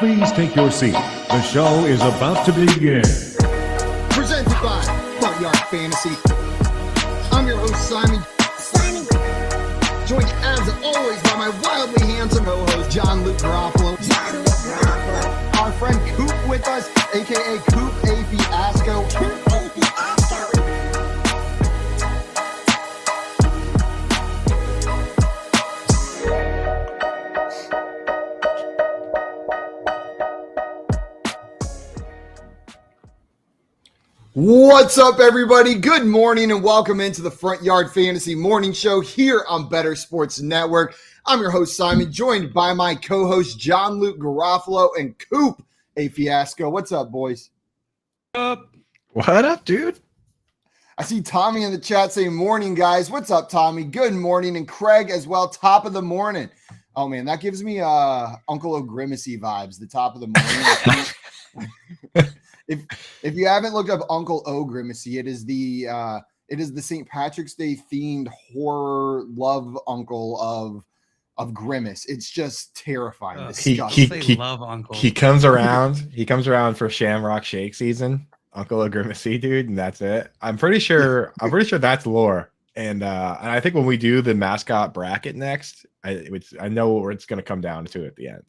Please take your seat. The show is about to begin. Presented by Front Yard Fantasy. I'm your host, Simon. Joined as always by my wildly handsome co-host, John Luke Garofalo. Our friend Coop with us, aka Coop A. Fiasco. What's up, everybody? Good morning and welcome into the Front Yard Fantasy Morning Show here on Better Sports Network. I'm your host, Simon, joined by my co-host, John Luke Garofalo and Coop A. Fiasco. What's up, boys? What up, dude? I see Tommy in the chat saying, morning, guys. What's up, Tommy? Good morning. And Craig as well, top of the morning. Oh, man, that gives me Uncle O'Grimacy vibes, the top of the morning. If you haven't looked up Uncle O'Grimacy, it is the St. Patrick's Day themed horror love uncle of Grimace. It's just terrifying. He love Uncle. He comes around. He comes around for Shamrock Shake season, Uncle O'Grimacy, dude, and that's it. I'm pretty sure that's lore. And I think when we do the mascot bracket next, I know what it's going to come down to at the end.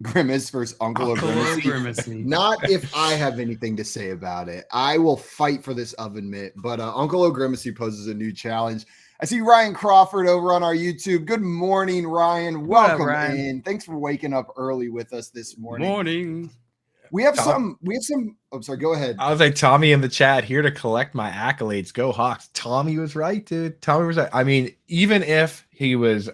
Grimace versus Uncle O'Grimacy. Not if I have anything to say about it. I will fight for this oven mitt, but Uncle O'Grimacy poses a new challenge. I see Ryan Crawford over on our YouTube. Good morning, Ryan. Welcome in. Thanks for waking up early with us this morning. Morning. We have some. Oh, sorry. Go ahead. I was like, Tommy in the chat here to collect my accolades. Go Hawks. Tommy was right, dude. Tommy was right. I mean, even if he was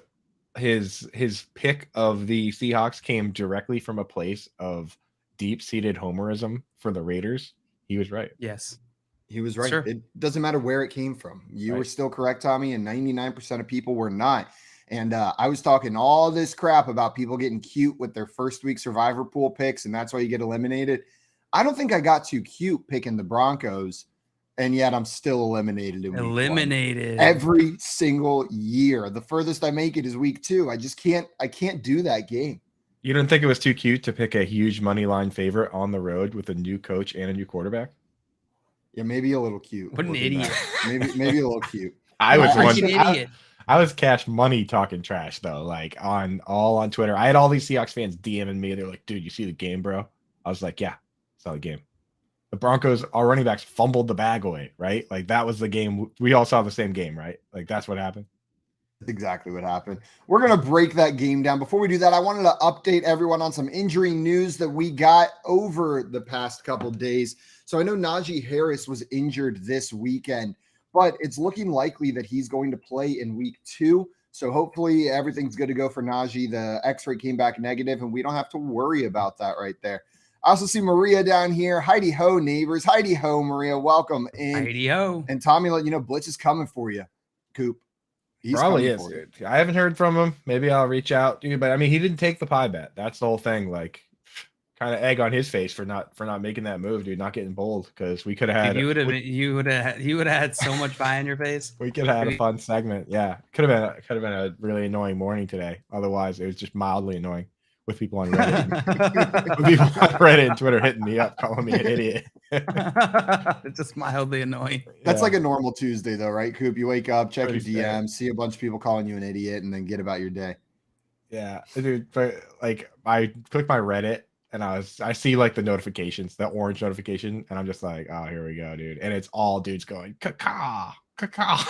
his pick of the Seahawks came directly from a place of deep-seated homerism for the Raiders, he was right. Yes. He was right. Sure. It doesn't matter where it came from. You were still correct, Tommy, and 99% of people were not. And I was talking all this crap about people getting cute with their first week survivor pool picks, and that's why you get eliminated. I don't think I got too cute picking the Broncos, and yet I'm still eliminated in week 1. Every single year. The furthest I make it is week 2. I can't do that game. You didn't think it was too cute to pick a huge money line favorite on the road with a new coach and a new quarterback? Yeah, maybe a little cute. What an idiot. Maybe a little cute. I was an idiot. I was cash money talking trash though, like on Twitter. I had all these Seahawks fans DMing me. They're like, dude, you see the game, bro? I was like, yeah, saw the game. The Broncos, our running backs fumbled the bag away, right? Like that was the game. We all saw the same game, right? Like that's what happened. That's exactly what happened. We're going to break that game down. Before we do that, I wanted to update everyone on some injury news that we got over the past couple days. So I know Najee Harris was injured this weekend, but it's looking likely that he's going to play in week 2. So hopefully everything's good to go for Najee. The X-ray came back negative, and we don't have to worry about that right there. I also see Maria down here. Heidi ho, neighbors. Heidi ho, Maria. Welcome in. Heidi ho. And Tommy, let you know, Blitz is coming for you, Coop. He's probably is, dude. I haven't heard from him. Maybe I'll reach out, dude. But I mean, he didn't take the pie bet. That's the whole thing. Like, kind of egg on his face for not making that move, dude. Not getting bold because we could have had. You would have had so much pie in your face. We could have had a fun segment. Yeah, could have been a really annoying morning today. Otherwise, it was just mildly annoying. With people on Reddit, and Twitter hitting me up, calling me an idiot. It's just mildly annoying. That's like a normal Tuesday, though, right, Coop? You wake up, check your DMs, see a bunch of people calling you an idiot, and then get about your day. Yeah, dude. But like, I click my Reddit, and I see like the notifications, the orange notification, and I'm just like, oh, here we go, dude. And it's all dudes going, caca, caca.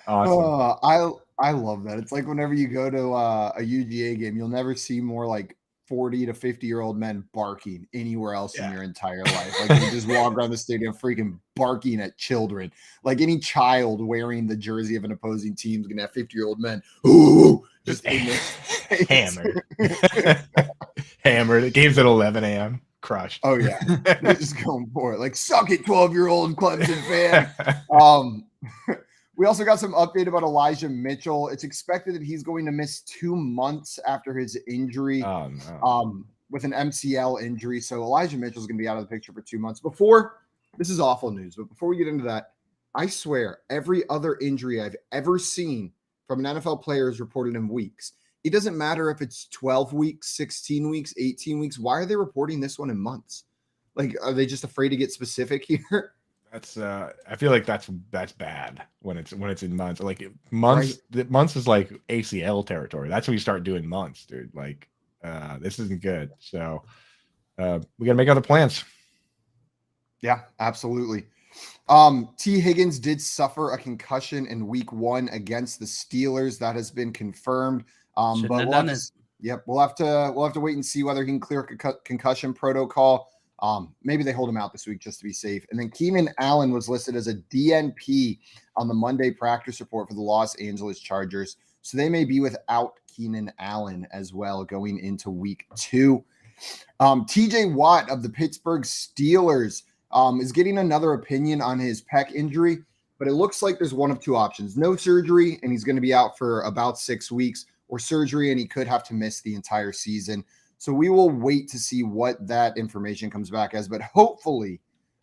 Awesome. I love that. It's like whenever you go to a UGA game, you'll never see more like 40 to 50-year-old men barking anywhere else in your entire life. Like you just walk around the stadium freaking barking at children. Like any child wearing the jersey of an opposing team is going to have 50-year-old men. Ooh, just hammered. Hammered. The game's at 11 a.m. Crushed. Oh, yeah. They're just going for it. Like, suck it, 12-year-old Clemson fan. We also got some update about Elijah Mitchell. It's expected that he's going to miss 2 months after his injury with an MCL injury. So Elijah Mitchell is going to be out of the picture for 2 months. This is awful news, but before we get into that, I swear every other injury I've ever seen from an NFL player is reported in weeks. it doesn't matter if it's 12 weeks, 16 weeks, 18 weeks. Why are they reporting this one in months? Like, are they just afraid to get specific here? That's I feel like that's bad when it's in months. Like Right. months is like ACL territory. That's when you start doing months, dude. Like this isn't good. So we gotta make other plans. Yeah, absolutely. T. Higgins did suffer a concussion in week 1 against the Steelers. That has been confirmed. Shouldn't But have we'll done have it. to, yep, we'll have to wait and see whether he can clear concussion protocol. Maybe they hold him out this week just to be safe. And then Keenan Allen was listed as a DNP on the Monday practice report for the Los Angeles Chargers. So they may be without Keenan Allen as well going into week 2. TJ Watt of the Pittsburgh Steelers is getting another opinion on his pec injury, but it looks like there's one of two options: no surgery, and he's going to be out for about 6 weeks, or surgery, and he could have to miss the entire season. So we will wait to see what that information comes back as, but hopefully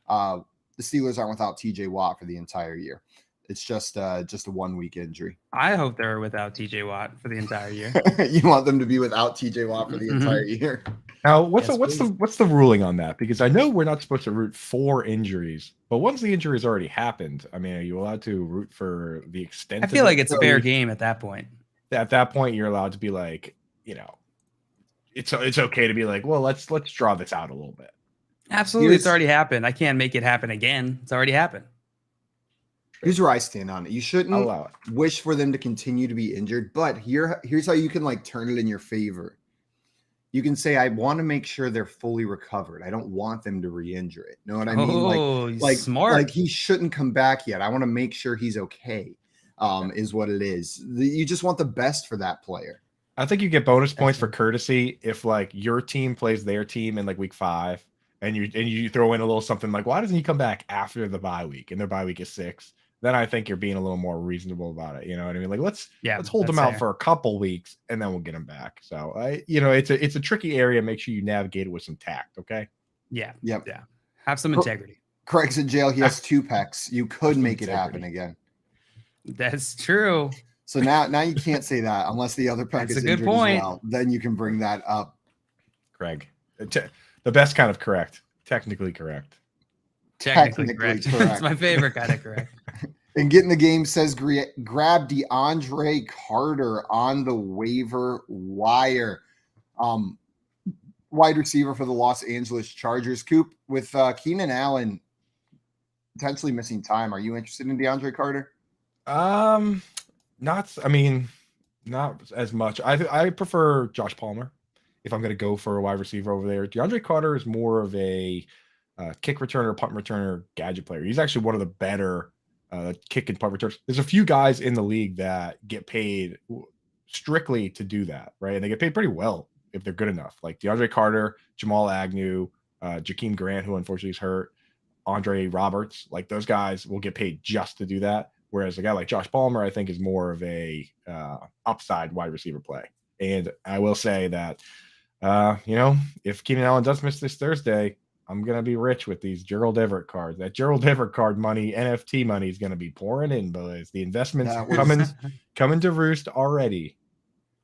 the Steelers aren't without TJ Watt for the entire year. It's just a 1 week injury. I hope they're without TJ Watt for the entire year. You want them to be without TJ Watt for the entire year. Now, what's Yes, the ruling on that? Because I know we're not supposed to root for injuries, but once the injury's already happened, I mean, are you allowed to root for the extent? I feel like it's So- fair game at that point. At that point, you're allowed to be like, you know, it's okay to be like, well, let's draw this out a little bit. Absolutely, it's already happened. I can't make it happen again. It's already happened. Here's where I stand on it. You shouldn't I'll allow it. wish for them to continue to be injured, but here's how you can like turn it in your favor. You can say, I want to make sure they're fully recovered. I don't want them to re-injure it. Know what I mean? Oh, like smart. Like he shouldn't come back yet. I want to make sure he's okay. Is what it is. You just want the best for that player. I think you get bonus points for courtesy if like your team plays their team in like week 5, and you throw in a little something like, why doesn't he come back after the bye week? And their bye week is 6. Then I think you're being a little more reasonable about it. You know what I mean? Like let's hold them out for a couple weeks and then we'll get them back. So it's a tricky area. Make sure you navigate it with some tact. Okay. Yeah. Yep. Yeah. Have some integrity. Craig's in jail. He has 2 pecs. You could make it happen again. That's true. So now you can't say that unless the other pec That's is a good injured point. as well. Then you can bring that up. Craig, the best kind of correct, technically correct. Technically correct. That's my favorite kind of correct. And Getting the Game says grab DeAndre Carter on the waiver wire. Wide receiver for the Los Angeles Chargers. Coop, with Keenan Allen potentially missing time, are you interested in DeAndre Carter? Not as much. I prefer Josh Palmer if I'm going to go for a wide receiver over there. DeAndre Carter is more of a kick returner, punt returner, gadget player. He's actually one of the better kick and punt returners. There's a few guys in the league that get paid strictly to do that, right? And they get paid pretty well if they're good enough. Like DeAndre Carter, Jamal Agnew, Jakeem Grant, who unfortunately is hurt, Andre Roberts. Like those guys will get paid just to do that. Whereas a guy like Josh Palmer, I think, is more of a upside wide receiver play. And I will say that, if Keenan Allen does miss this Thursday, I'm going to be rich with these Gerald Everett cards. That Gerald Everett card money, NFT money, is going to be pouring in, boys. The investment's coming to roost already.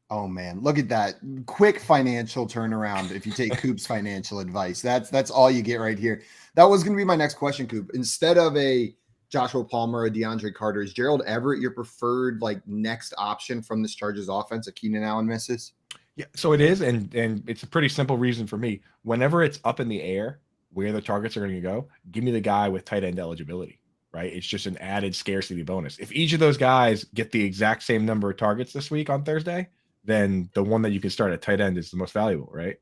Oh, man. Look at that. Quick financial turnaround if you take Coop's financial advice. That's all you get right here. That was going to be my next question, Coop. Instead of a Joshua Palmer, a DeAndre Carter, is Gerald Everett your preferred next option from this Chargers offense if Keenan Allen misses? Yeah, so it is, and it's a pretty simple reason for me. Whenever it's up in the air where the targets are going to go, give me the guy with tight end eligibility, right? It's just an added scarcity bonus. If each of those guys get the exact same number of targets this week on Thursday, then the one that you can start at tight end is the most valuable, right?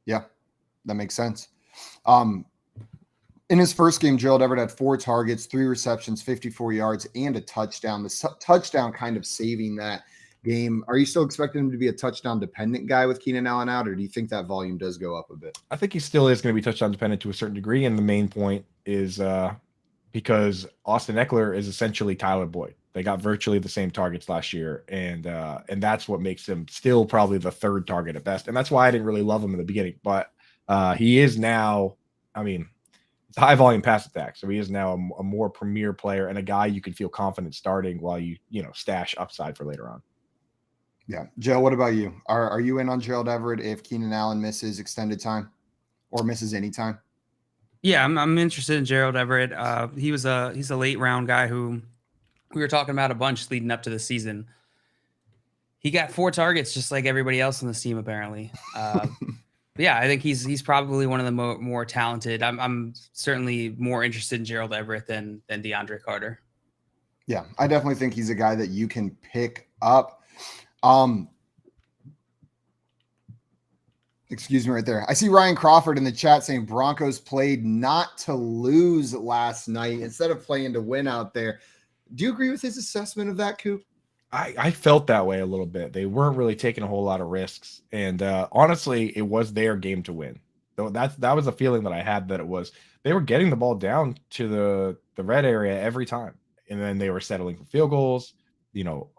Yeah, that makes sense. In his first game, Gerald Everett had 4 targets, 3 receptions, 54 yards, and a touchdown. The touchdown kind of saving that game. Are you still expecting him to be a touchdown dependent guy with Keenan Allen out, or do you think that volume does go up a bit? I think he still is going to be touchdown dependent to a certain degree, and the main point is because Austin Eckler is essentially Tyler Boyd. They got virtually the same targets last year, and that's what makes him still probably the 3rd target at best. And that's why I didn't really love him in the beginning, but he is now. I mean, it's a high volume pass attack, so he is now a more premier player and a guy you can feel confident starting while you stash upside for later on. Yeah. Joe, what about you? Are you in on Gerald Everett if Keenan Allen misses extended time or misses any time? Yeah, I'm interested in Gerald Everett. He's a late round guy who we were talking about a bunch leading up to the season. He got 4 targets just like everybody else on this team apparently. Yeah, I think he's probably one of the more talented. I'm certainly more interested in Gerald Everett than DeAndre Carter. Yeah, I definitely think he's a guy that you can pick up. Excuse me right there. I see Ryan Crawford in the chat saying Broncos played not to lose last night instead of playing to win out there. Do you agree with his assessment of that, Coop? I felt that way a little bit. They weren't really taking a whole lot of risks. And honestly, it was their game to win. So that was a feeling that I had, that it was they were getting the ball down to the red area every time. And then they were settling for field goals. You know,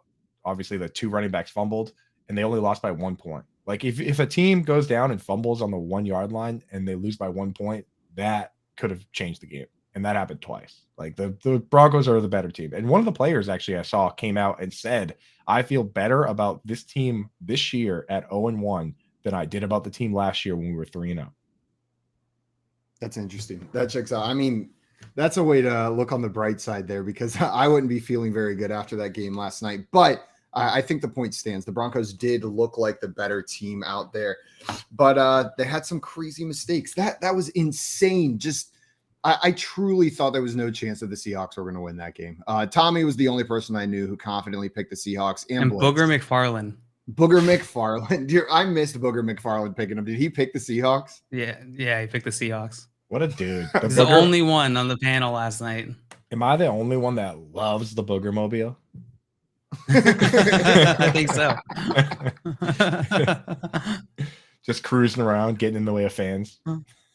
obviously the 2 running backs fumbled and they only lost by 1 point. Like if a team goes down and fumbles on the 1 yard line and they lose by 1 point, that could have changed the game. And that happened twice. Like the Broncos are the better team. And one of the players actually I saw came out and said, I feel better about this team this year at 0-1 than I did about the team last year when we were 3-0. That's interesting. That checks out. I mean, that's a way to look on the bright side there, because I wouldn't be feeling very good after that game last night. But I think the point stands. The Broncos did look like the better team out there, but they had some crazy mistakes. That was insane. Just I truly thought there was no chance that the Seahawks were going to win that game. Tommy was the only person I knew who confidently picked the Seahawks. And Booger McFarland. Booger McFarland. Dear, I missed Booger McFarland picking him. Did he pick the Seahawks? Yeah, he picked the Seahawks. What a dude. He's the only one on the panel last night. Am I the only one that loves the Booger Mobile? I think so. Just cruising around, getting in the way of fans.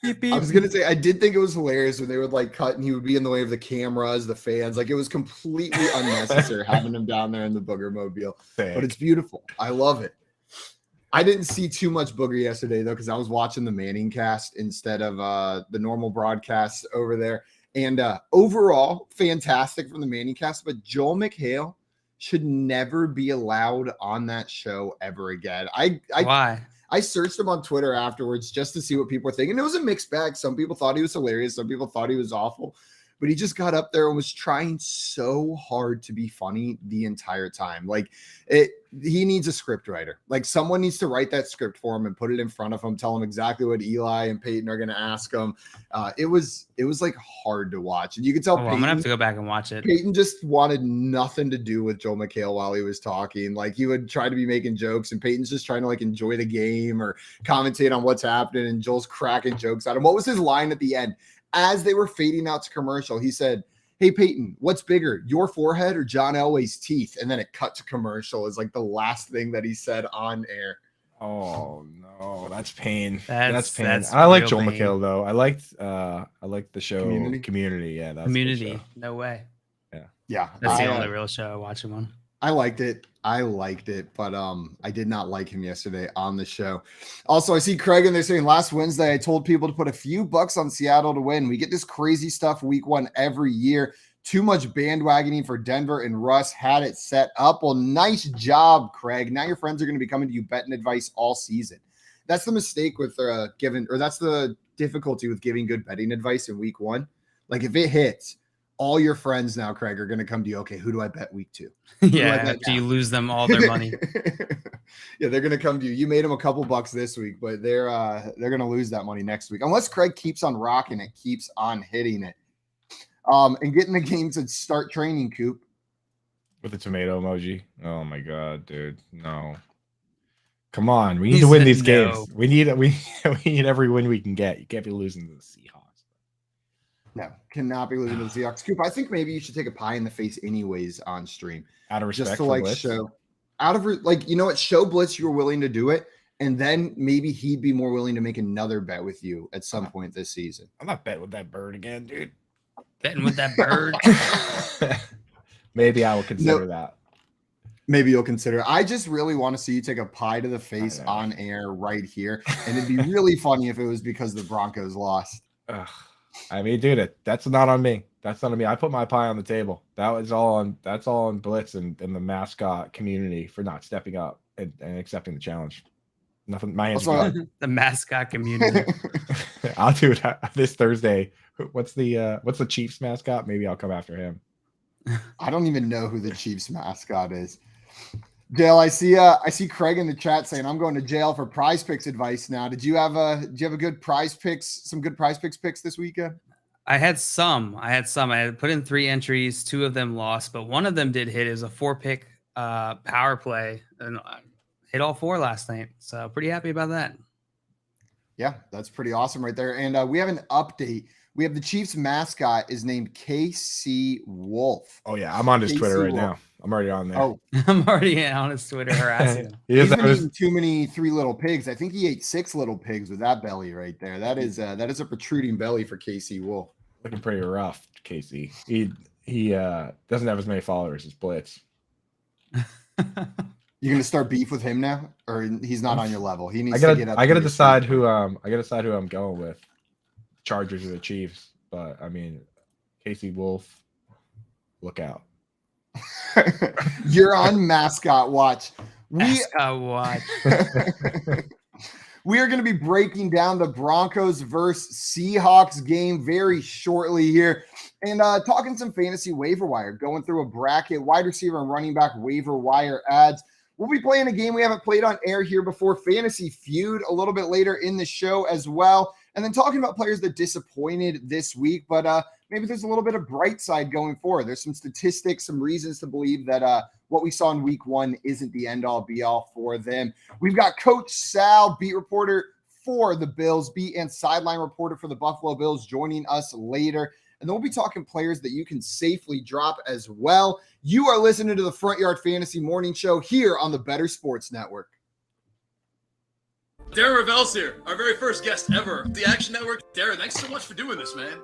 Beep, beep. I was gonna say, I did think it was hilarious when they would like cut and he would be in the way of the cameras, the fans. Like, it was completely unnecessary having him down there in the Booger Mobile. But it's beautiful. I love it. I didn't see too much Booger yesterday though, because I was watching the Manning cast instead of the normal broadcasts over there. And overall, fantastic from the Manning cast. But Joel McHale should never be allowed on that show ever again. Why? I searched him on Twitter afterwards just to see what people were thinking. It was a mixed bag. Some people thought he was hilarious. Some people thought he was awful. But he just got up there and was trying so hard to be funny the entire time. Like, he needs a script writer. Like, someone needs to write that script for him and put it in front of him, tell him exactly what Eli and Peyton are going to ask him. It was like hard to watch. And you could tell I'm going to have to go back and watch it. Peyton just wanted nothing to do with Joel McHale while he was talking. Like, he would try to be making jokes and Peyton's just trying to like enjoy the game or commentate on what's happening. And Joel's cracking jokes at him. What was his line at the end? As they were fading out to commercial, he said, "Hey, Peyton, what's bigger, your forehead or John Elway's teeth?" And then it cut to commercial is like the last thing that he said on air. Oh no, that's pain. That's pain. that's I like real Joel pain. McHale though. I liked the show Community. Yeah, that's a good Community. show. No way. Yeah, That's the only real show I watch him on. I liked it, but I did not like him yesterday on the show. Also, I see Craig and they're saying last Wednesday I told people to put a few bucks on Seattle to win. We get this crazy stuff week 1 every year. Too much bandwagoning for Denver, and Russ had it set up. Well, nice job, Craig. Now your friends are going to be coming to you betting advice all season. That's the mistake with that's the difficulty with giving good betting advice in week 1. Like, if it hits, all your friends now, Craig, are going to come to you. Okay, who do I bet week 2? Yeah, after you lose them all their money. Yeah, they're going to come to you. You made them a couple bucks this week, but they're going to lose that money next week. Unless Craig keeps on rocking it, keeps on hitting it. And getting the game to start training, Coop. With the tomato emoji. Oh my god, dude. No. Come on. We need to win these games. We need every win we can get. You can't be losing to the Seahawks. No, cannot be losing to the Seahawks. Coop, I think maybe you should take a pie in the face anyways on stream. Out of respect just to for like Blitz? show you know what, show Blitz you were willing to do it, and then maybe he'd be more willing to make another bet with you at some point this season. I'm not betting with that bird again, dude. Betting with that bird. Maybe I will consider that. Maybe you'll consider it. I just really want to see you take a pie to the face on air right here. And it'd be really funny if it was because the Broncos lost. Ugh. I mean, dude, that's not on me. That's not on me. I put my pie on the table. That's all on Blitz and the mascot community for not stepping up. and accepting the challenge. Nothing. My hands. Also, are tied. The mascot community. I'll do it this Thursday. What's the Chiefs mascot? Maybe I'll come after him. I don't even know who the Chiefs mascot is. Dale, I see Craig in the chat saying I'm going to jail for Prize Picks advice now. Did you have a good Prize Picks, some good Prize Picks picks this weekend? I had some. I had put in 3 entries. 2 of them lost, but one of them did hit. It was a 4-pick power play, and I hit all 4 last night. So pretty happy about that. Yeah, that's pretty awesome right there. And we have an update. We have the Chiefs mascot is named KC Wolf. Oh yeah, I'm on his KC Twitter right Wolf. now. I'm already on there. Oh, I'm already on his Twitter harassing him. he's been eating too many 3 little pigs. I think he ate 6 little pigs with that belly right there. That is a protruding belly for KC Wolf. Looking pretty rough, Casey. He doesn't have as many followers as Blitz. You're gonna start beef with him now, or he's not on your level? He needs I to get up. I gotta decide who I'm going with. Chargers or the Chiefs, but I mean, Casey Wolf, look out. You're on mascot watch. Mascot watch. We are going to be breaking down the Broncos versus Seahawks game very shortly here, and talking some fantasy waiver wire, going through a bracket, wide receiver and running back waiver wire ads. We'll be playing a game we haven't played on air here before, Fantasy Feud, a little bit later in the show as well. And then talking about players that disappointed this week, but maybe there's a little bit of bright side going forward. There's some statistics, some reasons to believe that what we saw in week 1 isn't the end-all, be-all for them. We've got Coach Sal, beat reporter for the Bills, beat and sideline reporter for the Buffalo Bills, joining us later. And then we'll be talking players that you can safely drop as well. You are listening to the Front Yard Fantasy Morning Show here on the Better Sports Network. Darren Ravel's here, our very first guest ever. The Action Network. Darren, thanks so much for doing this, man.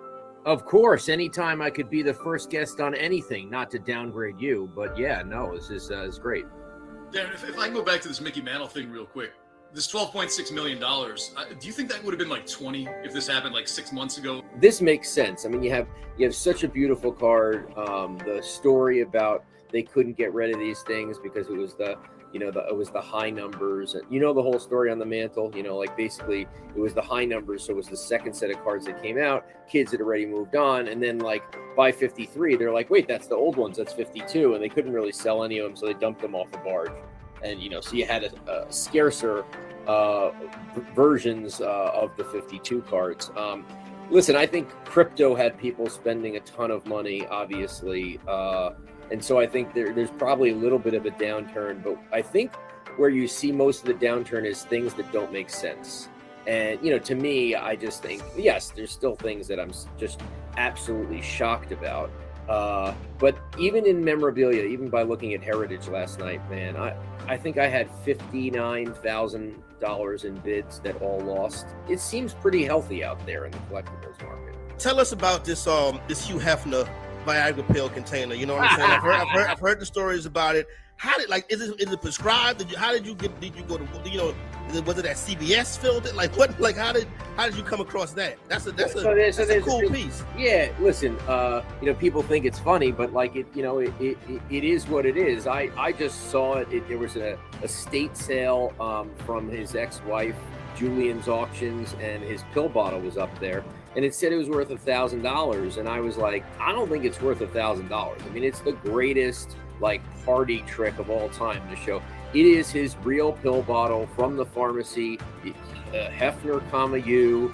Of course, anytime I could be the first guest on anything, not to downgrade you, but yeah, no, this is great. Darren, if I can go back to this Mickey Mantle thing real quick, this $12.6 million, do you think that would have been like 20 if this happened like 6 months ago? This makes sense. I mean, you have such a beautiful card. The story about they couldn't get rid of these things because it was it was the high numbers. And the whole story on the mantle, like basically it was the high numbers. So it was the second set of cards that came out. Kids had already moved on. And then like by 53, they're like, wait, that's the old ones. That's 52. And they couldn't really sell any of them. So they dumped them off the barge. And, so you had a scarcer versions of the 52 cards. Listen, I think crypto had people spending a ton of money, obviously. And so I think there's probably a little bit of a downturn, but I think where you see most of the downturn is things that don't make sense. And, to me, I just think, yes, there's still things that I'm just absolutely shocked about. But even in memorabilia, even by looking at Heritage last night, man, I think I had $59,000 in bids that all lost. It seems pretty healthy out there in the collectibles market. Tell us about this Hugh Hefner Viagra pill container. You know what I'm saying? I've heard the stories about it. How did is it prescribed? Did you go to was it that CBS filled it? Like what? Like how did you come across that? That's a cool piece. Yeah, listen, people think it's funny, but like it is what it is. I just saw it. There was a estate sale from his ex-wife Julian's Auctions, and his pill bottle was up there, and it said it was worth $1,000, and I was like, I don't think it's worth $1,000. I mean, it's the greatest party trick of all time to show it is his real pill bottle from the pharmacy. Hefner, you,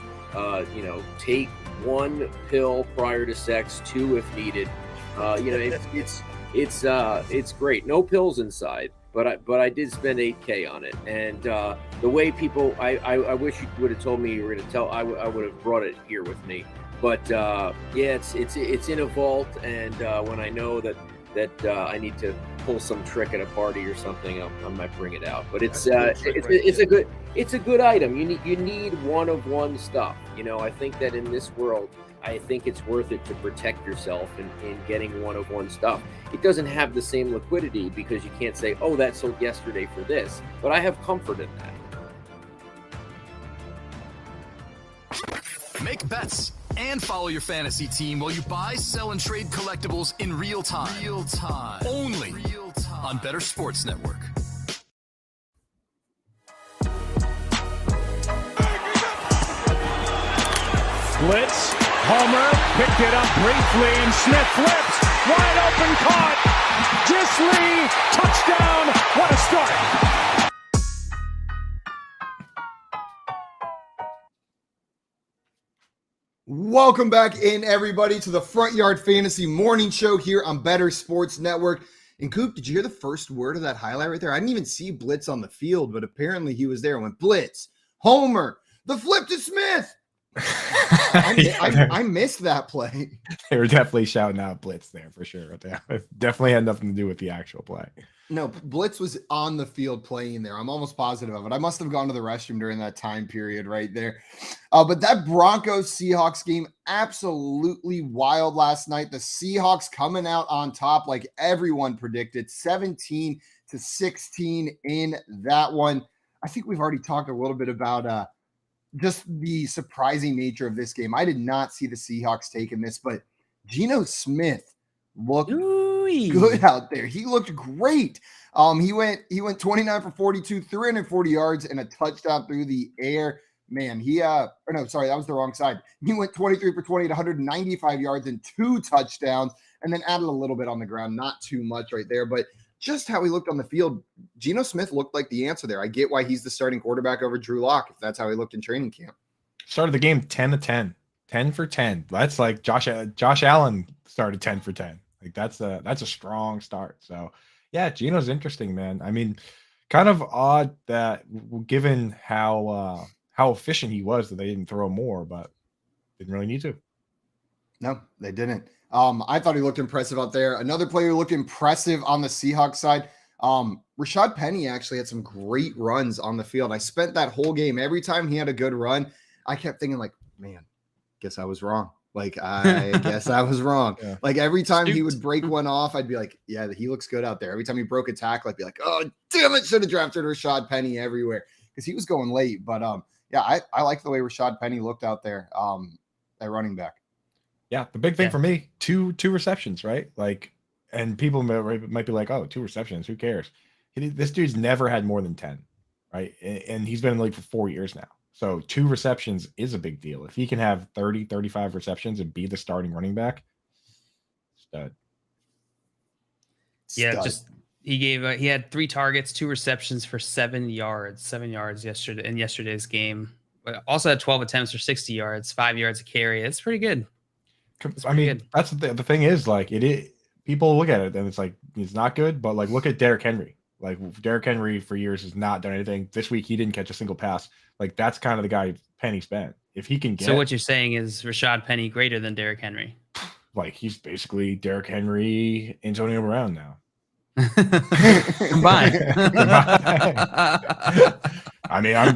take 1 pill prior to sex, 2 if needed. It's great. No pills inside, but I did spend $8K on it. And the way people, I wish you would have told me you were going to tell. I would have brought it here with me. But it's in a vault, and when I know that I need to pull some trick at a party or something, I might bring it out. But it's a good item. You need one of one stuff. I think that in this world, I think it's worth it to protect yourself in getting one of one stuff. It doesn't have the same liquidity because you can't say, oh, that sold yesterday for this. But I have comfort in that. Make bets and follow your fantasy team while you buy, sell, and trade collectibles in real time. Only on Better Sports Network. blitz. Homer picked it up briefly, and Smith flips. Wide open, caught. Lee, touchdown. What a start. Welcome back in, everybody, to the Front Yard Fantasy Morning Show here on Better Sports Network. And Coop, did you hear the first word of that highlight right there? I didn't even see Blitz on the field, but apparently he was there and went Blitz, Homer, the flip to Smith. I missed that play. They were definitely shouting out Blitz there for sure. It definitely had nothing to do with the actual play. No, Blitz was on the field playing there. I'm almost positive of it. I must have gone to the restroom during that time period right there. But that Broncos-Seahawks game, absolutely wild last night. The Seahawks coming out on top like everyone predicted, 17-16 in that one. I think we've already talked a little bit about just the surprising nature of this game. I did not see the Seahawks taking this, but Geno Smith looked good out there. He looked great. He went 29 for 42, 340 yards and a touchdown through the air. Man, that was the wrong side. He went 23 for 20 at 195 yards and 2 touchdowns, and then added a little bit on the ground. Not too much right there, but just how he looked on the field, Geno Smith looked like the answer there. I get why he's the starting quarterback over Drew Lock, if that's how he looked in training camp. Started the game 10 for 10. That's like Josh Allen started 10 for 10. Like that's a strong start. So yeah, Geno's interesting, man. I mean, kind of odd that given how efficient he was that they didn't throw more, but didn't really need to. No, they didn't. I thought he looked impressive out there. Another player looked impressive on the Seahawks side. Rashad Penny actually had some great runs on the field. I spent that whole game, every time he had a good run, I kept thinking like, man, guess I was wrong. Like, I guess I was wrong. Yeah. Like every time he would break one off, I'd be like, yeah, he looks good out there. Every time he broke a tackle, I'd be like, oh, damn it, should have drafted Rashad Penny everywhere because he was going late. But yeah, I like the way Rashad Penny looked out there at running back. Yeah, the big thing for me, two receptions, right? Like, and people might be like, oh, 2 receptions, who cares? This dude's never had more than 10, right? And he's been in the league for 4 years now. So 2 receptions is a big deal. If he can have 30, 35 receptions and be the starting running back, stud. Yeah, he had 3 targets, 2 receptions for 7 yards yesterday in yesterday's game. But also had 12 attempts for 60 yards, 5 yards a carry. It's pretty good. I mean, that's the thing is like people look at it and it's like it's not good, but like look at Derrick Henry. Like Derrick Henry for years has not done anything. This week he didn't catch a single pass. Like that's kind of the guy Penny's been. If he can get, so what you're saying is Rashad Penny greater than Derrick Henry? Like he's basically Derrick Henry, Antonio Brown now. Combined. I mean, I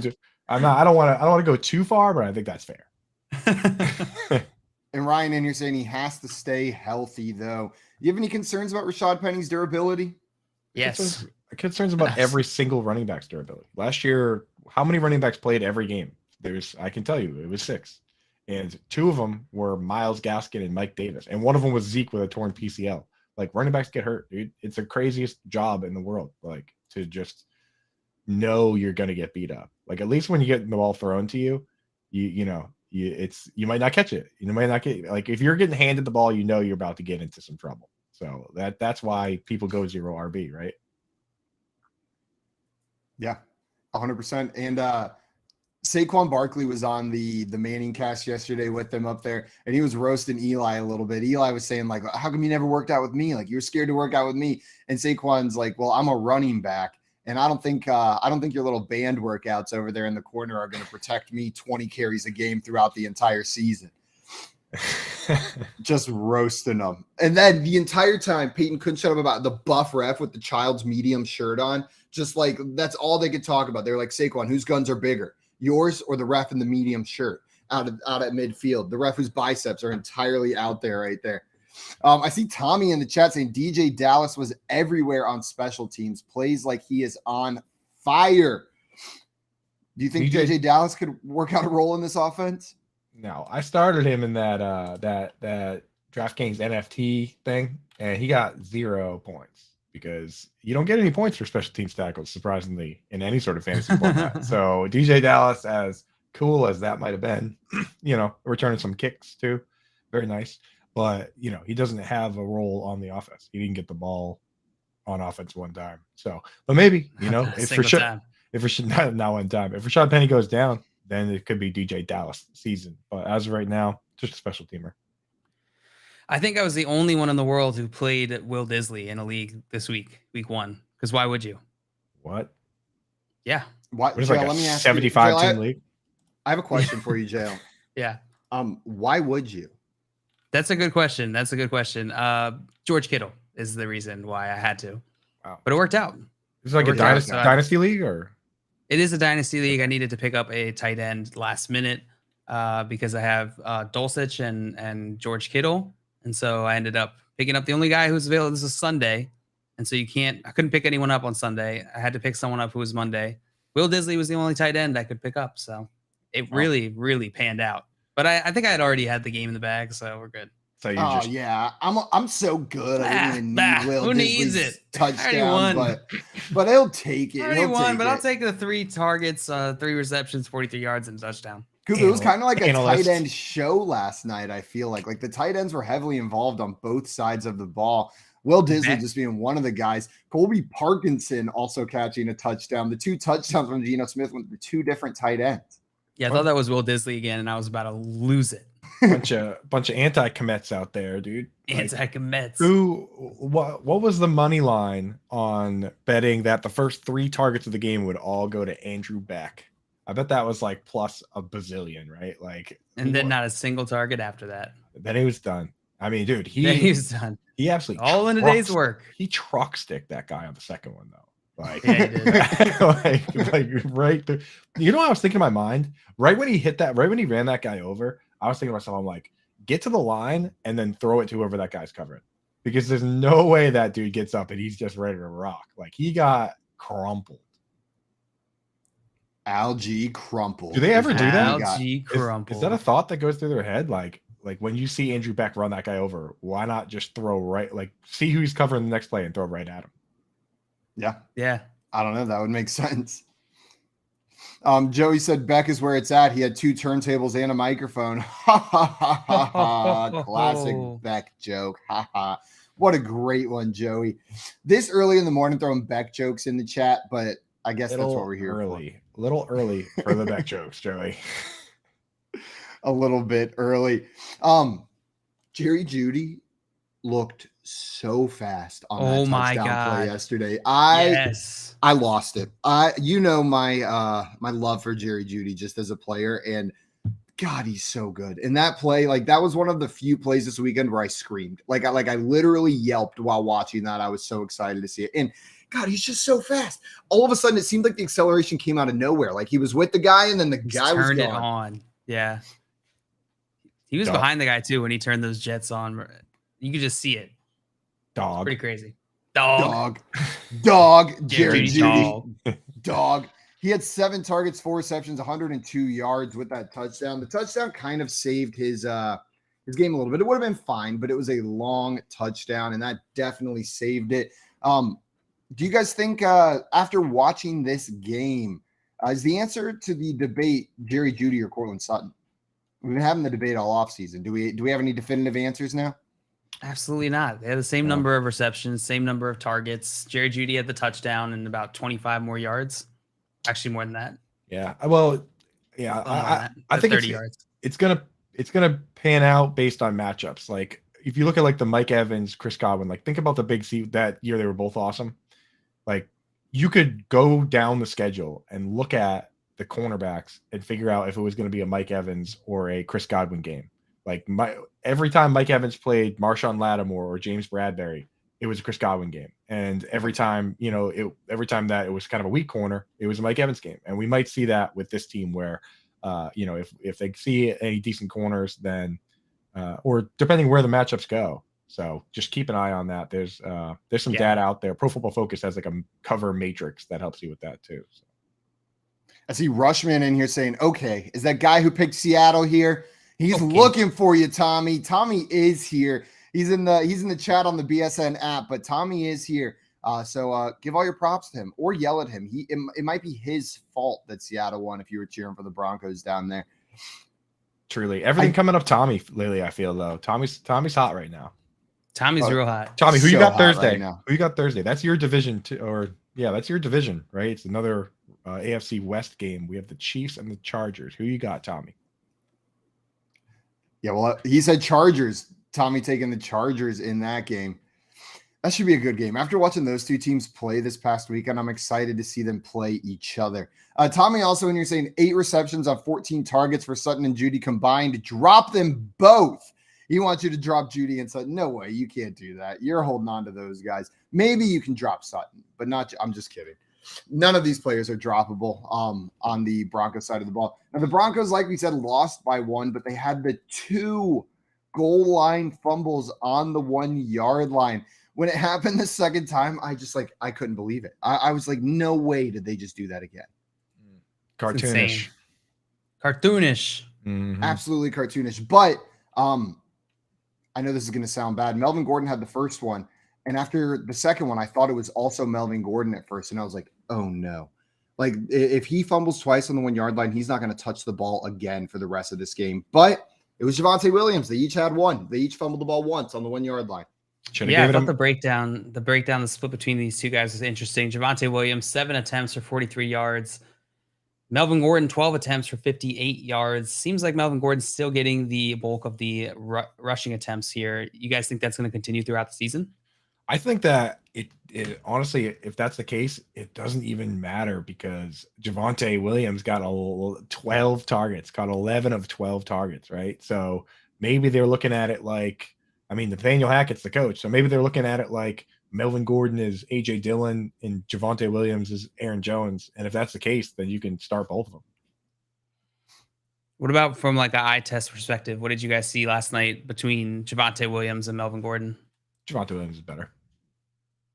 don't want to go too far, but I think that's fair. And Ryan, and you're saying he has to stay healthy, though. Do you have any concerns about Rashad Penny's durability? Yes. Concerns about every single running back's durability. Last year, how many running backs played every game? I can tell you, it was 6. And 2 of them were Myles Gaskin and Mike Davis. And one of them was Zeke with a torn PCL. Like, running backs get hurt, dude. It's the craziest job in the world, like, to just know you're going to get beat up. Like, at least when you get the ball thrown to you, you might not catch it. You might not get, like, if you're getting handed the ball, you know you're about to get into some trouble. So that's why people go 0 RB, right? Yeah, 100%. And Saquon Barkley was on the Manning cast yesterday with them up there, and he was roasting Eli a little bit. Eli was saying, like, how come you never worked out with me? Like, you're scared to work out with me. And Saquon's like, well, I'm a running back. And I don't think your little band workouts over there in the corner are going to protect me 20 carries a game throughout the entire season. Just roasting them. And then the entire time, Peyton couldn't shut up about the buff ref with the child's medium shirt on. Just like that's all they could talk about. They're like, Saquon, whose guns are bigger, yours or the ref in the medium shirt out at midfield? The ref whose biceps are entirely out there right there. I see Tommy in the chat saying DJ Dallas was everywhere on special teams, plays like he is on fire. Do you think DJ Dallas could work out a role in this offense? No, I started him in that DraftKings NFT thing, and he got 0 points because you don't get any points for special teams tackles, surprisingly, in any sort of fantasy format. So DJ Dallas as cool as that might have been, returning some kicks too, very nice. But he doesn't have a role on the offense. He didn't get the ball on offense one time. So, but maybe if Rashad not one time, if Rashad Penny goes down, then it could be DJ Dallas season. But as of right now, just a special teamer. I think I was the only one in the world who played Will Disley in a league this week 1. Because why would you? What? Yeah. What is Jail, like a let me ask 75 you, team Jail, league? I have a question for you, Jail. Yeah. Why would you? That's a good question. George Kittle is the reason why I had to. Wow. But it worked out. It's like a dynasty league, or? It is a dynasty league. I needed to pick up a tight end last minute because I have Dulcich and George Kittle. And so I ended up picking up the only guy who's available. This is Sunday. And so I couldn't pick anyone up on Sunday. I had to pick someone up who was Monday. Will Disley was the only tight end I could pick up. So it really, really panned out. But I think I had already had the game in the bag, so we're good. So yeah, I'm so good. I didn't even need Will who Disley's needs it? touchdown, but he'll take it. I'll take the 3 targets, 3 receptions, 43 yards, and touchdown. It was kind of like a tight end show last night. I feel like the tight ends were heavily involved on both sides of the ball. Will Disley just being one of the guys. Colby Parkinson also catching a touchdown. The 2 touchdowns from Geno Smith went to 2 different tight ends. Yeah, I thought that was Will Disley again, and I was about to lose it. bunch of anti-commits out there, dude. Anti-commits. What was the money line on betting that the first 3 targets of the game would all go to Andrew Beck? I bet that was like plus a bazillion, right? And then not a single target after that. Then he was done. I mean, dude, he was done. He absolutely all in a day's work. He truck sticked that guy on the second one, though. Yeah, he did. Right there. What I was thinking in my mind? Right when he ran that guy over, I was thinking to myself, I'm like, get to the line and then throw it to whoever that guy's covering. Because there's no way that dude gets up and he's just ready to rock. He got crumpled. Algae crumpled. Do they ever do that? Algae crumpled. Is that a thought that goes through their head? Like when you see Andrew Beck run that guy over, why not just throw right? See who he's covering the next play and throw right at him. Yeah. I don't know. That would make sense. Joey said Beck is where it's at. He had 2 turntables and a microphone. Ha ha ha ha ha. Classic Beck joke. Ha ha. What a great one, Joey. This early in the morning throwing Beck jokes in the chat, but I guess that's what we're here for. A little early for the Beck jokes, Joey. A little bit early. Jerry Jeudy looked so fast on that touchdown play yesterday. I lost it. My love for Jerry Jeudy just as a player, and God, he's so good. And that play, that was one of the few plays this weekend where I screamed. I literally yelped while watching that. I was so excited to see it. And God, he's just so fast. All of a sudden, it seemed like the acceleration came out of nowhere. He was with the guy, and then the guy was turned gone. It on. Yeah. He was behind the guy too when he turned those jets on. You could just see it. Dog. Pretty crazy. Dog. Jerry Jeudy. Dog. He had 7 targets, 4 receptions, 102 yards with that touchdown. The touchdown kind of saved his game a little bit. It would have been fine, but it was a long touchdown, and that definitely saved it. Do you guys think after watching this game, is the answer to the debate Jerry Jeudy or Cortland Sutton? We've been having the debate all offseason. Do we have any definitive answers now? Absolutely not. They had the same number of receptions, same number of targets. Jerry Jeudy had the touchdown and about 25 more yards. Actually, more than that. Yeah. Well, yeah. I think 30 yards. It's gonna pan out based on matchups. If you look at the Mike Evans, Chris Godwin, think about the big C that year they were both awesome. You could go down the schedule and look at the cornerbacks and figure out if it was going to be a Mike Evans or a Chris Godwin game. Every time Mike Evans played Marshawn Lattimore or James Bradbury, it was a Chris Godwin game. And every time, every time that it was kind of a weak corner, it was a Mike Evans game. And we might see that with this team where, if they see any decent corners, then, or depending where the matchups go. So just keep an eye on that. There's some data out there. Pro Football Focus has a cover matrix that helps you with that too. So. I see Rushman in here saying, okay, is that guy who picked Seattle here? He's looking for you, Tommy. Tommy is here. He's in the chat on the BSN app, but Tommy is here. So give all your props to him or yell at him. It might be his fault that Seattle won if you were cheering for the Broncos down there. Truly. Everything coming up Tommy lately, I feel, though. Tommy's hot right now. Tommy's real hot. Tommy, who you So got hot Thursday? right now. Who you got Thursday? That's your division, that's your division, right? It's another AFC West game. We have the Chiefs and the Chargers. Who you got, Tommy? Yeah, well, he said Chargers. Tommy taking the Chargers in that game. That should be a good game. After watching those two teams play this past weekend, I'm excited to see them play each other. Tommy, also, when you're saying 8 receptions on 14 targets for Sutton and Judy combined, drop them both. He wants you to drop Judy and Sutton. No way, you can't do that. You're holding on to those guys. Maybe you can drop Sutton, but not. I'm just kidding. None of these players are droppable on the Broncos side of the ball. Now, the Broncos, like we said, lost by 1, but they had the 2 goal line fumbles on the 1-yard line. When it happened the second time, I couldn't believe it. I was like, no way did they just do that again. Cartoonish. Cartoonish. Mm-hmm. Absolutely cartoonish. But I know this is going to sound bad. Melvin Gordon had the first one. And after the second one, I thought it was also Melvin Gordon at first. And I was like, oh, no. Like, if he fumbles twice on the 1-yard line, he's not going to touch the ball again for the rest of this game. But it was Javonte Williams. They each had one. They each fumbled the ball once on the 1-yard line. Yeah, I thought the breakdown, the split between these two guys was interesting. Javonte Williams, 7 attempts for 43 yards. Melvin Gordon, 12 attempts for 58 yards. Seems like Melvin Gordon's still getting the bulk of the rushing attempts here. You guys think that's going to continue throughout the season? I think that it honestly, if that's the case, it doesn't even matter because Javonte Williams got 12 targets, got 11 of 12 targets, right? So maybe they're looking at it like, Nathaniel Hackett's the coach. So maybe they're looking at it like Melvin Gordon is A.J. Dillon and Javonte Williams is Aaron Jones. And if that's the case, then you can start both of them. What about from like an eye test perspective? What did you guys see last night between Javonte Williams and Melvin Gordon? Javonte Williams is better.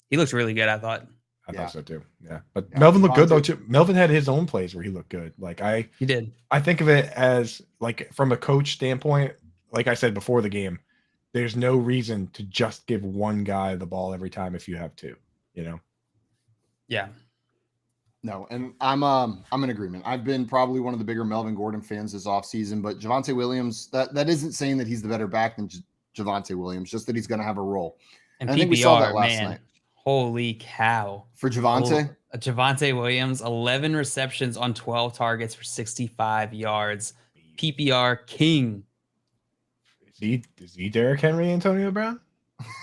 He looked really good, I thought. I thought so too. Yeah. But Melvin looked good though too. Melvin had his own plays where he looked good. He did. I think of it as like from a coach standpoint, like I said before the game, there's no reason to just give one guy the ball every time if you have two, Yeah. No, and I'm in agreement. I've been probably one of the bigger Melvin Gordon fans this offseason, but Javonte Williams, that isn't saying that he's the better back than Javonte Williams, just that he's going to have a role. And I PPR, think we saw that last night. Holy cow. For Javonte? Javonte Williams, 11 receptions on 12 targets for 65 yards. PPR king. Is he Derrick Henry, Antonio Brown?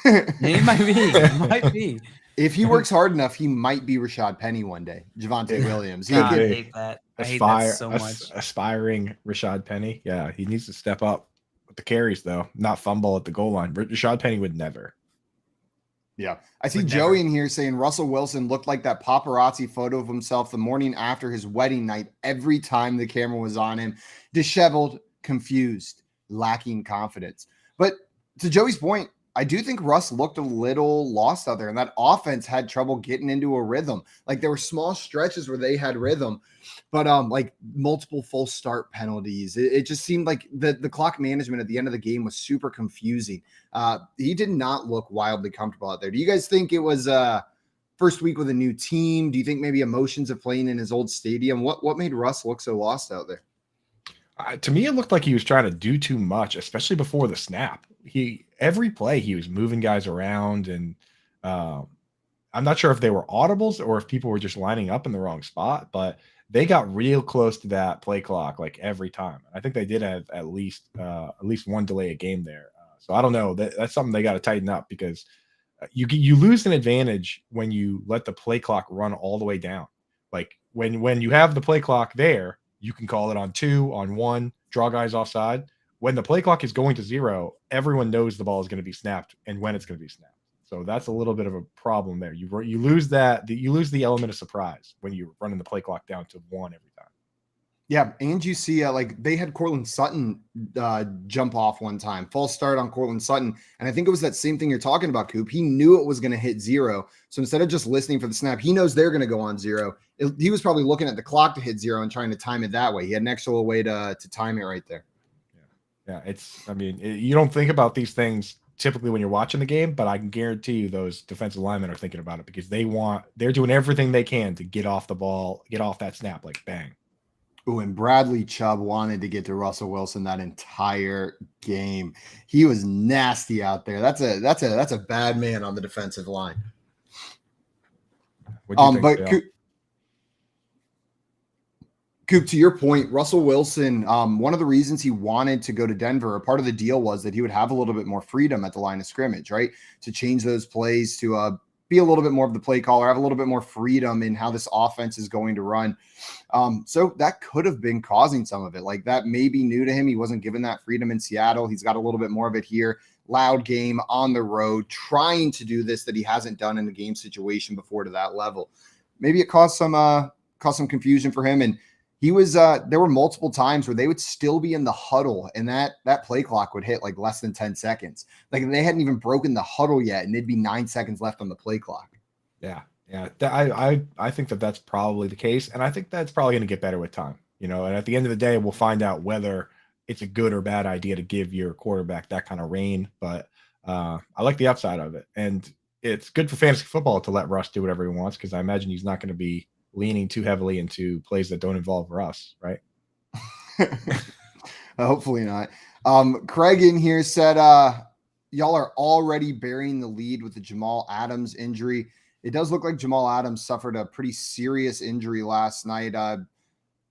He might be. If he works hard enough, he might be Rashad Penny one day. Javonte Williams. I hate that. I hate that so much. Aspiring Rashad Penny. Yeah, he needs to step up with the carries, though, not fumble at the goal line. Rashad Penny would never. Yeah. I see Joey in here saying Russell Wilson looked like that paparazzi photo of himself the morning after his wedding night every time the camera was on him. Disheveled, confused, lacking confidence. But to Joey's point, I do think Russ looked a little lost out there, and that offense had trouble getting into a rhythm. Like there were small stretches where they had rhythm, but like multiple full start penalties. It just seemed like the clock management at the end of the game was super confusing. He did not look wildly comfortable out there. Do you guys think it was first week with a new team? Do you think maybe emotions of playing in his old stadium? What made Russ look so lost out there? To me, it looked like he was trying to do too much, especially before the snap. Every play he was moving guys around, and I'm not sure if they were audibles or if people were just lining up in the wrong spot, but they got real close to that play clock like every time. I think they did have at least one delay a game there. So I don't know. That's something they got to tighten up because you lose an advantage when you let the play clock run all the way down. Like when you have the play clock there, you can call it on 2, on 1, draw guys offside. When the play clock is going to 0, everyone knows the ball is going to be snapped and when it's going to be snapped. So that's a little bit of a problem there. You lose you lose the element of surprise when you're running the play clock down to 1 every time. Yeah, and you see, like they had Cortland Sutton jump off one time, false start on Cortland Sutton, and I think it was that same thing you're talking about, Coop. He knew it was going to hit 0, so instead of just listening for the snap, he knows they're going to go on 0. He was probably looking at the clock to hit 0 and trying to time it that way. He had an extra way to time it right there. Yeah, you don't think about these things typically when you're watching the game, but I can guarantee you those defensive linemen are thinking about it because they're doing everything they can to get off the ball, get off that snap, like bang. Ooh, and Bradley Chubb wanted to get to Russell Wilson that entire game. He was nasty out there. That's a bad man on the defensive line. But Coop, to your point, Russell Wilson, one of the reasons he wanted to go to Denver, a part of the deal was that he would have a little bit more freedom at the line of scrimmage, right? To change those plays, to be a little bit more of the play caller, have a little bit more freedom in how this offense is going to run. So that could have been causing some of it. Like that may be new to him. He wasn't given that freedom in Seattle. He's got a little bit more of it here. Loud game on the road, trying to do this that he hasn't done in the game situation before to that level. Maybe it caused some confusion for him. And he was there were multiple times where they would still be in the huddle and that play clock would hit like less than 10 seconds. Like they hadn't even broken the huddle yet and it'd be 9 seconds left on the play clock. Yeah. I think that's probably the case. And I think that's probably going to get better with time, and at the end of the day, we'll find out whether it's a good or bad idea to give your quarterback that kind of reign. But I like the upside of it. And it's good for fantasy football to let Russ do whatever he wants, because I imagine he's not going to be leaning too heavily into plays that don't involve Russ, right? Hopefully not. Craig in here said, y'all are already burying the lead with the Jamal Adams injury. It does look like Jamal Adams suffered a pretty serious injury last night.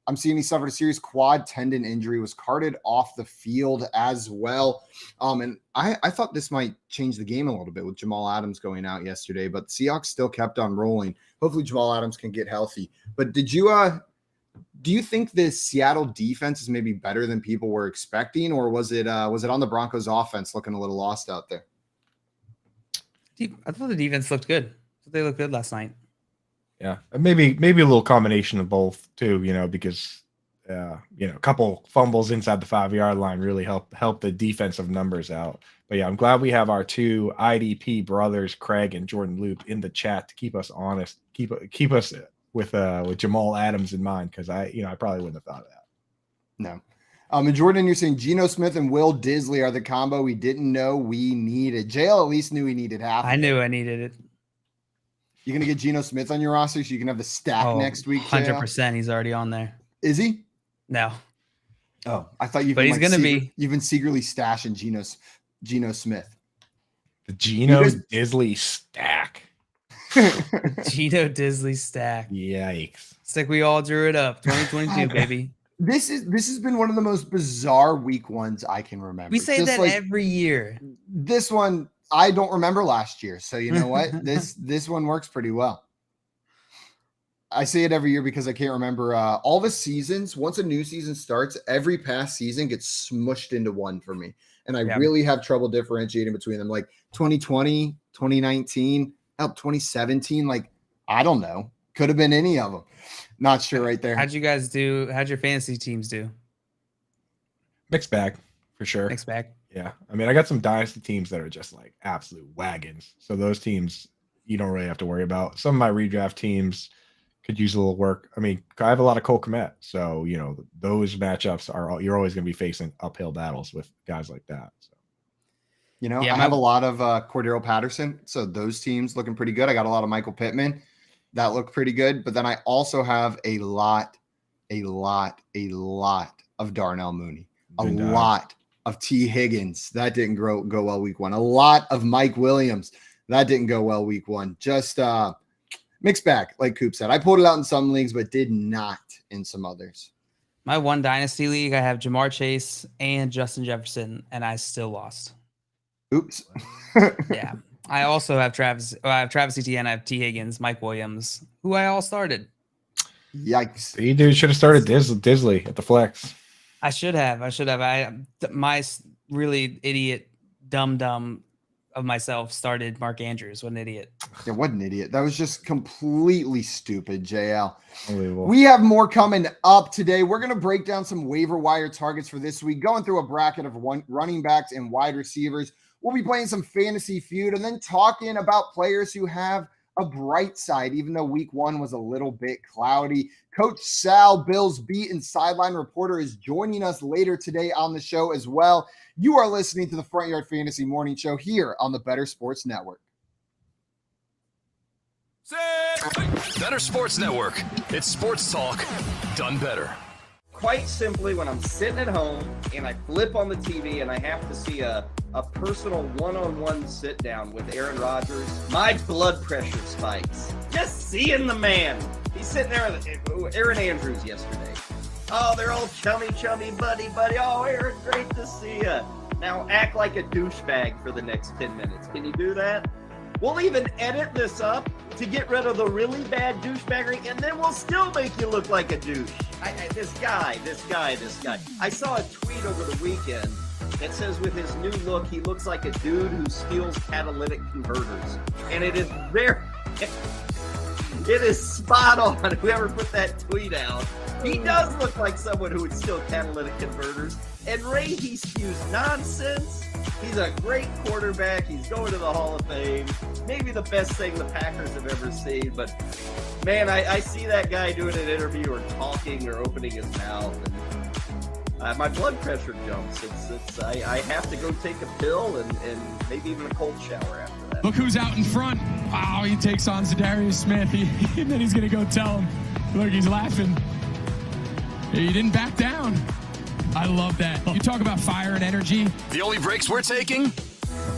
I'm seeing he suffered a serious quad tendon injury, was carted off the field as well. And I thought this might change the game a little bit with Jamal Adams going out yesterday, but Seahawks still kept on rolling. Hopefully Jamal Adams can get healthy. But do you think the Seattle defense is maybe better than people were expecting, or was it on the Broncos offense looking a little lost out there? I thought the defense looked good. They looked good last night. Yeah, maybe a little combination of both too, because a couple fumbles inside the 5-yard line really help the defensive numbers out. But yeah, I'm glad we have our two IDP brothers, Craig and Jordan Loop, in the chat to keep us honest, keep us with Jamal Adams in mind, because I probably wouldn't have thought of that. No. And Jordan, you're saying Geno Smith and Will Disley are the combo we didn't know we needed. JL at least knew he needed half. I knew I needed it. You're going to get Geno Smith on your roster so you can have the stack next week? 100%. He's already on there. Is he? No. Oh, I thought you've been, he's going to be. You've been secretly stashing Geno Smith. The Geno Disley stack. Geno Disley stack. Yikes. It's like we all drew it up. 2022, baby. This has been one of the most bizarre week ones I can remember. We say that every year. This one, I don't remember last year. So you know what? This one works pretty well. I say it every year because I can't remember all the seasons. Once a new season starts, every past season gets smushed into one for me. And I really have trouble differentiating between them. Like 2020, 2019, 2017, like, I don't know. Could have been any of them. Not sure right there. How'd you guys do? How'd your fantasy teams do? Mixed bag, for sure. Mixed bag. Yeah. I mean, I got some dynasty teams that are just like absolute wagons. So those teams you don't really have to worry about. Some of my redraft teams could use a little work. I mean, I have a lot of Cole Kmet. So, those matchups you're always going to be facing uphill battles with guys like that. So. I have a lot of Cordero Patterson. So those teams looking pretty good. I got a lot of Michael Pittman. That looked pretty good. But then I also have a lot of Darnell Mooney. A lot of T. Higgins. That didn't go well week one. A lot of Mike Williams. That didn't go well week one. Just mixed bag, like Coop said. I pulled it out in some leagues, but did not in some others. My one dynasty league, I have Jamar Chase and Justin Jefferson, and I still lost. Oops. Yeah. I also have Travis Etienne. I have T. Higgins, Mike Williams, who I all started. Yikes. You dude should have started Disley at the flex. I should have. My really idiot dumb of myself started Mark Andrews. What an idiot. Yeah, what an idiot. That was just completely stupid, JL. Unbelievable. We have more coming up today. We're going to break down some waiver wire targets for this week, going through a bracket of running backs and wide receivers. We'll be playing some fantasy feud and then talking about players who have a bright side, even though week one was a little bit cloudy. Coach Sal, Bills beat and sideline reporter, is joining us later today on the show as well. You are listening to the Front Yard Fantasy Morning Show here on the Better Sports Network. Better Sports Network. It's sports talk done better. Quite simply, when I'm sitting at home and I flip on the TV and I have to see a personal one-on-one sit down with Aaron Rodgers, my blood pressure spikes. Just seeing the man. He's sitting there with Aaron Andrews yesterday. Oh, they're all chummy, buddy. Oh, Aaron, great to see you. Now act like a douchebag for the next 10 minutes. Can you do that? We'll even edit this up to get rid of the really bad douchebaggery, and then we'll still make you look like a douche. This guy. I saw a tweet over the weekend that says with his new look, he looks like a dude who steals catalytic converters. And it is it is spot on. Whoever put that tweet out, he does look like someone who would steal catalytic converters. And Ray, he spews nonsense. He's a great quarterback. He's going to the Hall of Fame. Maybe the best thing the Packers have ever seen. But, man, I see that guy doing an interview or talking or opening his mouth. And my blood pressure jumps. I have to go take a pill and maybe even a cold shower after that. Look who's out in front. Wow, he takes on Zadarius Smith. And then he's going to go tell him, look, he's laughing. He didn't back down. I love that. You talk about fire and energy. The only breaks we're taking?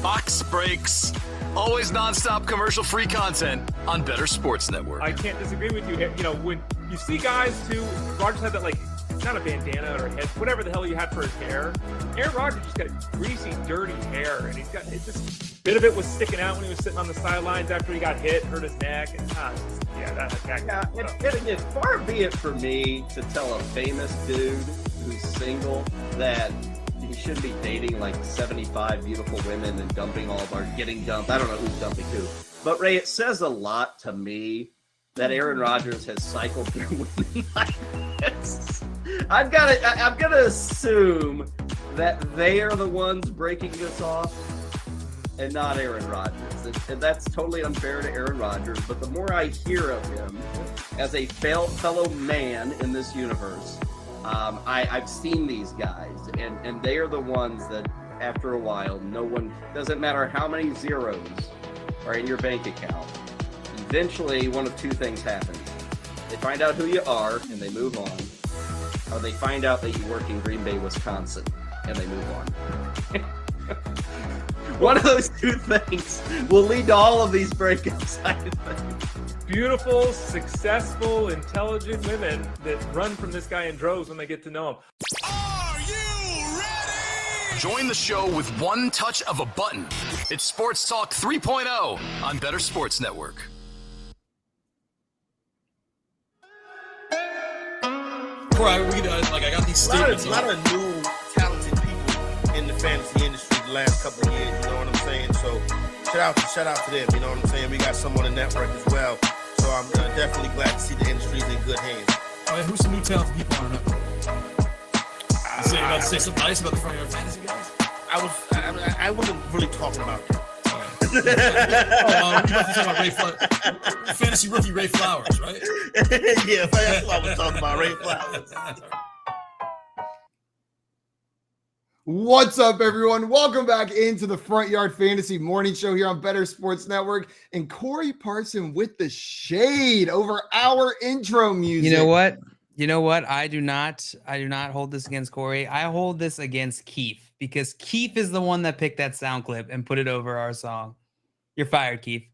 Box breaks. Always nonstop commercial-free content on Better Sports Network. I can't disagree with you. You know, when you see guys too, Rodgers had that, like, not a bandana or a head, whatever the hell you had for his hair. Aaron Rodgers just got greasy, dirty hair, and a bit of it was sticking out when he was sitting on the sidelines after he got hit, hurt his neck, and and far be it for me to tell a famous dude who's single that he shouldn't be dating like 75 beautiful women and getting dumped. I don't know who's dumping who, but Ray, it says a lot to me that Aaron Rodgers has cycled through women like this. I'm gonna assume that they are the ones breaking this off and not Aaron Rodgers. And that's totally unfair to Aaron Rodgers, but the more I hear of him as a fellow man in this universe, I've seen these guys, and they are the ones that after a while, doesn't matter how many zeros are in your bank account, eventually one of two things happens. They find out who you are and they move on, or they find out that you work in Green Bay, Wisconsin, and they move on. One of those two things will lead to all of these breakups, I think. Beautiful, successful, intelligent women that run from this guy in droves when they get to know him. Are you ready? Join the show with one touch of a button. It's Sports Talk 3.0 on Better Sports Network. Before I read, I got these statements. A lot of new, talented people in the fantasy industry the last couple of years, you know what I'm saying? So shout out to them, you know what I'm saying? We got some on the network as well. So I'm definitely glad to see the industry's in good hands. All right, who's some new talented people on the network? You about to say something nice about the Front Yard Fantasy guys? I wasn't really talking about that. You about to talk about Ray Flowers, fantasy rookie Ray Flowers, right? Yeah, that's what I was talking about, Ray Flowers. What's up, everyone? Welcome back into the Front Yard Fantasy Morning Show here on Better Sports Network. And Corey Parson with the shade over our intro music. You know what? I do not hold this against Corey. I hold this against Keith, because Keith is the one that picked that sound clip and put it over our song. You're fired, Keith.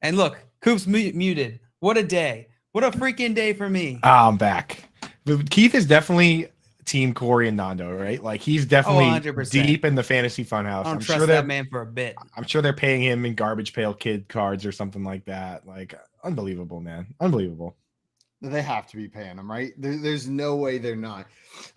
And look, Coop's muted. What a day. What a freaking day for me. I'm back. Keith is definitely Team Corey and Nando, right? Like, he's definitely 100%. Deep in the fantasy funhouse. I don't trust that man for a bit. I'm sure they're paying him in garbage pail kid cards or something like that. Like, unbelievable, man. Unbelievable. They have to be paying him, right? There's no way they're not.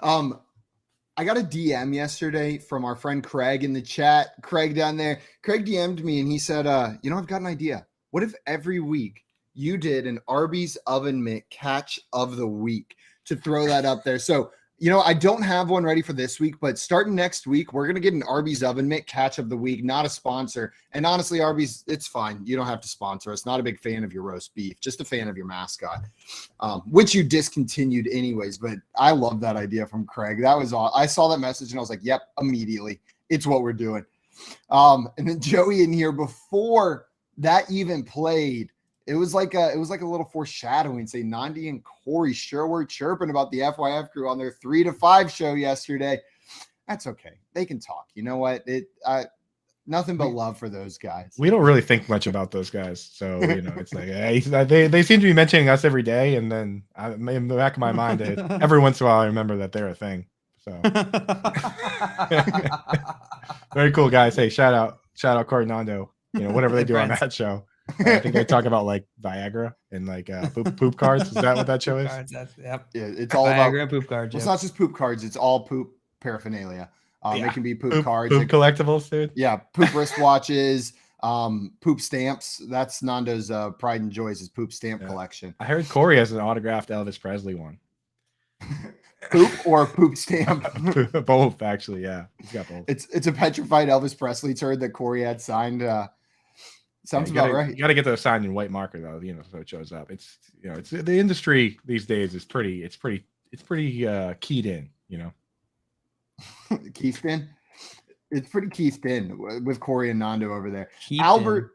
I got a DM yesterday from our friend Craig in the chat. Craig down there. Craig DM'd me and he said, I've got an idea. What if every week you did an Arby's Oven Mitt catch of the week to throw that up there? So, I don't have one ready for this week, but starting next week, we're going to get an Arby's Oven Mitt catch of the week, not a sponsor. And honestly, Arby's, it's fine. You don't have to sponsor us. Not a big fan of your roast beef, just a fan of your mascot, which you discontinued anyways. But I love that idea from Craig. That was all. I saw that message and I was like, yep, immediately. It's what we're doing. And then Joey in here, before that even played, it was like a little foreshadowing. Say Nandi and Corey sure were chirping about the FYF crew on their 3 to 5 show yesterday. That's okay. They can talk. You know what? Nothing but love for those guys. We don't really think much about those guys, so it's like they seem to be mentioning us every day, and then in the back of my mind, every once in a while, I remember that they're a thing. So very cool guys. Hey, shout out Corey Nando. Whatever they do on that show. I think they talk about like Viagra and like poop cards. Is that what that show is? Yep. Yeah, it's all Viagra about and poop cards. Well, it's not just poop cards; it's all poop paraphernalia. It can be poop cards, poop collectibles, dude. Yeah, poop wristwatches, poop stamps. That's Nando's pride and joys, his poop stamp collection. I heard Corey has an autographed Elvis Presley one. Poop or poop stamp? Both, actually. Yeah, he's got both. It's a petrified Elvis Presley turd that Corey had signed. Sounds about right. You got to get those signed in white marker though, so it shows up. It's it's the industry these days is pretty keyed in, Keithed in. It's pretty keithed in with Corey and Nando over there. Albert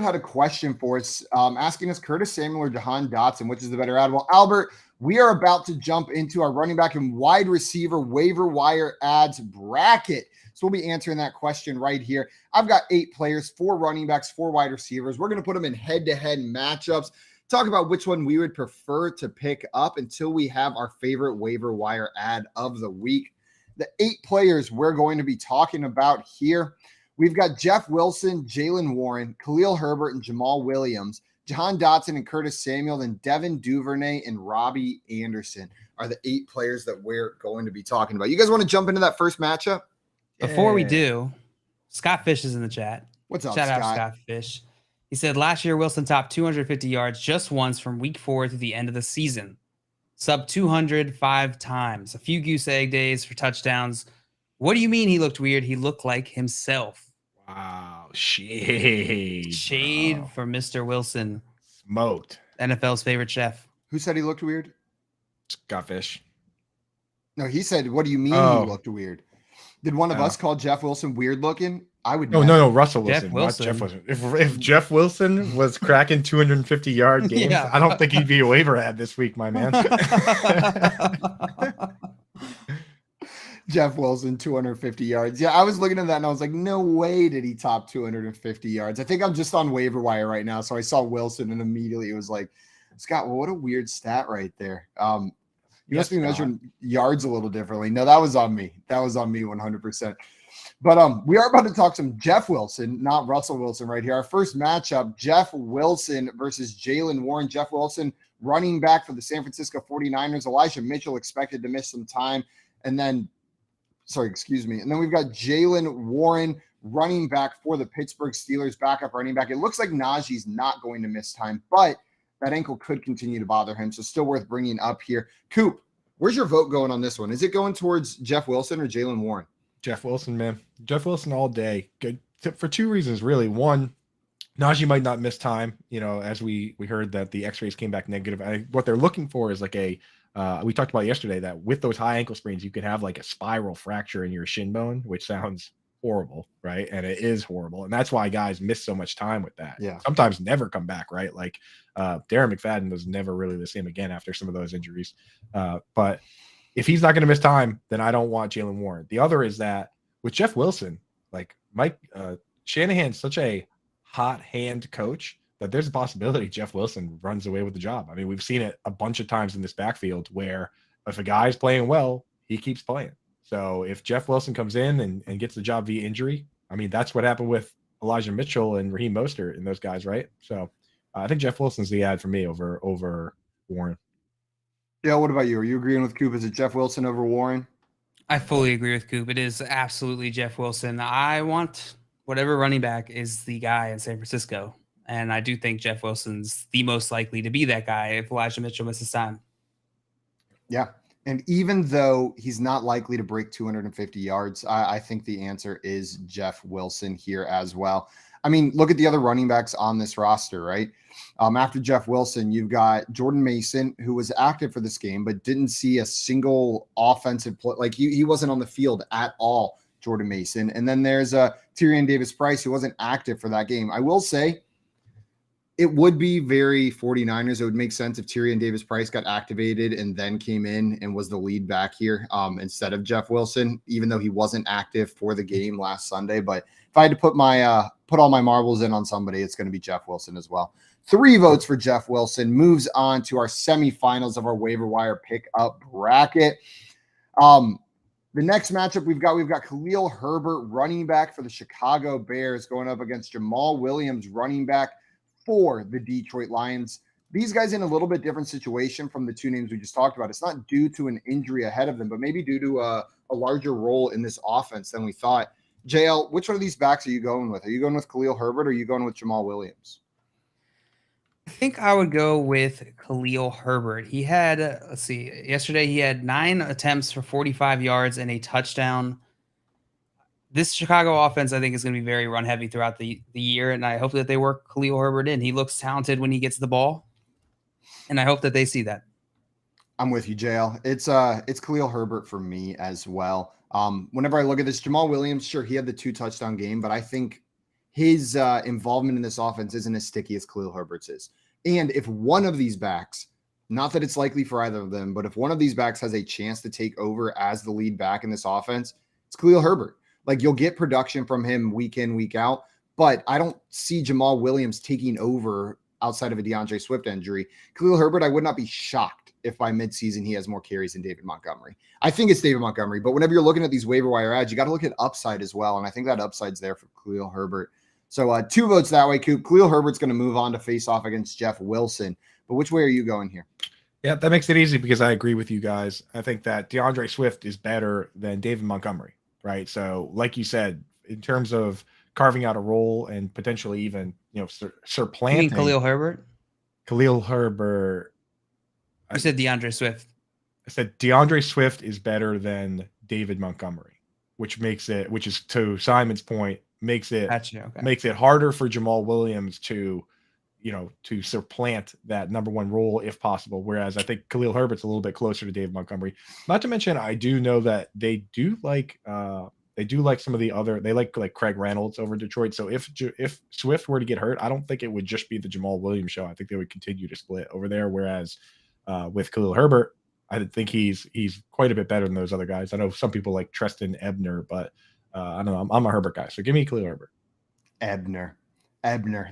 had a question for us, asking us Curtis Samuel or Jahan Dotson, which is the better ad. Well, Albert, we are about to jump into our running back and wide receiver waiver wire ads bracket. So we'll be answering that question right here. I've got 8 players, 4 running backs, 4 wide receivers. We're going to put them in head-to-head matchups, talk about which one we would prefer to pick up until we have our favorite waiver wire ad of the week. The 8 players we're going to be talking about here. We've got Jeff Wilson, Jalen Warren, Khalil Herbert, and Jamal Williams. Jahan Dotson and Curtis Samuel, then Devin Duvernay and Robbie Anderson are the 8 players that we're going to be talking about. You guys want to jump into that first matchup? Before we do, Scott Fish is in the chat. What's up, Shout Scott? out Scott Fish. He said last year Wilson topped 250 yards just once from week 4 to the end of the season. Sub 205 times. A few goose egg days for touchdowns. What do you mean he looked weird? He looked like himself. Wow. Shade for Mr. Wilson. Smoked. NFL's favorite chef. Who said he looked weird? Scott Fish. No, he said, what do you mean he looked weird? Did one of us call Jeff Wilson weird looking? I would No, Russell Wilson, Jeff Wilson. not Jeff Wilson. If Jeff Wilson was cracking 250-yard games, I don't think he'd be a waiver ad this week, my man. Jeff Wilson, 250 yards. Yeah, I was looking at that and I was like, no way did he top 250 yards. I think I'm just on waiver wire right now. So I saw Wilson and immediately it was like, Scott, well, what a weird stat right there. You must be measuring yards a little differently. No, that was on me. That was on me 100%. But we are about to talk some Jeff Wilson, not Russell Wilson right here. Our first matchup, Jeff Wilson versus Jalen Warren. Jeff Wilson, running back for the San Francisco 49ers. Elijah Mitchell expected to miss some time. And then we've got Jalen Warren, running back for the Pittsburgh Steelers, backup running back. It looks like Najee's not going to miss time, but that ankle could continue to bother him, so still worth bringing up here. Coop, where's your vote going on this one? Is it going towards Jeff Wilson or Jalen Warren? Jeff Wilson, man. Jeff Wilson all day. Good for 2 reasons, really. One, Najee might not miss time, as we heard that the x-rays came back negative. What they're looking for is like we talked about yesterday that with those high ankle sprains, you could have like a spiral fracture in your shin bone, which sounds horrible, right? And it is horrible. And that's why guys miss so much time with that. Yeah. Sometimes never come back, right? Like Darren McFadden was never really the same again after some of those injuries. But if he's not going to miss time, then I don't want Jalen Warren. The other is that with Jeff Wilson, like Mike Shanahan's such a hot hand coach that there's a possibility Jeff Wilson runs away with the job. I mean, we've seen it a bunch of times in this backfield where if a guy's playing well, he keeps playing. So if Jeff Wilson comes in and gets the job via injury, I mean, that's what happened with Elijah Mitchell and Raheem Mostert and those guys, right? So I think Jeff Wilson's the ad for me over Warren. Yeah, what about you? Are you agreeing with Coop? Is it Jeff Wilson over Warren? I fully agree with Coop. It is absolutely Jeff Wilson. I want whatever running back is the guy in San Francisco. And I do think Jeff Wilson's the most likely to be that guy if Elijah Mitchell misses time. Yeah. And even though he's not likely to break 250 yards, I think the answer is Jeff Wilson here as well. I mean, look at the other running backs on this roster, right? After Jeff Wilson, you've got Jordan Mason, who was active for this game, but didn't see a single offensive play. Like he wasn't on the field at all, Jordan Mason. And then there's Tyrion Davis-Price, who wasn't active for that game. I will say it would be very 49ers. It would make sense if Tyrion Davis-Price got activated and then came in and was the lead back here instead of Jeff Wilson, even though he wasn't active for the game last Sunday. But if I had to put all my marbles in on somebody, it's going to be Jeff Wilson as well. 3 votes for Jeff Wilson. Moves on to our semifinals of our waiver wire pickup bracket. The next matchup we've got Khalil Herbert, running back for the Chicago Bears, going up against Jamal Williams, running back for the Detroit Lions. These guys in a little bit different situation from the 2 names we just talked about. It's not due to an injury ahead of them, but maybe due to a larger role in this offense than we thought. JL, which one of these backs are you going with? Are you going with Khalil Herbert or are you going with Jamal Williams? I think I would go with Khalil Herbert. He had, yesterday he had 9 attempts for 45 yards and a touchdown. This Chicago offense, I think, is going to be very run heavy throughout the year, and I hope that they work Khalil Herbert in. He looks talented when he gets the ball, and I hope that they see that. I'm with you, JL. It's Khalil Herbert for me as well. Whenever I look at this, Jamal Williams, sure, he had the 2 touchdown game, but I think his involvement in this offense isn't as sticky as Khalil Herbert's is. And if one of these backs, not that it's likely for either of them, but if one of these backs has a chance to take over as the lead back in this offense, it's Khalil Herbert. Like, you'll get production from him week in, week out, but I don't see Jamal Williams taking over outside of a DeAndre Swift injury. Khalil Herbert, I would not be shocked if by midseason he has more carries than David Montgomery. I think it's David Montgomery, but whenever you're looking at these waiver wire ads, you got to look at upside as well, and I think that upside's there for Khalil Herbert. So 2 votes that way, Coop. Khalil Herbert's going to move on to face off against Jeff Wilson, but which way are you going here? Yeah, that makes it easy because I agree with you guys. I think that DeAndre Swift is better than David Montgomery. Right. So like you said, in terms of carving out a role and potentially even, supplanting. You mean Khalil Herbert? Khalil Herbert. You said DeAndre Swift. I said DeAndre Swift is better than David Montgomery, which is to Simon's point, makes it harder for Jamal Williams to supplant that number 1 role if possible. Whereas I think Khalil Herbert's a little bit closer to David Montgomery. Not to mention, I do know that they do like some of the other. They like Craig Reynolds over Detroit. So if Swift were to get hurt, I don't think it would just be the Jamal Williams show. I think they would continue to split over there. Whereas with Khalil Herbert, I think he's quite a bit better than those other guys. I know some people like Treston Ebner, but I don't know. I'm a Herbert guy, so give me Khalil Herbert. Ebner.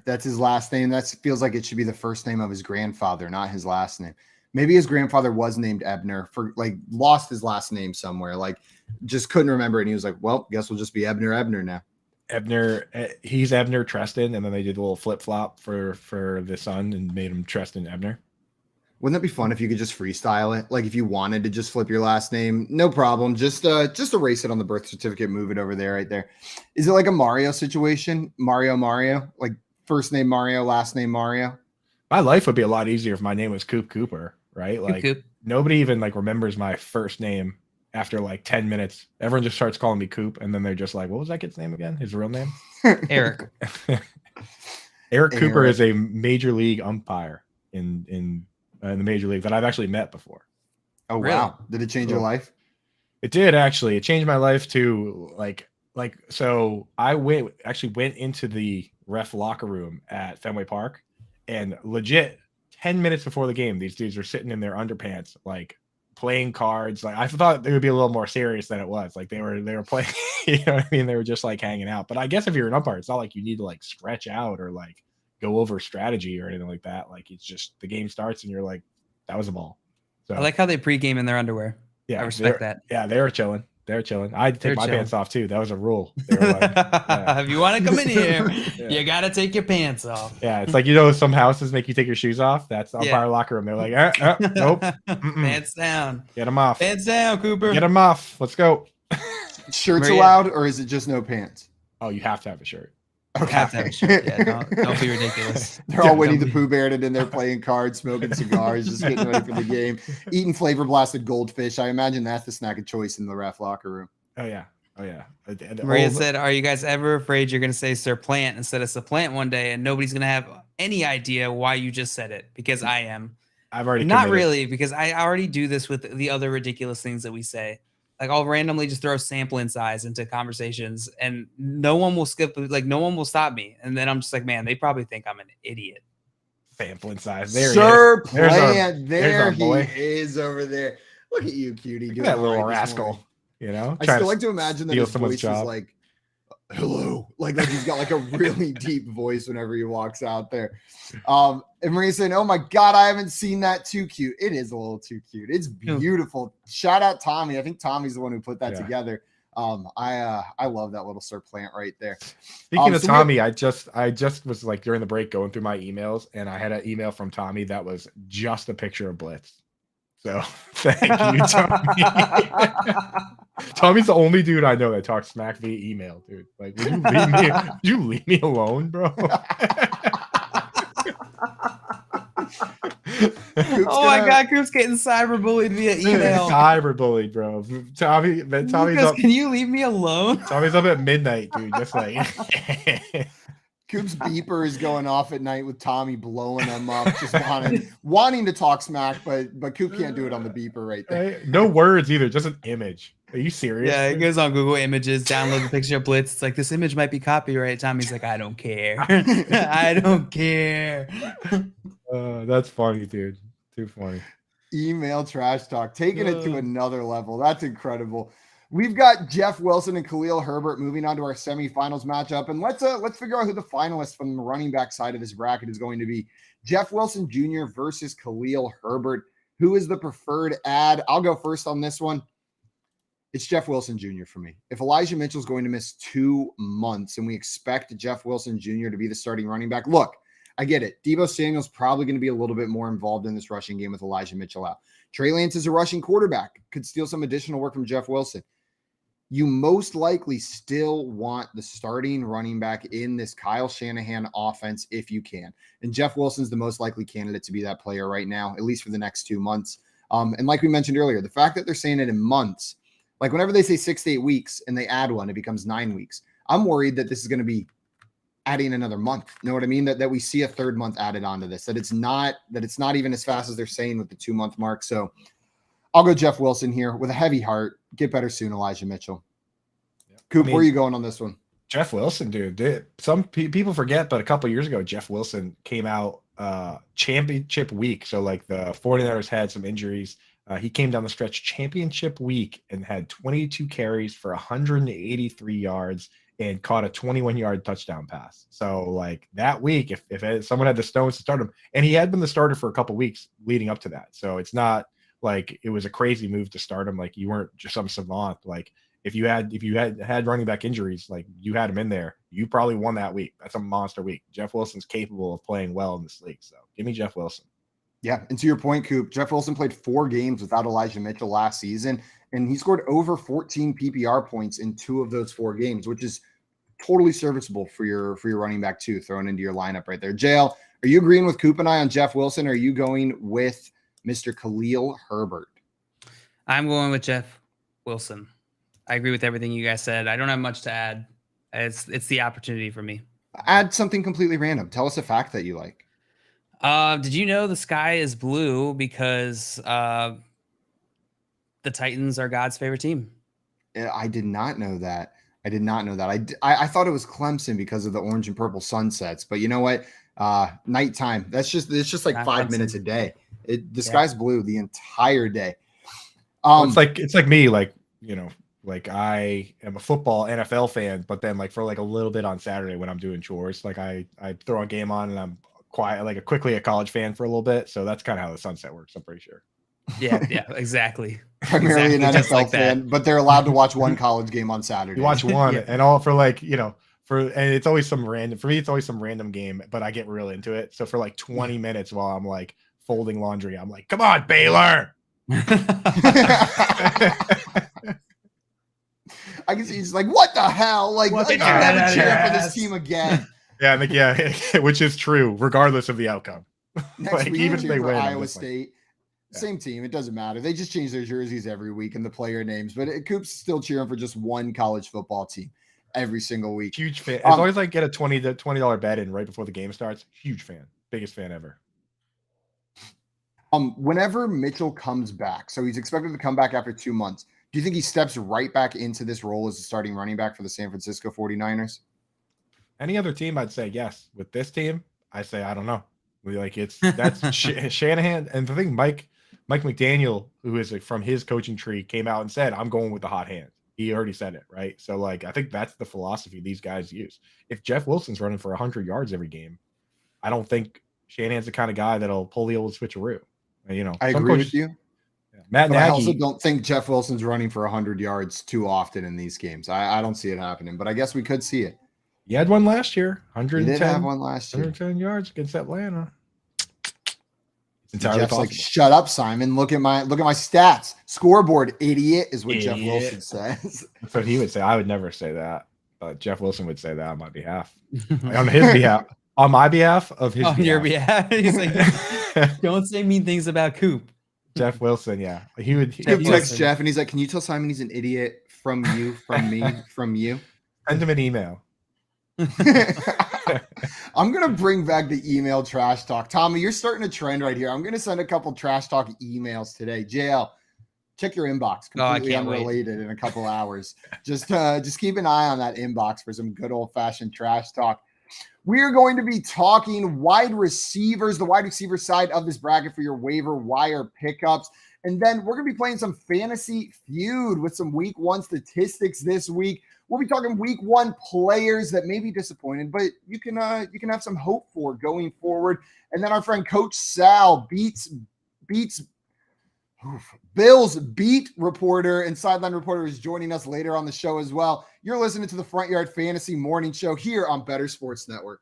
That's his last name. That feels like it should be the first name of his grandfather, not his last name. Maybe his grandfather was named Ebner, lost his last name somewhere, just couldn't remember it. And he was like, well, guess we'll just be Ebner now. Ebner, he's Ebner Treston, and then they did a little flip flop for the son and made him Treston Ebner. Wouldn't that be fun if you could just freestyle it? Like if you wanted to just flip your last name, no problem. Just erase it on the birth certificate, move it over there, right there. Is it like a Mario situation? Mario, like first name Mario, last name Mario? My life would be a lot easier if my name was Coop Cooper, right? Like Coop. Nobody even remembers my first name after 10 minutes. Everyone just starts calling me Coop, and then they're just like, what was that kid's name again? His real name? Eric. Eric Cooper is a major league umpire in the major league that I've actually met before. Oh, really? Wow. Did it change your life? It did, actually. It changed my life to so I went into the ref locker room at Fenway Park, and legit 10 minutes before the game, these dudes were sitting in their underpants, playing cards. I thought they would be a little more serious than it was. They were playing, you know what I mean? They were just hanging out. But I guess if you're an umpire, it's not like you need to stretch out or go over strategy or anything like that. It's just the game starts and you're like, that was a ball. So I like how they pregame in their underwear. Yeah, I respect that. Yeah, they were chilling. I had to take my pants off too. That was a rule. They were if you want to come in here, you got to take your pants off. Yeah, it's some houses make you take your shoes off. That's the umpire locker room. They're like, nope. Pants down. Get them off. Pants down, Cooper. Get them off. Let's go. Shirts allowed, or is it just no pants? Oh, you have to have a shirt. Okay. Have to have a shirt. Yeah, don't be ridiculous. They're all Winnie the Pooh Bear in there playing cards, smoking cigars, just getting ready for the game, eating flavor blasted goldfish. I imagine that's the snack of choice in the ref locker room. Oh yeah. Maria said, "Are you guys ever afraid you're going to say Sir Plant instead of Supplant one day, and nobody's going to have any idea why you just said it? Because I am. I've already Not committed. really, because I already do this with the other ridiculous things that we say. Like I'll randomly just throw sample size into conversations, and no one will no one will stop me. And then I'm just like, man, they probably think I'm an idiot. Sampling size. There Sir he is. Plant, there he boy. is over there. Look at you, cutie. Look at that little rascal. You know, I still like to imagine that his voice job. is like, hello. Like he's got like a really deep voice whenever he walks out there. And Maria saying, oh my God, I haven't seen that. Too cute. It is a little too cute. It's beautiful. Shout out Tommy. I think Tommy's the one who put that together. I love that little Sir Plant right there. Speaking of Tommy, I just was like during the break going through my emails, and I had an email from Tommy that was just a picture of Blitz. So thank you, Tommy. Tommy's the only dude I know that talks smack via email, dude. Like, would you leave me alone, bro? My God, Coop's getting cyberbullied via email. Cyberbullied, bro. Tommy's up. Can you leave me alone? Tommy's up at midnight, dude. Just like Coop's beeper is going off at night with Tommy blowing them up, just wanting to talk smack, but Coop can't do it on the beeper right there. No words either, just an image. Are you serious? Yeah, it goes on Google Images, download the picture of Blitz. It's like, this image might be copyright. Tommy's like, I don't care. I don't care. That's funny, dude. Too funny. Email trash talk, taking it to another level. That's incredible. We've got Jeff Wilson and Khalil Herbert moving on to our semifinals matchup. And let's figure out who the finalist from the running back side of this bracket is going to be. Jeff Wilson Jr. versus Khalil Herbert. Who is the preferred ad? I'll go first on this one. It's Jeff Wilson Jr. for me. If Elijah Mitchell is going to miss 2 months and we expect Jeff Wilson Jr. to be the starting running back, look, I get it. Deebo Samuel's probably going to be a little bit more involved in this rushing game with Elijah Mitchell out. Trey Lance is a rushing quarterback. Could steal some additional work from Jeff Wilson. You most likely still want the starting running back in this Kyle Shanahan offense if you can. And Jeff Wilson's the most likely candidate to be that player right now, at least for the next 2 months. And like we mentioned earlier, the fact that they're saying it in months, like whenever they say 6 to 8 weeks and they add one, it becomes 9 weeks. I'm worried that this is going to be adding another month. Know what I mean? That we see a third month added onto this, that it's not even as fast as they're saying with the 2 month mark. So I'll go Jeff Wilson here with a heavy heart. Get better soon, Elijah Mitchell. Coop, where are you going on this one? Jeff Wilson, dude. Some people forget, but a couple years ago, Jeff Wilson came out championship week. So like the 49ers had some injuries. He came down the stretch championship week and had 22 carries for 183 yards and caught a 21-yard touchdown pass. So like that week, if someone had the stones to start him, and he had been the starter for a couple weeks leading up to that. So it's not like it was a crazy move to start him. Like you weren't just some savant. Like if you had running back injuries, like you had him in there, you probably won that week. That's a monster week. Jeff Wilson's capable of playing well in this league. So give me Jeff Wilson. Yeah, and to your point, Coop, Jeff Wilson played 4 games without Elijah Mitchell last season, and he scored over 14 PPR points in 2 of those 4 games, which is totally serviceable for your running back too, thrown into your lineup right there. JL, are you agreeing with Coop and I on Jeff Wilson, or are you going with Mr. Khalil Herbert? I'm going with Jeff Wilson. I agree with everything you guys said. I don't have much to add. It's the opportunity for me. Add something completely random. Tell us a fact that you like. Did you know the sky is blue because the Titans are God's favorite team? I did not know that. I thought it was Clemson because of the orange and purple sunsets, but you know what? Nighttime. It's just like 5 minutes a day. The sky's blue the entire day. It's like me, like, you know, like I am a football NFL fan, but then like for like a little bit on Saturday when I'm doing chores, like I throw a game on and I'm quiet, like quickly a college fan for a little bit. So that's kind of how the sunset works, I'm pretty sure. Yeah, exactly. Primarily an NFL fan, but they're allowed to watch one college game on Saturday. You watch one and all for like, you know, and it's always some random, for me, it's always some random game, but I get real into it. So for like 20 minutes while I'm like folding laundry, I'm like, come on, Baylor. I can see He's like, what the hell? Like, What I'm the never hell? cheering for this team again. Yeah, I think, yeah, which is true, regardless of the outcome. Next Like, week, even if they for win, I'm Iowa just like, State. yeah. Same team. It doesn't matter. They just change their jerseys every week and the player names. But Coop's still cheering for just one college football team every single week. Huge fan. As long as I get a $20 bet in right before the game starts, huge fan. Biggest fan ever. Whenever Mitchell comes back, so he's expected to come back after 2 months, do you think he steps right back into this role as a starting running back for the San Francisco 49ers? Any other team, I'd say yes. With this team, I say I don't know. That's Shanahan, and the thing, Mike McDaniel, who is from his coaching tree, came out and said, "I'm going with the hot hand." He already said it, right? So I think that's the philosophy these guys use. If Jeff Wilson's running for 100 yards every game, I don't think Shanahan's the kind of guy that'll pull the old switcheroo. I agree with you. Yeah, Matt Nagy. I also don't think Jeff Wilson's running for 100 yards too often in these games. I don't see it happening, but I guess we could see it. He had one last year, 110. He did have one last year. 110 yards against Atlanta. It's entirely Jeff's possible. like, shut up, Simon. Look at my stats. Scoreboard, idiot, is what Jeff Idiot. Wilson says. That's what he would say. I would never say that. But Jeff Wilson would say that on my behalf. On his behalf. On my behalf of his On your behalf. He's like, don't say mean things about Coop. Jeff Wilson, yeah. He would text Jeff and he's like, can you tell Simon he's an idiot from you, from me, from you? Send him an email. I'm gonna bring back the email trash talk. Tommy, you're starting a trend right here. I'm gonna send a couple trash talk emails today. JL, check your inbox. Completely unrelated in a couple hours. Just keep an eye on that inbox for some good old fashioned trash talk. We are going to be talking wide receivers, the wide receiver side of this bracket for your waiver wire pickups. And then we're going to be playing some fantasy feud with some week one statistics this week. We'll be talking week one players that may be disappointed, but you can have some hope for going forward. And then our friend Coach Sal, Bills beat reporter and sideline reporter, is joining us later on the show as well. You're listening to the Front Yard Fantasy Morning Show here on Better Sports Network.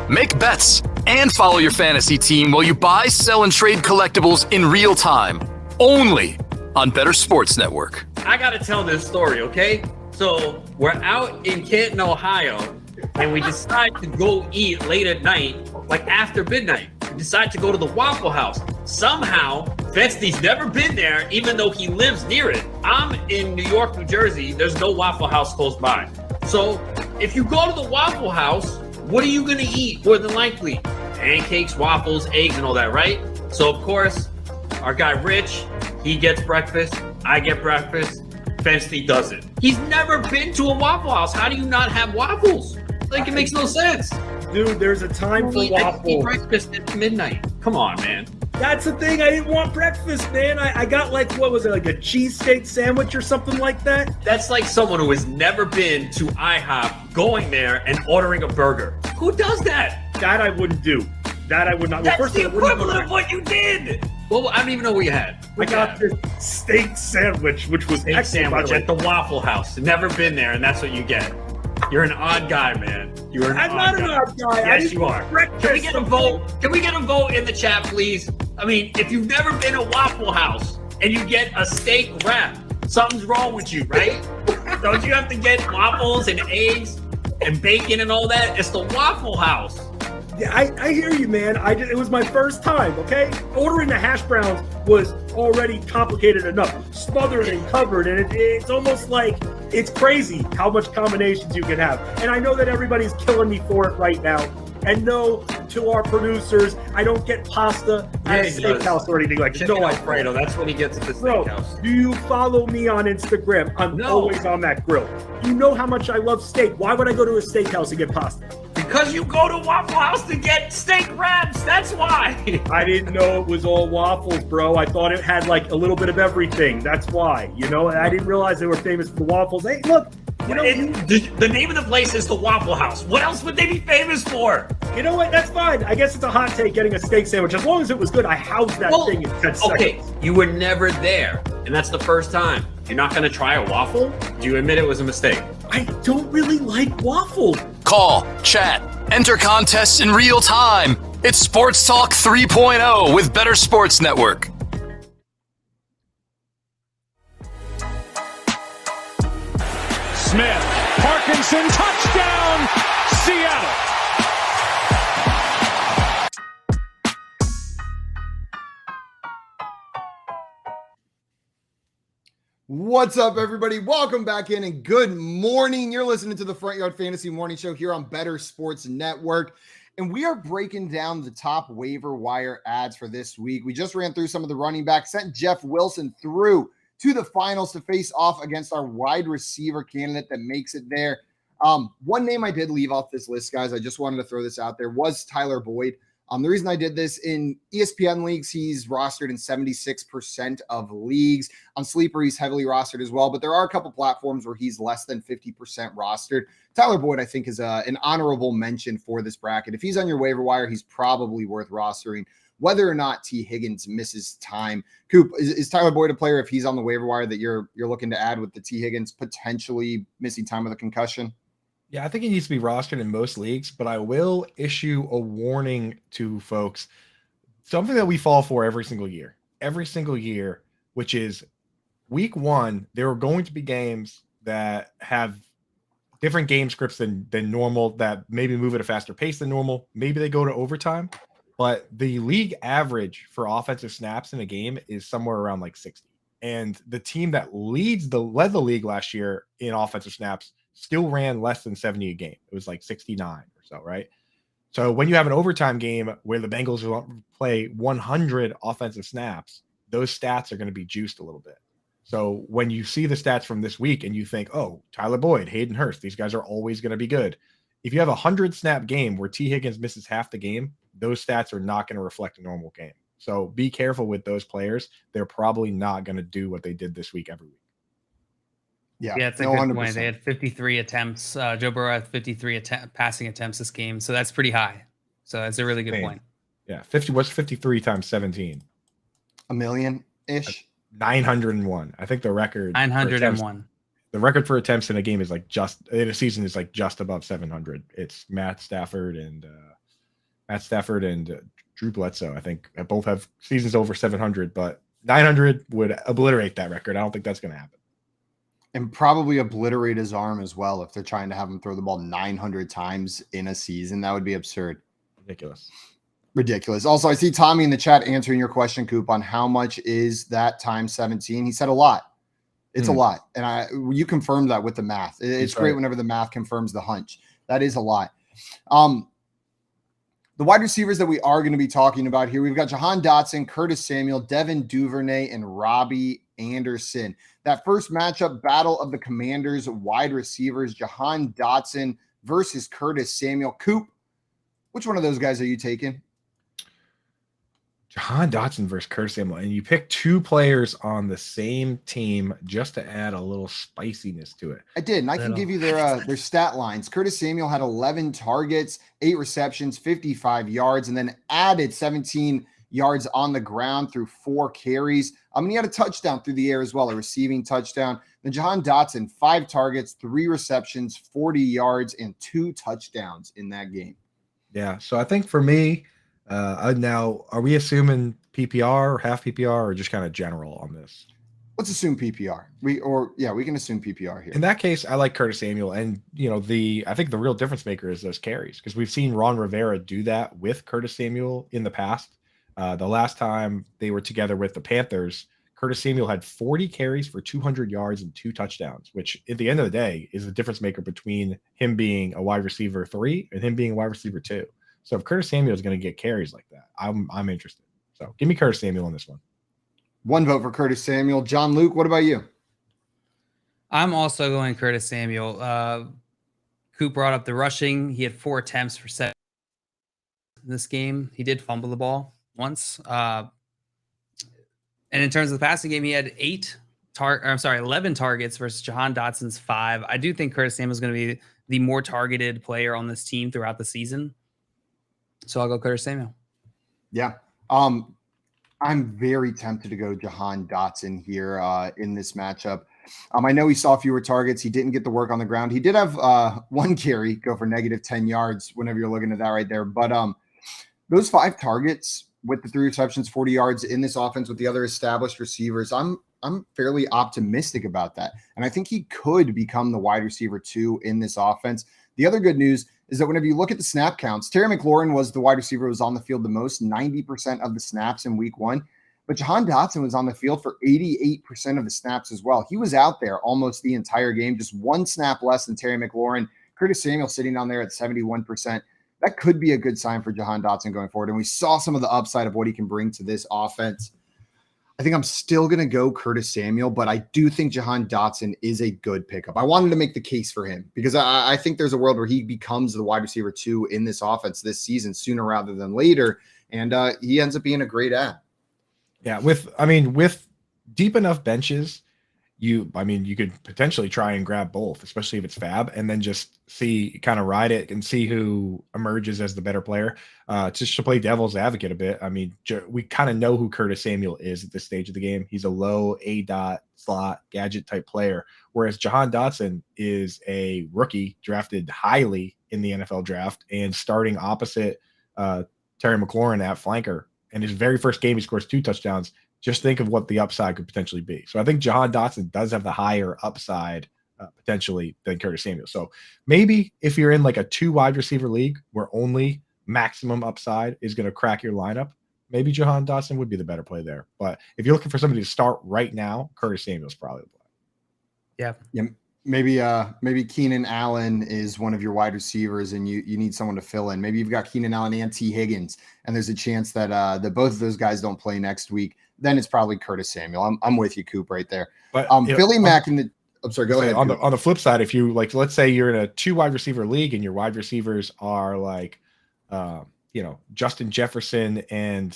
Make bets and follow your fantasy team while you buy, sell, and trade collectibles in real time. Only on Better Sports Network. I got to tell this story, okay? So we're out in Canton, Ohio, and we decide to go eat late at night, like after midnight. We decide to go to the Waffle House. Somehow, Fetsty's never been there, even though he lives near it. I'm in New York, New Jersey. There's no Waffle House close by. So if you go to the Waffle House, what are you going to eat more than likely? Pancakes, waffles, eggs, and all that, right? So, of course, our guy Rich, he gets breakfast. I get breakfast. Fensty doesn't. He's never been to a Waffle House. How do you not have waffles? Like, it makes no sense. Dude, there's a time for waffles. Eat breakfast at midnight. Come on, man. That's the thing. I didn't want breakfast, man. I got like, what was it, like a cheesesteak sandwich or something like that? That's like someone who has never been to IHOP going there and ordering a burger. Who does that? That I wouldn't do. That I would not. That's well, first the of all, equivalent of what you did. Well, I don't even know what you had. I got this steak sandwich, which was steak excellent, sandwich at the Waffle House. Never been there, and that's what you get. You're an odd guy, man. I'm not an odd guy. Yes, you are. Can we get a vote? Can we get a vote in the chat, please? I mean, if you've never been to Waffle House and you get a steak wrap, something's wrong with you, right? Don't you have to get waffles and eggs and bacon and all that? It's the Waffle House. Yeah, I hear you, man. It was my first time, okay? Ordering the hash browns was already complicated enough. Smothered and covered, and it's almost like it's crazy how much combinations you can have. And I know that everybody's killing me for it right now. And no, to our producers, I don't get pasta at a steakhouse or anything like that. No, Alfredo, that's what he gets at the steakhouse. Do you follow me on Instagram? I'm always on that grill. You know how much I love steak. Why would I go to a steakhouse and get pasta? Because you go to Waffle House to get steak wraps. That's why. I didn't know it was all waffles, bro. I thought it had like a little bit of everything. That's why. You know, I didn't realize they were famous for waffles. Hey, look. You know, the name of the place is the Waffle House. What else would they be famous for? You know what? That's fine. I guess it's a hot take getting a steak sandwich. As long as it was good, I housed that thing in 10 seconds. Okay, you were never there, and that's the first time. You're not going to try a waffle? Do you admit it was a mistake? I don't really like waffles. Call, chat, enter contests in real time. It's Sports Talk 3.0 with Better Sports Network. Smith. Parkinson, touchdown, Seattle. What's up, everybody? Welcome back in and good morning. You're listening to the Front Yard Fantasy Morning Show here on Better Sports Network. And we are breaking down the top waiver wire ads for this week. We just ran through some of the running backs, sent Jeff Wilson through to the finals to face off against our wide receiver candidate that makes it there. One name I did leave off this list, guys, I just wanted to throw this out there, was Tyler Boyd. The reason I did this, in ESPN leagues, he's rostered in 76% of leagues. On Sleeper, he's heavily rostered as well, but there are a couple platforms where he's less than 50% rostered. Tyler Boyd, I think, is an honorable mention for this bracket. If he's on your waiver wire, he's probably worth rostering, whether or not T. Higgins misses time. Coop, is Tyler Boyd a player, if he's on the waiver wire, that you're looking to add with the T. Higgins potentially missing time with a concussion? Yeah, I think he needs to be rostered in most leagues, but I will issue a warning to folks. Something that we fall for every single year, which is week one, there are going to be games that have different game scripts than normal, that maybe move at a faster pace than normal. Maybe they go to overtime, but the league average for offensive snaps in a game is somewhere around like 60. And the team that led the league last year in offensive snaps still ran less than 70 a game. It was like 69 or so, right? So when you have an overtime game where the Bengals play 100 offensive snaps, those stats are going to be juiced a little bit. So when you see the stats from this week and you think, oh, Tyler Boyd, Hayden Hurst, these guys are always going to be good. If you have a 100-snap game where T. Higgins misses half the game, those stats are not going to reflect a normal game. So be careful with those players. They're probably not going to do what they did this week every week. Yeah, it's a good point. They had 53 attempts. Joe Burrow had 53 passing attempts this game, so that's pretty high. So that's a really good point. Yeah, what's 53 times 17? A million-ish? 901. I think the record 901. The record for attempts in a game is like in a season is like just above 700. It's Matt Stafford and Drew Bledsoe. I think both have seasons over 700, but 900 would obliterate that record. I don't think that's going to happen. And probably obliterate his arm as well if they're trying to have him throw the ball 900 times in a season. That would be absurd. Ridiculous. Also, I see Tommy in the chat answering your question, Coop, on how much is that times 17. He said a lot. It's a lot. And you confirmed that with the math. It's great whenever the math confirms the hunch. That is a lot. The wide receivers that we are going to be talking about here, we've got Jahan Dotson, Curtis Samuel, Devin Duvernay, and Robbie Anderson. That first matchup, battle of the Commanders wide receivers, Jahan Dotson versus Curtis Samuel. Coop, which one of those guys are you taking? Jahan Dotson versus Curtis Samuel. And you pick two players on the same team just to add a little spiciness to it. I did, and I can give you their stat lines. Curtis Samuel had 11 targets, 8 receptions, 55 yards, and then added 17 yards on the ground through 4 carries. And he had a touchdown through the air as well, a receiving touchdown. Then Jahan Dotson, 5 targets, 3 receptions, 40 yards, and 2 touchdowns in that game. Yeah, so I think for me, now, are we assuming PPR or half PPR or just kind of general on this? Let's assume PPR. We can assume PPR here. In that case, I like Curtis Samuel, and I think the real difference maker is those carries, because we've seen Ron Rivera do that with Curtis Samuel in the past. The last time they were together with the Panthers, Curtis Samuel had 40 carries for 200 yards and 2 touchdowns, which at the end of the day is the difference maker between him being a wide receiver 3 and him being a wide receiver 2. So if Curtis Samuel is going to get carries like that, I'm interested. So give me Curtis Samuel on this one. 1 vote for Curtis Samuel. John Luke, what about you? I'm also going Curtis Samuel. Coop brought up the rushing. He had 4 attempts for 7 in this game. He did fumble the ball once. And in terms of the passing game, he had 11 targets versus Jahan Dotson's 5. I do think Curtis Samuel is going to be the more targeted player on this team throughout the season. So I'll go Curtis Samuel. Yeah. I'm very tempted to go Jahan Dotson here in this matchup. I know he saw fewer targets. He didn't get the work on the ground. He did have 1 carry go for negative 10 yards whenever you're looking at that right there. But those 5 targets with the 3 receptions, 40 yards in this offense with the other established receivers, I'm I'm fairly optimistic about that. And I think he could become the wide receiver 2 in this offense. The other good news is that whenever you look at the snap counts, Terry McLaurin was the wide receiver who was on the field the most, 90% of the snaps in week 1. But Jahan Dotson was on the field for 88% of the snaps as well. He was out there almost the entire game, just one snap less than Terry McLaurin. Curtis Samuel sitting down there at 71%. That could be a good sign for Jahan Dotson going forward. And we saw some of the upside of what he can bring to this offense. I think I'm still going to go Curtis Samuel, but I do think Jahan Dotson is a good pickup. I wanted to make the case for him because I think there's a world where he becomes the wide receiver 2 in this offense this season sooner rather than later. And he ends up being a great ad. Yeah, with deep enough benches, you could potentially try and grab both, especially if it's fab, and then just kind of ride it and see who emerges as the better player. Just to play devil's advocate a bit, I mean, we kind of know who Curtis Samuel is at this stage of the game. He's a low A-dot slot gadget type player, whereas Jahan Dotson is a rookie drafted highly in the NFL draft and starting opposite Terry McLaurin at flanker. In his very first game, he scores 2 touchdowns. Just think of what the upside could potentially be. So I think Jahan Dotson does have the higher upside potentially than Curtis Samuel. So maybe if you're in like a 2 wide receiver league where only maximum upside is going to crack your lineup, maybe Jahan Dotson would be the better play there. But if you're looking for somebody to start right now, Curtis Samuel is probably the play. Yeah. Maybe Keenan Allen is one of your wide receivers and you need someone to fill in. Maybe you've got Keenan Allen and T. Higgins, and there's a chance that that both of those guys don't play next week. Then it's probably Curtis Samuel. I'm with you, Coop, right there. But Philly Mack in the I'm sorry, go ahead. On the flip side, if you like, let's say you're in a 2 wide receiver league and your wide receivers are like Justin Jefferson and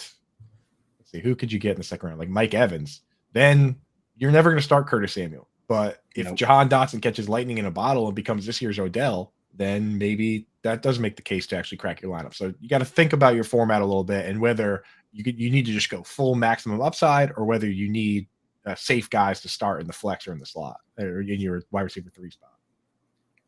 let's see, who could you get in the second round? Like Mike Evans, then you're never going to start Curtis Samuel. But if Jahan Dotson catches lightning in a bottle and becomes this year's Odell, then maybe that does make the case to actually crack your lineup. So you got to think about your format a little bit and whether you need to just go full maximum upside or whether you need safe guys to start in the flex or in the slot or in your wide receiver 3 spot.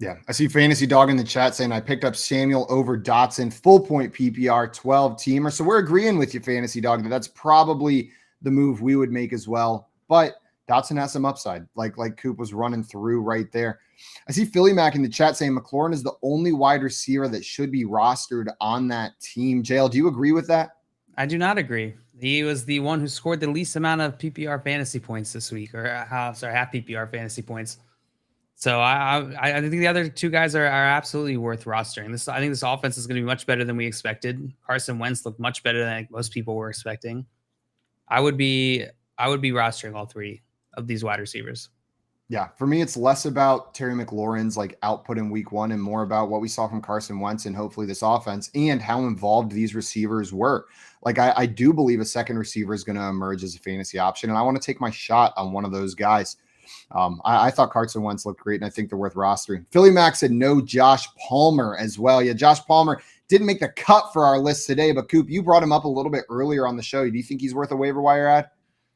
Yeah, I see Fantasy Dog in the chat saying I picked up Samuel over Dotson, full point PPR 12 teamer. So we're agreeing with you, Fantasy Dog, that that's probably the move we would make as well. But Dotson has some upside, like Coop was running through right there. I see Philly Mack in the chat saying McLaurin is the only wide receiver that should be rostered on that team. JL, do you agree with that? I do not agree. He was the one who scored the least amount of PPR fantasy points this week, or half PPR fantasy points. So I think the other 2 guys are absolutely worth rostering. I think this offense is going to be much better than we expected. Carson Wentz looked much better than most people were expecting. I would be rostering all 3 of these wide receivers. Yeah, for me, it's less about Terry McLaurin's like output in week 1 and more about what we saw from Carson Wentz and hopefully this offense and how involved these receivers were. Like I do believe a second receiver is going to emerge as a fantasy option, and I want to take my shot on one of those guys. I thought Carson Wentz looked great, and I think they're worth rostering. Philly Mack said no Josh Palmer as well. Yeah, Josh Palmer didn't make the cut for our list today, but Coop, you brought him up a little bit earlier on the show. Do you think he's worth a waiver wire ad?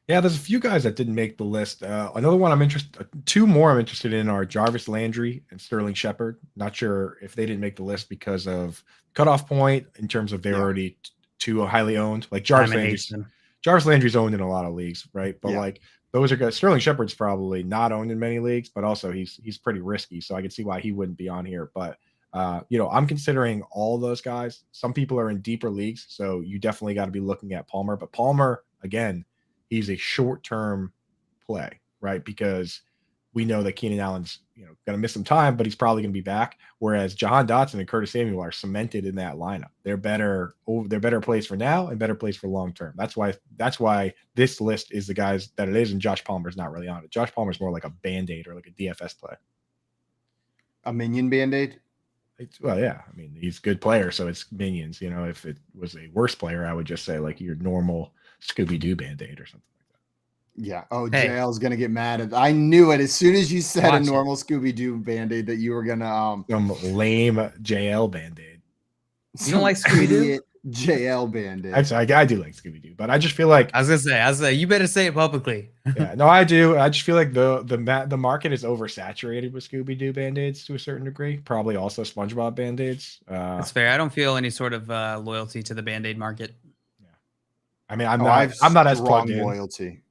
Yeah, there's a few guys that didn't make the list. Another one I'm interested, 2 more I'm interested in are Jarvis Landry and Sterling Shepard. Not sure if they didn't make the list because of cutoff point in terms of they're already too highly owned. Like Jarvis Landry's owned in a lot of leagues, right? But like those are guys. Sterling Shepard's probably not owned in many leagues, but also he's pretty risky, so I can see why he wouldn't be on here. But I'm considering all those guys. Some people are in deeper leagues, so you definitely got to be looking at Palmer. But Palmer, again, he's a short-term play, right? Because we know that Keenan Allen's, going to miss some time, but he's probably going to be back. Whereas Jahan Dotson and Curtis Samuel are cemented in that lineup. They're better plays for now and better plays for long-term. That's why this list is the guys that it is, and Josh Palmer's not really on it. Josh Palmer's more like a Band-Aid or like a DFS play. A minion Band-Aid? Well, yeah. I mean, he's a good player, so it's minions. If it was a worse player, I would just say like your normal Scooby-Doo Band-Aid or something like that. Yeah. Oh, JL's going to get mad at I knew it. As soon as you said a normal Scooby-Doo Band-Aid that you were going to some lame JL Band-Aid. You don't like Scooby-Doo? JL Band-Aid. Actually, I do like Scooby-Doo, but I just feel like I was gonna say, you better say it publicly. Yeah, no, I do. I just feel like the market is oversaturated with Scooby-Doo Band-Aids to a certain degree. Probably also SpongeBob Band-Aids. That's fair. I don't feel any sort of loyalty to the Band-Aid market. Yeah, I mean, I'm not as plugged in. Loyalty.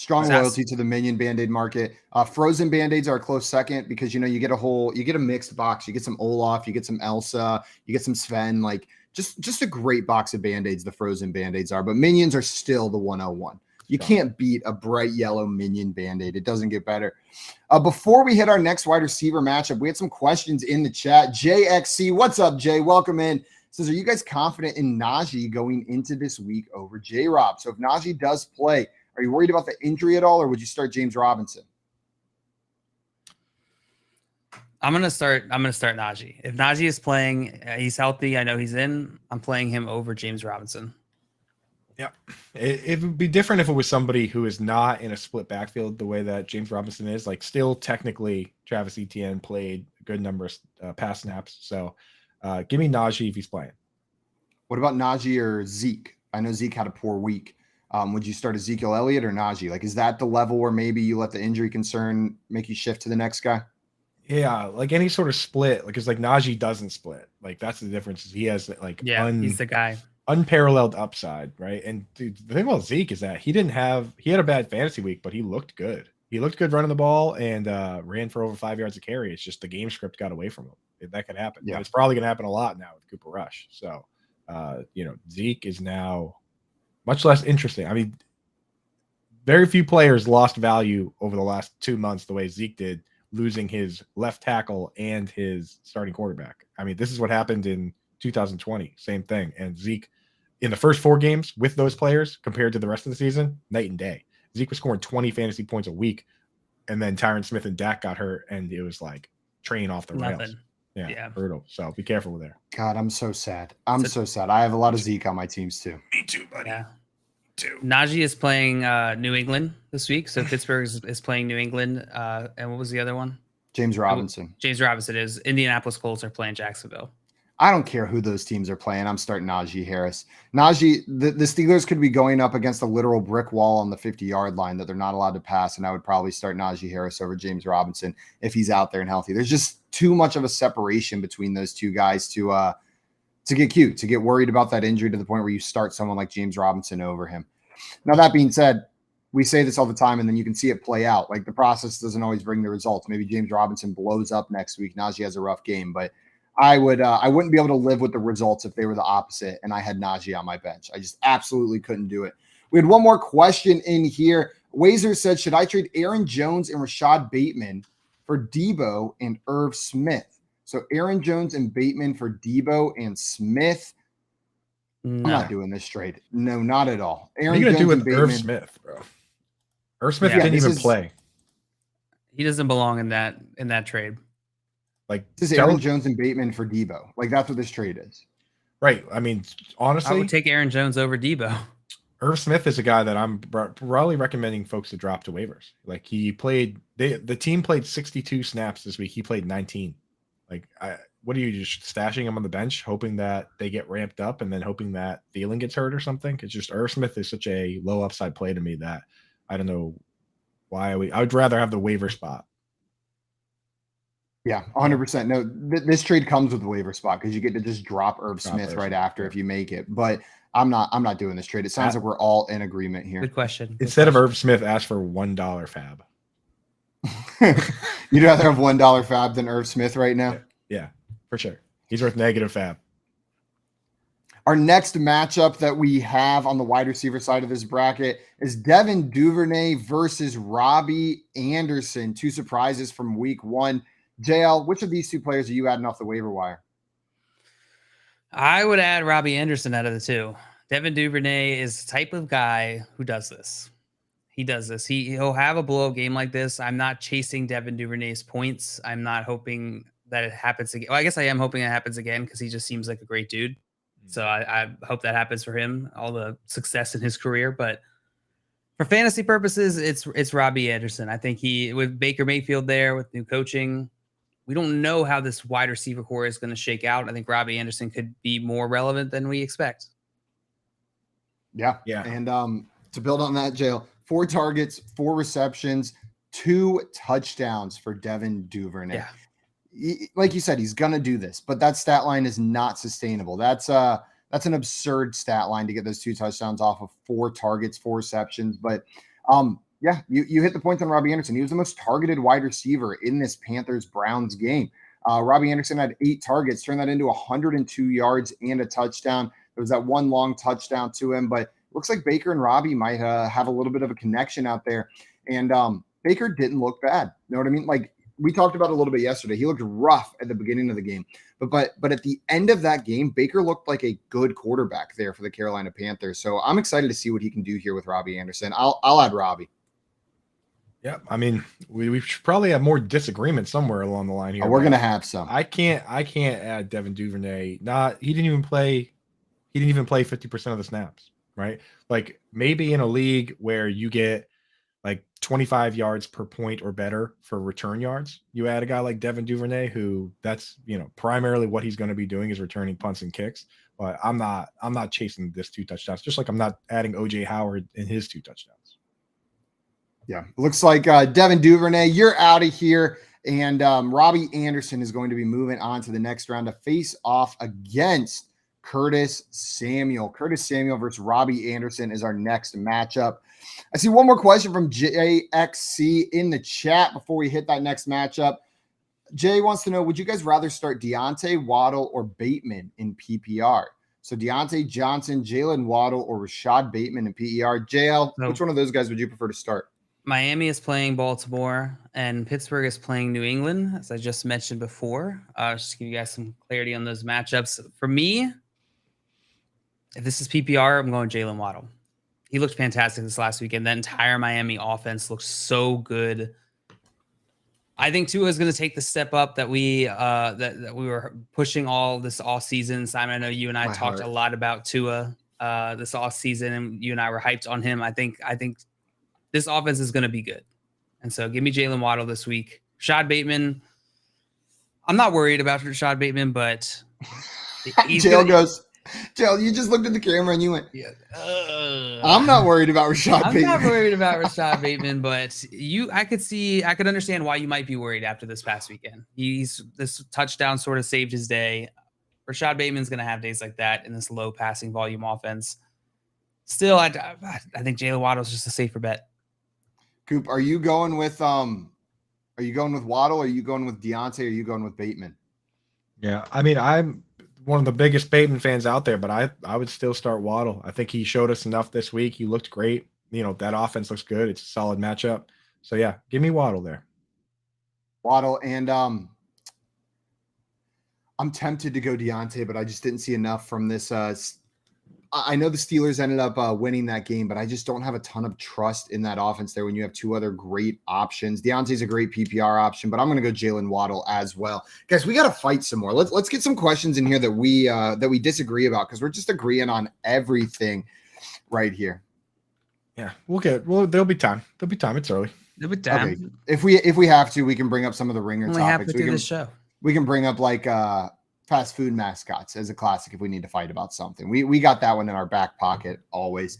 Strong loyalty to the minion Band-Aid market. Frozen Band-Aids are a close second because, you get a mixed box. You get some Olaf, you get some Elsa, you get some Sven, like just a great box of Band-Aids. The Frozen Band-Aids are, but minions are still the 101. You can't beat a bright yellow minion Band-Aid. It doesn't get better. Before we hit our next wide receiver matchup, we had some questions in the chat. JXC, what's up, Jay? Welcome in. Says, are you guys confident in Najee going into this week over J-Rob? So if Najee does play, are you worried about the injury at all, or would you start James Robinson? I'm gonna start Najee. If Najee is playing, he's healthy. I know he's in. I'm playing him over James Robinson. Yeah, it would be different if it was somebody who is not in a split backfield the way that James Robinson is. Like, still technically, Travis Etienne played a good number of pass snaps. So, give me Najee if he's playing. What about Najee or Zeke? I know Zeke had a poor week. Would you start Ezekiel Elliott or Najee? Like, is that the level where maybe you let the injury concern make you shift to the next guy? Yeah, like any sort of split, because like Najee doesn't split. Like, that's the difference. He has he's the guy. Unparalleled upside, right? And dude, the thing about Zeke is that he had a bad fantasy week, but he looked good. He looked good running the ball and ran for over 5 yards a carry. It's just the game script got away from him. That could happen. Yeah, and it's probably going to happen a lot now with Cooper Rush. So, Zeke is now much less interesting. I mean, very few players lost value over the last 2 months the way Zeke did, losing his left tackle and his starting quarterback. I mean, this is what happened in 2020. Same thing. And Zeke, in the first 4 games with those players compared to the rest of the season, night and day. Zeke was scoring 20 fantasy points a week, and then Tyron Smith and Dak got hurt, and it was like train off the rails. Yeah, brutal. So be careful there. God, I'm so sad. So sad. I have a lot of Zeke on my teams too. Me too, buddy. Yeah. Najee is playing New England this week, so Pittsburgh is playing New England. And what was the other one? James Robinson. James Robinson is. Indianapolis Colts are playing Jacksonville. I don't care who those teams are playing. I'm starting Najee Harris. Najee, the Steelers could be going up against a literal brick wall on the 50-yard line that they're not allowed to pass, and I would probably start Najee Harris over James Robinson if he's out there and healthy. There's just too much of a separation between those two guys to get cute, to get worried about that injury to the point where you start someone like James Robinson over him. Now, that being said, we say this all the time, and then you can see it play out. Like, the process doesn't always bring the results. Maybe James Robinson blows up next week. Najee has a rough game, but I wouldn't be able to live with the results if they were the opposite and I had Najee on my bench. I just absolutely couldn't do it. We had one more question in here. Wazer said, should I trade Aaron Jones and Rashad Bateman for Debo and Irv Smith? So Aaron Jones and Bateman for Debo and Smith. No. I'm not doing this trade. No, not at all. Aaron, what are you going to do with Irv Smith, bro? Irv Smith didn't even play. He doesn't belong in that trade. Like, this is Aaron Jones and Bateman for Debo. Like, that's what this trade is. Right. I mean, honestly, I would take Aaron Jones over Debo. Irv Smith is a guy that I'm probably recommending folks to drop to waivers. Like, he played, the team played 62 snaps this week. He played 19. Like, what are you, just stashing him on the bench, hoping that they get ramped up and then hoping that Thielen gets hurt or something? It's just Irv Smith is such a low upside play to me that I don't know why I would rather have the waiver spot. Yeah, 100%. No, this trade comes with the waiver spot because you get to just drop Irv Smith right after if you make it. But I'm not doing this trade. It sounds like we're all in agreement here. Good question. Instead of Irv Smith, ask for $1 fab. You'd rather have $1 fab than Irv Smith right now? Yeah, for sure. He's worth negative fab. Our next matchup that we have on the wide receiver side of this bracket is Devin Duvernay versus Robbie Anderson. 2 surprises from week 1. JL, which of these 2 players are you adding off the waiver wire? I would add Robbie Anderson out of the 2. Devin Duvernay is the type of guy who does this. He does this. He'll have a blow-up game like this. I'm not chasing Devin Duvernay's points. I'm not hoping that it happens again. Well, I guess I am hoping it happens again because he just seems like a great dude. So I hope that happens for him, all the success in his career. But for fantasy purposes, it's Robbie Anderson. I think with Baker Mayfield there, with new coaching, we don't know how this wide receiver core is going to shake out. I think Robbie Anderson could be more relevant than we expect. Yeah. And to build on that, JL, 4 targets, 4 receptions, 2 touchdowns for Devin Duvernay. Yeah. Like you said, he's going to do this, but that stat line is not sustainable. That's an absurd stat line to get those 2 touchdowns off of 4 targets, 4 receptions. But Yeah, you hit the point on Robbie Anderson. He was the most targeted wide receiver in this Panthers-Browns game. Robbie Anderson had 8 targets, turned that into 102 yards and a touchdown. There was that one long touchdown to him, but it looks like Baker and Robbie might have a little bit of a connection out there. And Baker didn't look bad. You know what I mean? Like we talked about a little bit yesterday. He looked rough at the beginning of the game, but at the end of that game, Baker looked like a good quarterback there for the Carolina Panthers. So I'm excited to see what he can do here with Robbie Anderson. I'll add Robbie. Yeah, I mean, we should probably have more disagreement somewhere along the line here. We're gonna have some. I can't add Devin Duvernay. He didn't even play 50% of the snaps, right? Like maybe in a league where you get like 25 yards per point or better for return yards, you add a guy like Devin Duvernay, who that's primarily what he's going to be doing is returning punts and kicks. But I'm not chasing this 2 touchdowns, just like I'm not adding OJ Howard in his 2 touchdowns. Yeah, looks like Devin Duvernay, you're out of here. And Robbie Anderson is going to be moving on to the next round to face off against Curtis Samuel. Curtis Samuel versus Robbie Anderson is our next matchup. I see one more question from JXC in the chat before we hit that next matchup. Jay wants to know, would you guys rather start Deontay, Waddle, or Bateman in PPR? So Deontay Johnson, Jalen Waddle, or Rashad Bateman in PER. JL, which one of those guys would you prefer to start? Miami is playing Baltimore, and Pittsburgh is playing New England, as I just mentioned before. Just to give you guys some clarity on those matchups. For me, if this is PPR, I'm going Jalen Waddle. He looked fantastic this last weekend. That entire Miami offense looks so good. I think Tua is going to take the step up that we were pushing all season. Simon, I know you and I talked a lot about Tua this off season, and you and I were hyped on him. I think this offense is going to be good. And so give me Jalen Waddle this week. Rashad Bateman, I'm not worried about Rashad Bateman, but Jail, you just looked at the camera and you went, I'm not worried about Rashad Bateman. I'm not worried about Rashad Bateman, but I could understand why you might be worried after this past weekend. This touchdown sort of saved his day. Rashad Bateman's going to have days like that in this low passing volume offense. Still, I think Jalen Waddle is just a safer bet. Coop, are you going with Waddle? Are you going with Deontay? Or are you going with Bateman? Yeah, I mean, I'm one of the biggest Bateman fans out there, but I would still start Waddle. I think he showed us enough this week. He looked great. That offense looks good. It's a solid matchup. So yeah, give me Waddle there. Waddle, and I'm tempted to go Deontay, but I just didn't see enough from this. I know the Steelers ended up winning that game, but I just don't have a ton of trust in that offense there when you have 2 other great options. Deontay's a great PPR option, but I'm going to go Jalen Waddle as well. Guys, we got to fight some more. Let's get some questions in here that we disagree about, because we're just agreeing on everything right here. Yeah, there'll be time. There'll be time. It's early. There'll be time. Okay. If we have to, we can bring up some of the ringer only topics. We can show. We can bring up like fast food mascots as a classic if we need to fight about something. We got that one in our back pocket always.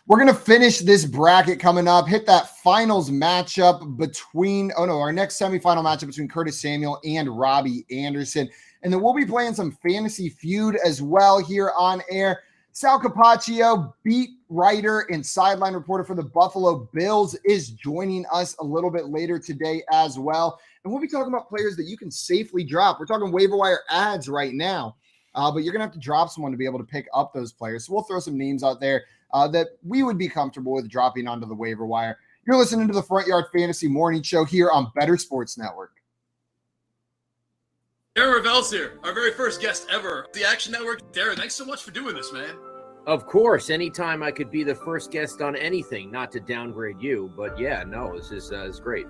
We're going to finish this bracket coming up, hit that finals matchup our next semifinal matchup between Curtis Samuel and Robbie Anderson. And then we'll be playing some Fantasy Feud as well here on air. Sal Capaccio, beat writer and sideline reporter for the Buffalo Bills, is joining us a little bit later today as well. And we'll be talking about players that you can safely drop. We're talking waiver wire ads right now, but you're going to have to drop someone to be able to pick up those players. So we'll throw some names out there that we would be comfortable with dropping onto the waiver wire. You're listening to the Front Yard Fantasy Morning Show here on Better Sports Network. Darren Ravel's here, our very first guest ever. The Action Network. Darren, thanks so much for doing this, man. Of course, anytime I could be the first guest on anything, not to downgrade you, but yeah, no, this is great.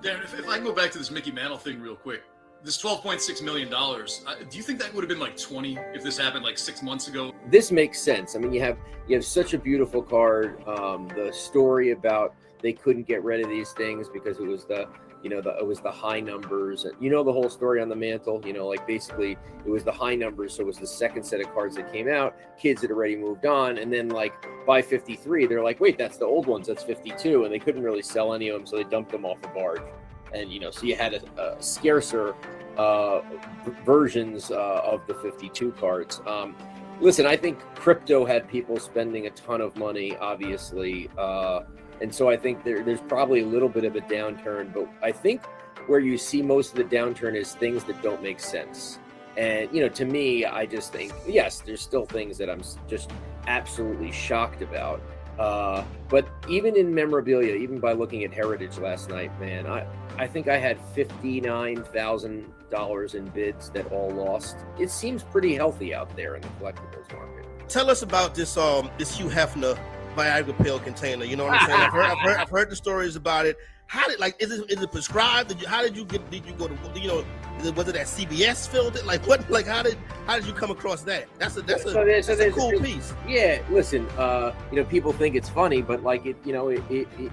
Darren, if I can go back to this Mickey Mantle thing real quick, this $12.6 million, do you think that would have been like 20 if this happened like 6 months ago? This makes sense. I mean, you have such a beautiful card. The story about they couldn't get rid of these things because it was it was the high numbers. And the whole story on the Mantle, like basically it was the high numbers. So it was the second set of cards that came out. Kids had already moved on. And then like by 53, they're like, wait, that's the old ones. That's 52. And they couldn't really sell any of them. So they dumped them off the barge. And, so you had a scarcer versions of the 52 cards. Listen, I think crypto had people spending a ton of money, obviously. And so I think there's probably a little bit of a downturn, but I think where you see most of the downturn is things that don't make sense. And, to me, I just think, yes, there's still things that I'm just absolutely shocked about. But even in memorabilia, even by looking at Heritage last night, man, I think I had $59,000 in bids that all lost. It seems pretty healthy out there in the collectibles market. Tell us about this Hugh Hefner Viagra pill container. You know what I'm saying? I've heard the stories about it. How did is it prescribed? How did you go to was it that CBS filled it? How did you come across that? That's a cool piece. Yeah, listen, people think it's funny, but it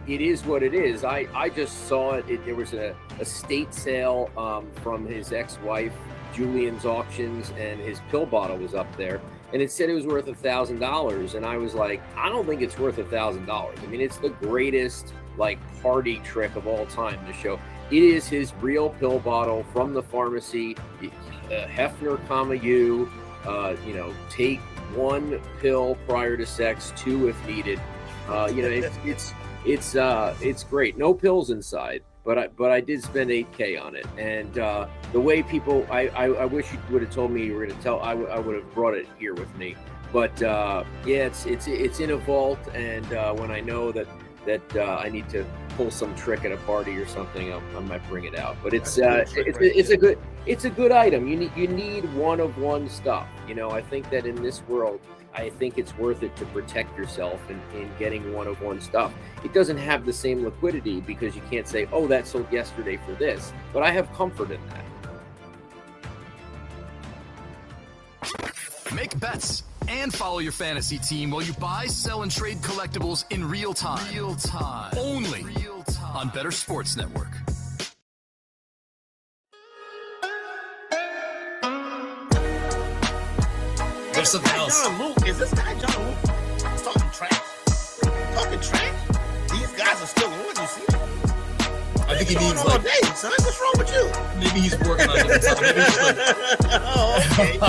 is what it is. I just saw it. There was a estate sale from his ex-wife, Julian's Auctions, and his pill bottle was up there. And it said it was worth $1,000. And I was like, I don't think it's worth $1,000. I mean, it's the greatest party trick of all time to show. It is his real pill bottle from the pharmacy. Hefner, you, take 1 pill prior to sex, 2 if needed. It's great. No pills inside. But I did spend $8K on it, and the way people, I wish you would have told me you were going to tell. I would have brought it here with me. But it's in a vault, and when I know that I need to pull some trick at a party or something, I might bring it out. But it's a good item. You need one of one stuff. I think that in this world, I think it's worth it to protect yourself in getting one of one stuff. It doesn't have the same liquidity because you can't say, oh, that sold yesterday for this. But I have comfort in that. Make bets and follow your fantasy team while you buy, sell, and trade collectibles in real time. Only on Better Sports Network. There's something else. John Luke, is this guy John Luke talking trash? These guys are still on. You see? I think he needs all day, son. What's wrong with you? Maybe he's working on different stuff. Maybe he's oh, okay.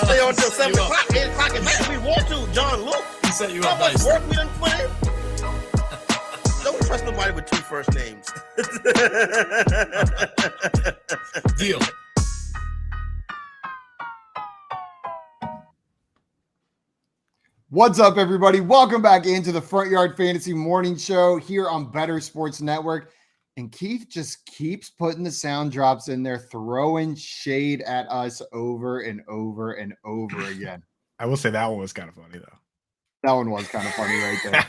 Stay on till 7 o'clock, 8 o'clock at night if we want to. John Luke. He set you How up much nice. work we done put in? Don't trust nobody with 2 first names. Deal. What's up, everybody? Welcome back into the Front Yard Fantasy Morning Show here on Better Sports Network. And Keith just keeps putting the sound drops in there, throwing shade at us over and over and over again. I will say that one was kind of funny, though. That one was kind of funny right there.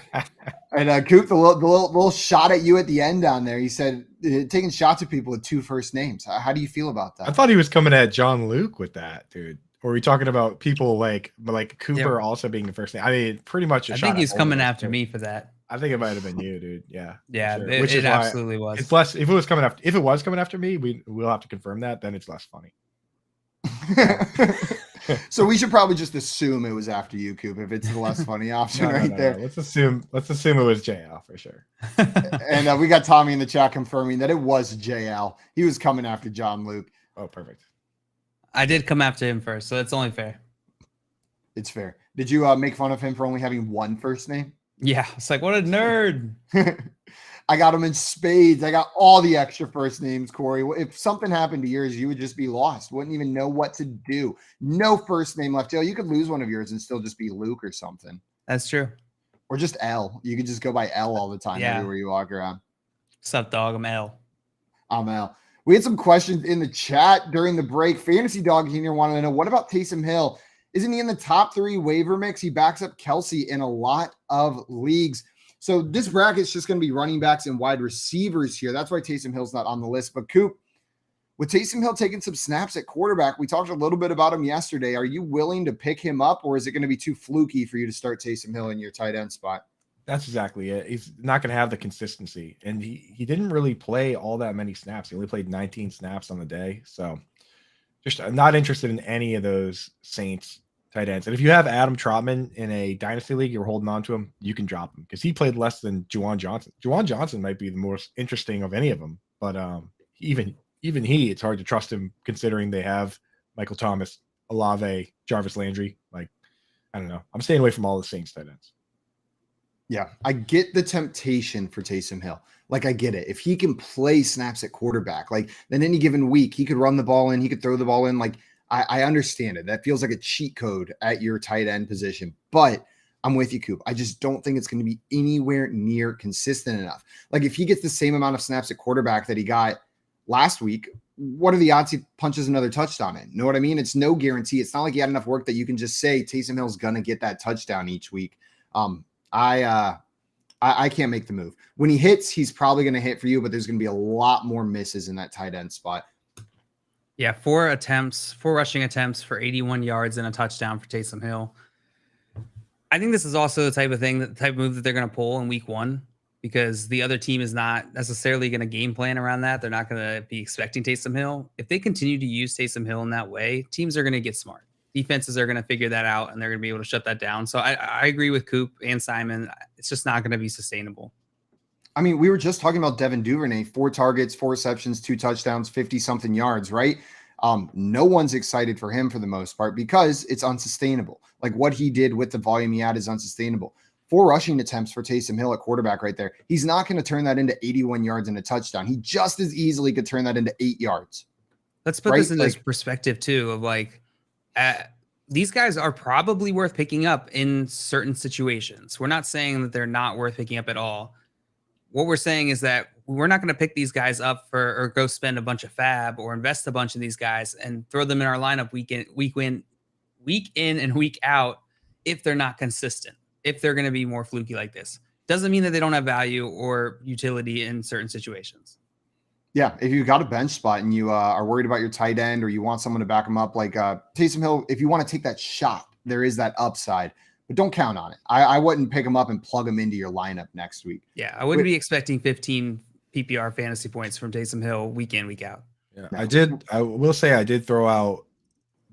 And Coop, the little shot at you at the end down there, he said, taking shots at people with 2 first names. How do you feel about that? I thought he was coming at John Luke with that, dude. Or are we talking about people like Cooper also being the first name? I mean, pretty much. I think he's coming after me for that. I think it might have been you, dude. Yeah. Yeah, sure. it absolutely was. It's less. If it was coming after me, we'll have to confirm that. Then it's less funny. So we should probably just assume it was after you, Coop, if it's the less funny option there. Let's assume it was JL for sure. And we got Tommy in the chat confirming that it was JL. He was coming after John Luke. Oh, perfect. I did come after him first, so it's only fair. It's fair. Did you make fun of him for only having 1 first name? Yeah, it's like, what a nerd. I got him in spades. I got all the extra first names, Corey. If something happened to yours, you would just be lost. Wouldn't even know what to do. No first name left. You could lose one of yours and still just be Luke or something. That's true. Or just L. You could just go by L all the time everywhere you walk around. What's up, dog? I'm L. I'm L. We had some questions in the chat during the break. Fantasy Dog here wanted to know, what about Taysom Hill? Isn't he in the top 3 waiver mix? He backs up Kelsey in a lot of leagues. So this bracket's just going to be running backs and wide receivers here. That's why Taysom Hill's not on the list. But Coop, with Taysom Hill taking some snaps at quarterback, we talked a little bit about him yesterday. Are you willing to pick him up, or is it going to be too fluky for you to start Taysom Hill in your tight end spot? That's exactly it. He's not going to have the consistency. And he didn't really play all that many snaps. He only played 19 snaps on the day. So just I'm not interested in any of those Saints tight ends. And if you have Adam Trotman in a dynasty league, you're holding on to him, you can drop him because he played less than Juwan Johnson. Juwan Johnson might be the most interesting of any of them. But even it's hard to trust him considering they have Michael Thomas, Olave, Jarvis Landry. Like, I don't know. I'm staying away from all the Saints tight ends. Yeah, I get the temptation for Taysom Hill. Like, I get it. If he can play snaps at quarterback, like, then any given week, he could run the ball in, he could throw the ball in. Like, I understand it. That feels like a cheat code at your tight end position. But I'm with you, Coop. I just don't think it's going to be anywhere near consistent enough. Like, if he gets the same amount of snaps at quarterback that he got last week, what are the odds he punches another touchdown in? Know what I mean? It's no guarantee. It's not like he had enough work that you can just say Taysom Hill's going to get that touchdown each week. I can't make the move. When he hits, he's probably going to hit for you, but there's going to be a lot more misses in that tight end spot. Yeah, 4 rushing attempts for 81 yards and a touchdown for Taysom Hill. I think this is also the type of move that they're going to pull in week 1, because the other team is not necessarily going to game plan around that. They're not going to be expecting Taysom Hill. If they continue to use Taysom Hill in that way, teams are going to get smart. Defenses are going to figure that out, and they're going to be able to shut that down. So I agree with Coop and Simon. It's just not going to be sustainable. I mean, we were just talking about Devin Duvernay, 4 targets, 4 receptions, 2 touchdowns, 50-something yards, right? No one's excited for him for the most part because it's unsustainable. Like, what he did with the volume he had is unsustainable. 4 rushing attempts for Taysom Hill at quarterback right there. He's not going to turn that into 81 yards and a touchdown. He just as easily could turn that into 8 yards. Let's put this into perspective too, of like, these guys are probably worth picking up in certain situations. We're not saying that they're not worth picking up at all. What we're saying is that we're not going to pick these guys up or go spend a bunch of fab or invest a bunch in these guys and throw them in our lineup week in and week out if they're not consistent, if they're going to be more fluky like this. Doesn't mean that they don't have value or utility in certain situations. Yeah, if you've got a bench spot and you are worried about your tight end or you want someone to back him up, like Taysom Hill, if you want to take that shot, there is that upside, but don't count on it. I wouldn't pick him up and plug him into your lineup next week. Yeah, I wouldn't be expecting 15 PPR fantasy points from Taysom Hill week in, week out. Yeah, I will say I did throw out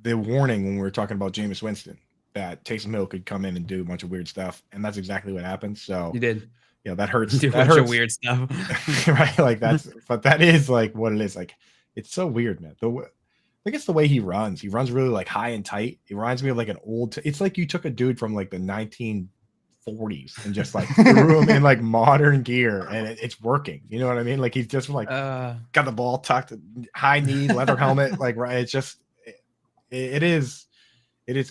the warning when we were talking about Jameis Winston that Taysom Hill could come in and do a bunch of weird stuff, and that's exactly what happened. So you did. Yeah, that hurts. Do a bunch of weird stuff. Right? Like but that is like what it is. Like, it's so weird, man. I think it's the way he runs. He runs really like high and tight. He reminds me of like an it's like you took a dude from like the 1940s and just like threw him in like modern gear, and it's working. You know what I mean? Like, he's just like got the ball tucked, high knee, leather helmet. Like, right? It's just it is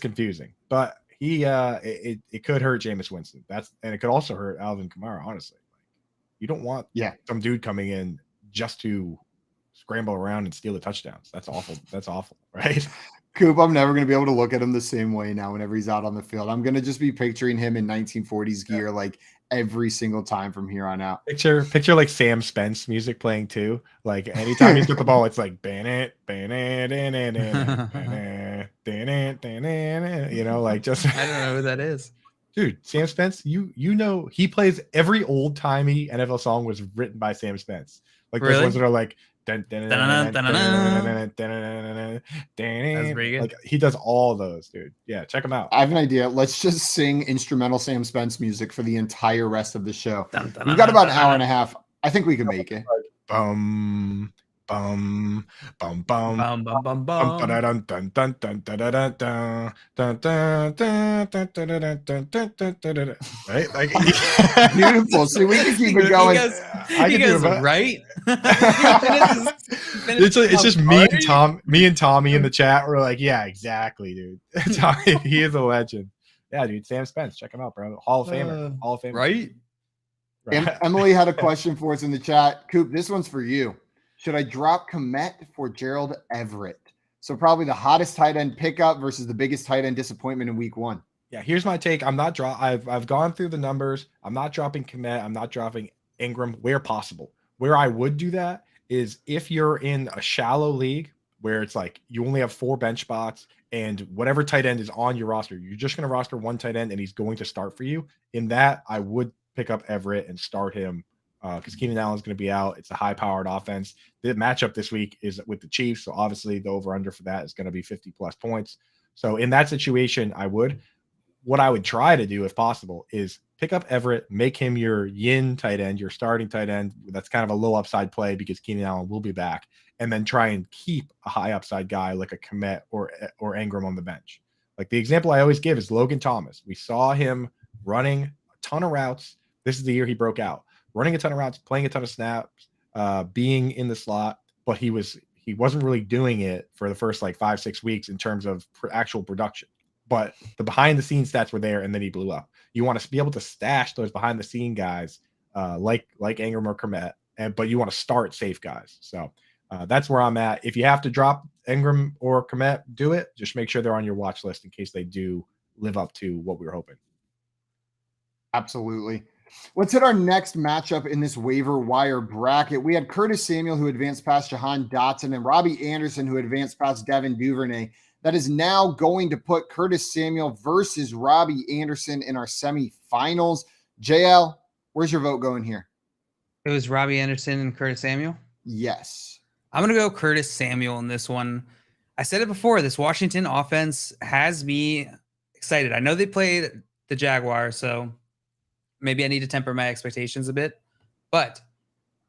confusing, but it could hurt Jameis Winston. And it could also hurt Alvin Kamara. Honestly, like, you don't want some dude coming in just to scramble around and steal the touchdowns. That's awful. That's awful, right? Coop, I'm never going to be able to look at him the same way now whenever he's out on the field. I'm going to just be picturing him in 1940s gear like every single time from here on out. Picture like Sam Spence music playing too. Like, anytime he's got the ball, it's like you know, like, just I don't know who that is. Dude, Sam Spence, you know, he plays every old timey NFL song was written by Sam Spence. Like, those ones that are like that's pretty good. Like, he does all those, dude. Yeah, check him out. I have an idea. Let's just sing instrumental Sam Spence music for the entire rest of the show. We've got about an hour and a half. I think we can make it. Bum bum bum bum Bum, bum, bum, bum. Right? Like, beautiful. See, we can keep it going. You guys right? It's just me and Tommy in the chat. We're like, yeah, exactly, dude. Tommy, he is a legend. Yeah, dude. Sam Spence, check him out, bro. Hall of Famer. Right? Emily had a question for us in the chat. Coop, this one's for you. Should I drop Komet for Gerald Everett? So probably the hottest tight end pickup versus the biggest tight end disappointment in week 1. Yeah, here's my take. I've gone through the numbers. I'm not dropping Komet. I'm not dropping Ingram where possible. Where I would do that is if you're in a shallow league where it's like you only have 4 bench spots and whatever tight end is on your roster, you're just going to roster one tight end and he's going to start for you. In that, I would pick up Everett and start him because Keenan Allen's going to be out. It's a high-powered offense. The matchup this week is with the Chiefs, so obviously the over-under for that is going to be 50-plus points. So in that situation, I would. What I would try to do, if possible, is pick up Everett, make him your yin tight end, your starting tight end. That's kind of a low upside play because Keenan Allen will be back, and then try and keep a high upside guy like a Komet or Ingram on the bench. Like the example I always give is Logan Thomas. We saw him running a ton of routes. This is the year he broke out, running a ton of routes, playing a ton of snaps, being in the slot, but he wasn't really doing it for the first like 5-6 weeks in terms of actual production. But the behind the scenes stats were there, and then he blew up. You want to be able to stash those behind the scene guys like Ingram or Komet, but you want to start safe guys. So that's where I'm at. If you have to drop Ingram or Komet, do it. Just make sure they're on your watch list in case they do live up to what we were hoping. Absolutely. Let's hit our next matchup in this waiver wire bracket. We had Curtis Samuel, who advanced past Jahan Dotson, and Robbie Anderson, who advanced past Devin Duvernay. That is now going to put Curtis Samuel versus Robbie Anderson in our semifinals. JL, where's your vote going here? It was Robbie Anderson and Curtis Samuel? Yes. I'm going to go Curtis Samuel in this one. I said it before, this Washington offense has me excited. I know they played the Jaguars, so maybe I need to temper my expectations a bit, but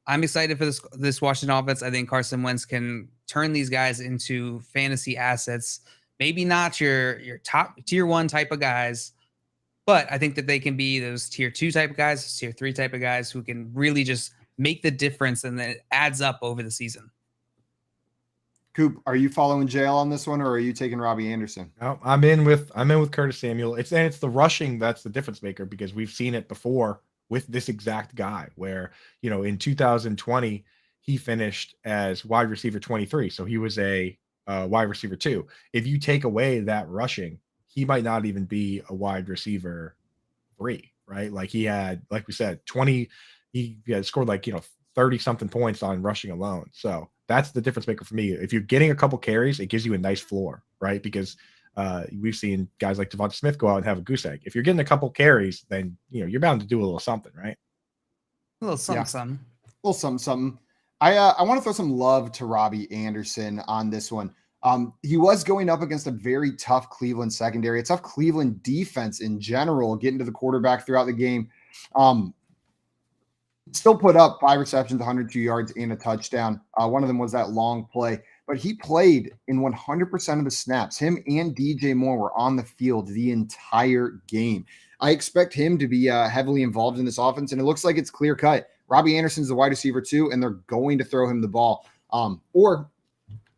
I'm excited for this Washington offense. I think Carson Wentz can turn these guys into fantasy assets. Maybe not your top tier 1 type of guys, but I think that they can be those tier 2 type of guys, tier 3 type of guys who can really just make the difference, and then it adds up over the season. Coop, are you following JL on this one, or are you taking Robbie Anderson? No, I'm in with Curtis Samuel. It's the rushing that's the difference maker, because we've seen it before with this exact guy where, in 2020, he finished as wide receiver 23. So he was a wide receiver 2. If you take away that rushing, he might not even be a wide receiver 3, right? Like he had, like we said, 20, he had scored like, 30 something points on rushing alone. So that's the difference maker for me. If you're getting a couple carries, it gives you a nice floor, right? Because we've seen guys like Devonta Smith go out and have a goose egg. If you're getting a couple carries, then you're bound to do a little something, right? A little something. A little something. I want to throw some love to Robbie Anderson on this one. He was going up against a very tough Cleveland secondary, a tough Cleveland defense in general, getting to the quarterback throughout the game. Still put up 5 receptions, 102 yards, and a touchdown. One of them was that long play. But he played in 100% of the snaps. Him and DJ Moore were on the field the entire game. I expect him to be heavily involved in this offense, and it looks like it's clear cut. Robbie Anderson's the wide receiver 2, and they're going to throw him the ball. Or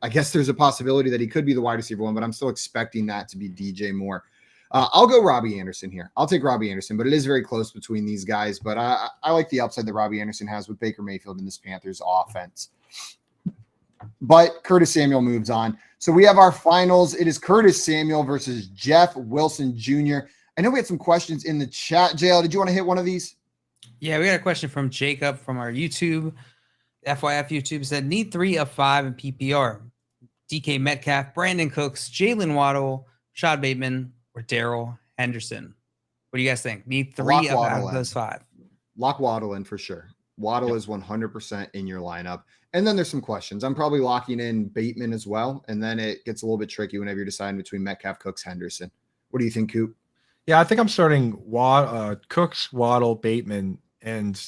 I guess there's a possibility that he could be the wide receiver 1, but I'm still expecting that to be DJ Moore. I'll go Robbie Anderson here. I'll take Robbie Anderson, but it is very close between these guys. But I like the upside that Robbie Anderson has with Baker Mayfield in this Panthers offense. But Curtis Samuel moves on. So we have our finals. It is Curtis Samuel versus Jeff Wilson Jr. I know we had some questions in the chat. JL, did you want to hit one of these? Yeah, we got a question from Jacob from our YouTube. FYF YouTube said, need 3 of 5 in PPR. DK Metcalf, Brandon Cooks, Jalen Waddle, Rashad Bateman, or Darrell Henderson. What do you guys think? Need 3 of those 5. Lock Waddle in for sure. Waddle is 100% in your lineup. And then there's some questions. I'm probably locking in Bateman as well. And then it gets a little bit tricky whenever you're deciding between Metcalf, Cooks, Henderson. What do you think, Coop? Yeah, I think I'm starting Cooks, Waddle, Bateman, and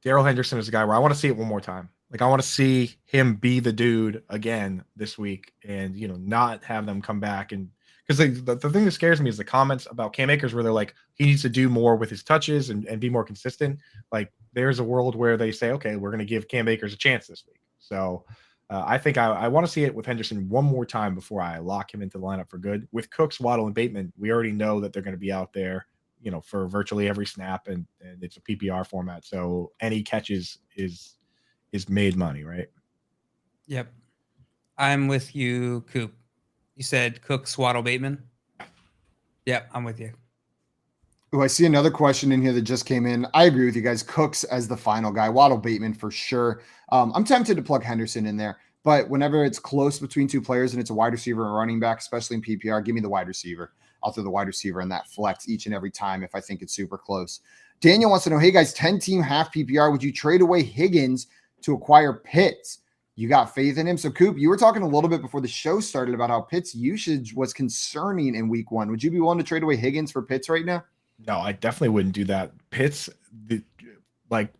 Darrell Henderson is a guy where I want to see it one more time. Like I want to see him be the dude again this week, and not have them come back. And because the thing that scares me is the comments about Cam Akers where they're like, he needs to do more with his touches and be more consistent. Like there's a world where they say, okay, we're going to give Cam Akers a chance this week. So I think I want to see it with Henderson one more time before I lock him into the lineup for good. With Cooks, Waddle, and Bateman, we already know that they're going to be out there, for virtually every snap, and it's a PPR format. So any catches is made money, right? Yep. I'm with you, Coop. You said Cooks, Waddle, Bateman? Yep, I'm with you. Oh, I see another question in here that just came in. I agree with you guys. Cooks as the final guy. Waddle, Bateman for sure. I'm tempted to plug Henderson in there, but whenever it's close between 2 players and it's a wide receiver and running back, especially in PPR, give me the wide receiver. I'll throw the wide receiver in that flex each and every time if I think it's super close. Daniel wants to know, hey guys, 10-team half PPR. Would you trade away Higgins to acquire Pitts? You got faith in him. So Coop, you were talking a little bit before the show started about how Pitts usage was concerning in week 1. Would you be willing to trade away Higgins for Pitts right now? No, I definitely wouldn't do that. Pitts,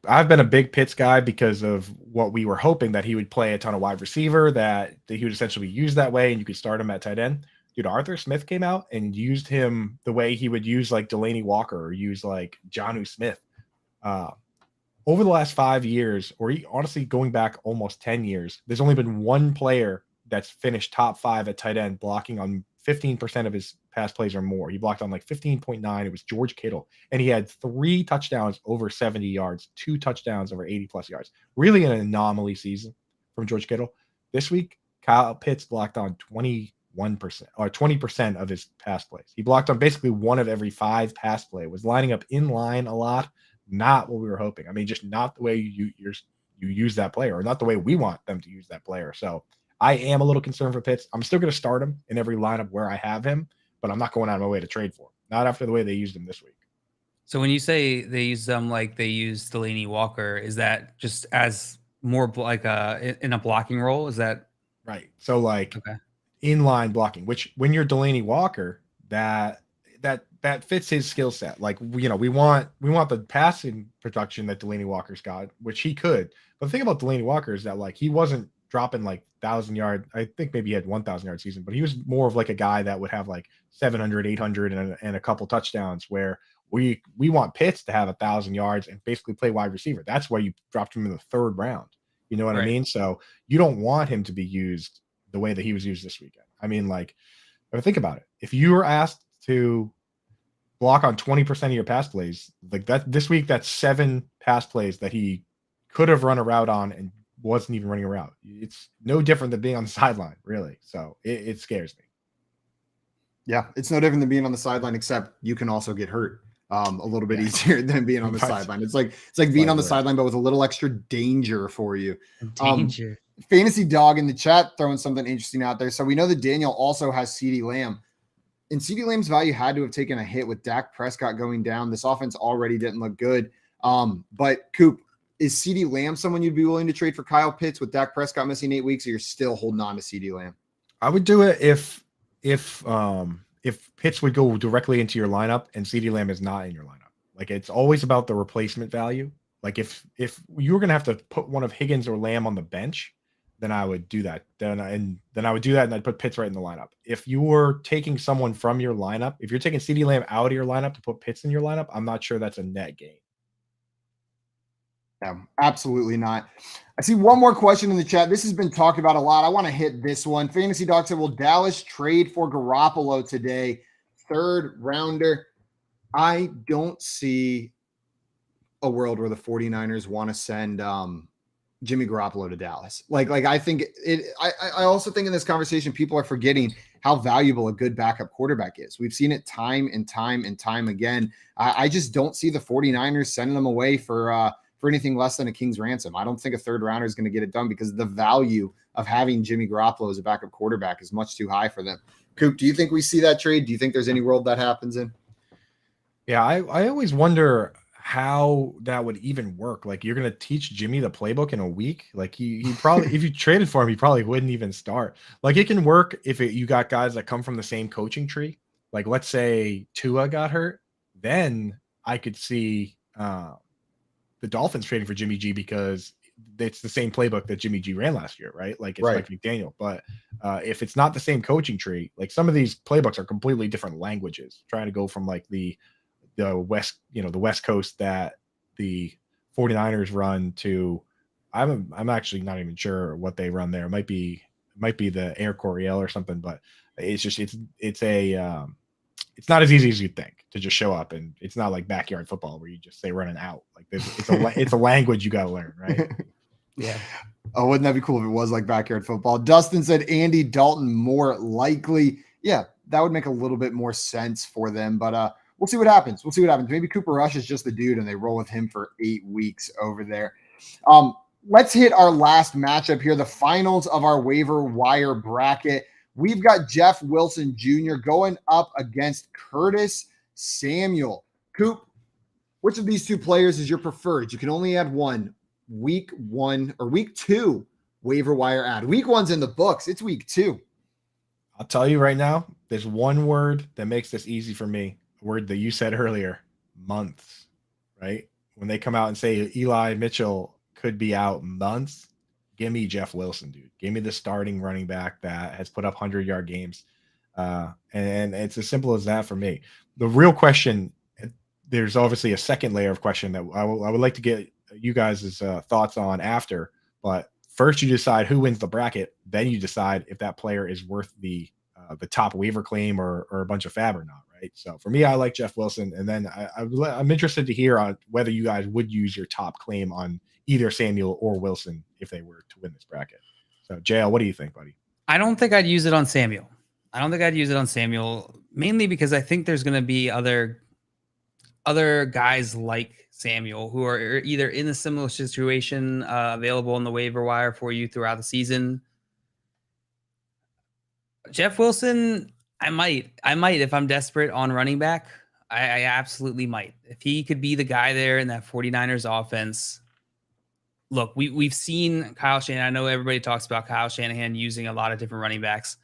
I've been a big Pitts guy because of what we were hoping, that he would play a ton of wide receiver, that he would essentially be used that way, and you could start him at tight end. dude, Arthur Smith came out and used him the way he would use like Delaney Walker or use like Jonnu Smith. Over the last 5 years, or honestly going back almost 10 years, there's only been one player that's finished top 5 at tight end blocking on 15% of his pass plays or more. He blocked on like 15.9. It was George Kittle. And he had 3 touchdowns over 70 yards, 2 touchdowns over 80 plus yards. Really an anomaly season from George Kittle. This week, Kyle Pitts blocked on 21% or 20% of his pass plays. He blocked on basically 1 of every 5 pass play, was lining up in line a lot. Not what we were hoping. I mean, just not the way you use that player, or not the way we want them to use that player. So I am a little concerned for Pitts. I'm still going to start him in every lineup where I have him, but I'm not going out of my way to trade for him. Not after the way they used him this week. So when you say they use them like they use Delaney Walker, is that just as more like in a blocking role? Is that right? So like inline blocking, which when you're Delaney Walker, that fits his skill set. Like, we want the passing production that Delaney Walker's got, which he could. But the thing about Delaney Walker is that like he wasn't dropping like 1,000-yard. I think maybe he had 1,000-yard season, but he was more of like a guy that would have like 700, 800 and a couple touchdowns, where we want Pitts to have 1,000 yards and basically play wide receiver. That's why you dropped him in the 3rd round. You know what I mean? So you don't want him to be used the way that he was used this weekend. I mean, like, think about it. If you were asked to block on 20% of your pass plays, like that this week, that's 7 pass plays that he could have run a route on and wasn't even running a route. It's no different than being on the sideline, really. So it scares me. Yeah, it's no different than being on the sideline, except you can also get hurt a little bit easier than being on the sideline. It's like being on the sideline, but with a little extra danger for you. Danger. Fantasy Dog in the chat throwing something interesting out there. So we know that Daniel also has CeeDee Lamb. And CeeDee Lamb's value had to have taken a hit with Dak Prescott going down. This offense already didn't look good. But Coop, is CeeDee Lamb someone you'd be willing to trade for Kyle Pitts with Dak Prescott missing 8 weeks, or you're still holding on to CeeDee Lamb? I would do it if Pitts would go directly into your lineup and CeeDee Lamb is not in your lineup. Like, it's always about the replacement value. Like, if you were going to have to put one of Higgins or Lamb on the bench, then I would do that. Then I would do that, and I'd put Pitts right in the lineup. If you were taking someone from your lineup, if you're taking CeeDee Lamb out of your lineup to put Pitts in your lineup, I'm not sure that's a net gain. No, absolutely not. I see one more question in the chat. This has been talked about a lot. I want to hit this one. Fantasy Doc said, will Dallas trade for Garoppolo today? 3rd rounder. I don't see a world where the 49ers want to send Jimmy Garoppolo to Dallas. Like I think I also think in this conversation, people are forgetting how valuable a good backup quarterback is. We've seen it time and time again. I just don't see the 49ers sending them away for anything less than a king's ransom. I don't think a 3rd rounder is going to get it done, because the value of having Jimmy Garoppolo as a backup quarterback is much too high for them. Coop, do you think we see that trade? Do you think there's any world that happens in? Yeah, I always wonder how that would even work. Like, you're going to teach Jimmy the playbook in a week? Like, he probably, if you traded for him, he probably wouldn't even start. Like, it can work if you got guys that come from the same coaching tree. Like, let's say Tua got hurt, then I could see the Dolphins trading for Jimmy G, because it's the same playbook that Jimmy G ran last year, right? Like, it's like McDaniel. But if it's not the same coaching tree, like, some of these playbooks are completely different languages, trying to go from like the West, the West Coast that the 49ers run to, I'm actually not even sure what they run there. It might be the Air Coryell or something, but it's just, it's not as easy as you think to just show up, and it's not like backyard football where you just say run and out. Like, it's a language you got to learn, right? Yeah. Oh, wouldn't that be cool if it was like backyard football? Dustin said Andy Dalton more likely. Yeah, that would make a little bit more sense for them, but we'll see what happens. Maybe Cooper Rush is just the dude and they roll with him for 8 weeks over there. Let's hit our last matchup here, the finals of our waiver wire bracket. We've got Jeff Wilson Jr. going up against Curtis Samuel. Coop, which of these 2 players is your preferred? You can only add one. Week 1 or week 2 waiver wire ad. Week 1's in the books. It's week 2. I'll tell you right now, there's one word that makes this easy for me. A word that you said earlier, months, right? When they come out and say Eli Mitchell could be out months, give me Jeff Wilson, dude. Give me the starting running back that has put up 100-yard games. And it's as simple as that for me. The real question, there's obviously a second layer of question that I would like to get you guys' thoughts on after. But first, you decide who wins the bracket. Then you decide if that player is worth the top waiver claim or a bunch of fab or not, right? So for me, I like Jeff Wilson. And then I'm interested to hear on whether you guys would use your top claim on either Samuel or Wilson if they were to win this bracket. So, JL, what do you think, buddy? I don't think I'd use it on Samuel. Mainly because I think there's going to be other guys like Samuel who are either in a similar situation available on the waiver wire for you throughout the season. Jeff Wilson, I might if I'm desperate on running back. I absolutely might. If he could be the guy there in that 49ers offense. Look, we've seen Kyle Shanahan. I know everybody talks about Kyle Shanahan using a lot of different running backs.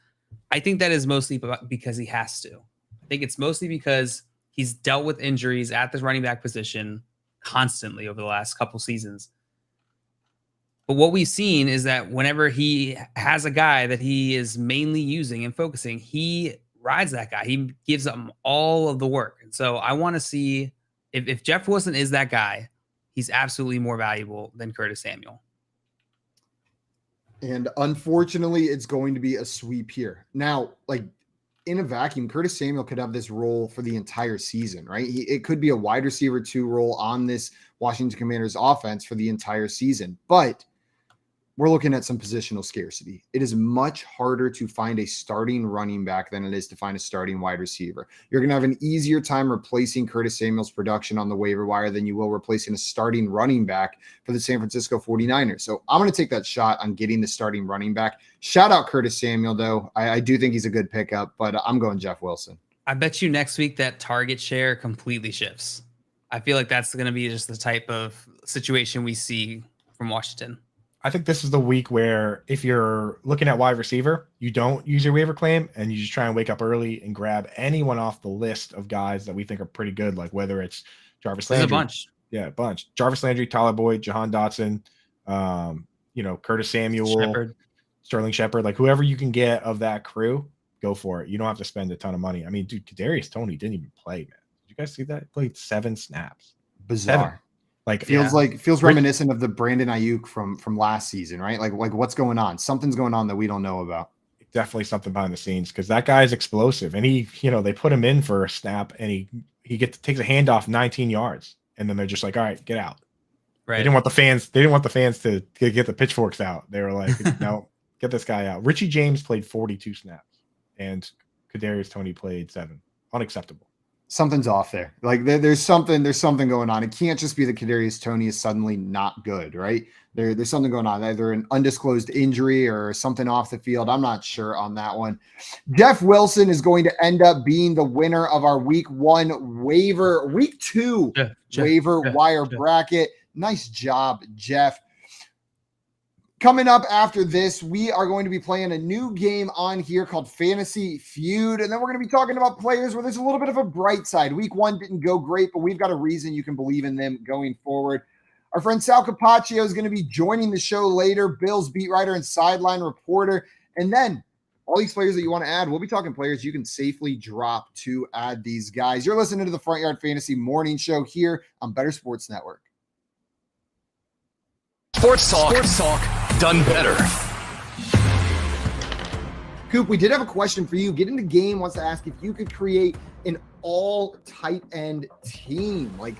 I think that is mostly because he has to. I think it's mostly because he's dealt with injuries at the running back position constantly over the last couple seasons. But what we've seen is that whenever he has a guy that he is mainly using and focusing, he rides that guy. He gives them all of the work. And so I want to see if Jeff Wilson is that guy, he's absolutely more valuable than Curtis Samuel. And unfortunately, it's going to be a sweep here. Now, like in a vacuum, Curtis Samuel could have this role for the entire season, right? It could be a wide receiver 2 role on this Washington Commanders offense for the entire season. But we're looking at some positional scarcity. It is much harder to find a starting running back than it is to find a starting wide receiver. You're going to have an easier time replacing Curtis Samuel's production on the waiver wire than you will replacing a starting running back for the San Francisco 49ers. So I'm going to take that shot on getting the starting running back. Shout out Curtis Samuel, though. I do think he's a good pickup, but I'm going Jeff Wilson. I bet you next week that target share completely shifts. I feel like that's going to be just the type of situation we see from Washington. I think this is the week where if you're looking at wide receiver, you don't use your waiver claim and you just try and wake up early and grab anyone off the list of guys that we think are pretty good, like whether it's Jarvis Landry. There's a bunch. Yeah, a bunch. Jarvis Landry, Tyler Boyd, Jahan Dotson, Curtis Samuel, Sterling Shepard, like whoever you can get of that crew, go for it. You don't have to spend a ton of money. I mean, dude, Kadarius Toney didn't even play, man. Did you guys see that? He played 7 snaps. Bizarre. 7. Like feels reminiscent of the Brandon Ayuk from last season, right? Like what's going on? Something's going on that we don't know about. Definitely something behind the scenes because that guy is explosive, and he, they put him in for a snap, and he takes a handoff 19 yards, and then they're just like, all right, get out. Right. They didn't want the fans to get the pitchforks out. They were like, no, get this guy out. Richie James played 42 snaps, and Kadarius Toney played 7. Unacceptable. Something's off there. Like there's something going on. It can't just be that Kadarius Toney is suddenly not good, right? There's something going on, either an undisclosed injury or something off the field. I'm not sure on that one. Jeff Wilson is going to end up being the winner of our week 2 waiver wire bracket. Nice job, Jeff. Coming up after this, we are going to be playing a new game on here called Fantasy Feud. And then we're going to be talking about players where there's a little bit of a bright side. Week 1 didn't go great, but we've got a reason you can believe in them going forward. Our friend Sal Capaccio is going to be joining the show later, Bills beat writer and sideline reporter. And then all these players that you want to add, we'll be talking players you can safely drop to add these guys. You're listening to the Front Yard Fantasy Morning Show here on Better Sports Network. Sports talk done better. Coop, we did have a question for you. Get Into Game wants to ask if you could create an all tight end team. Like,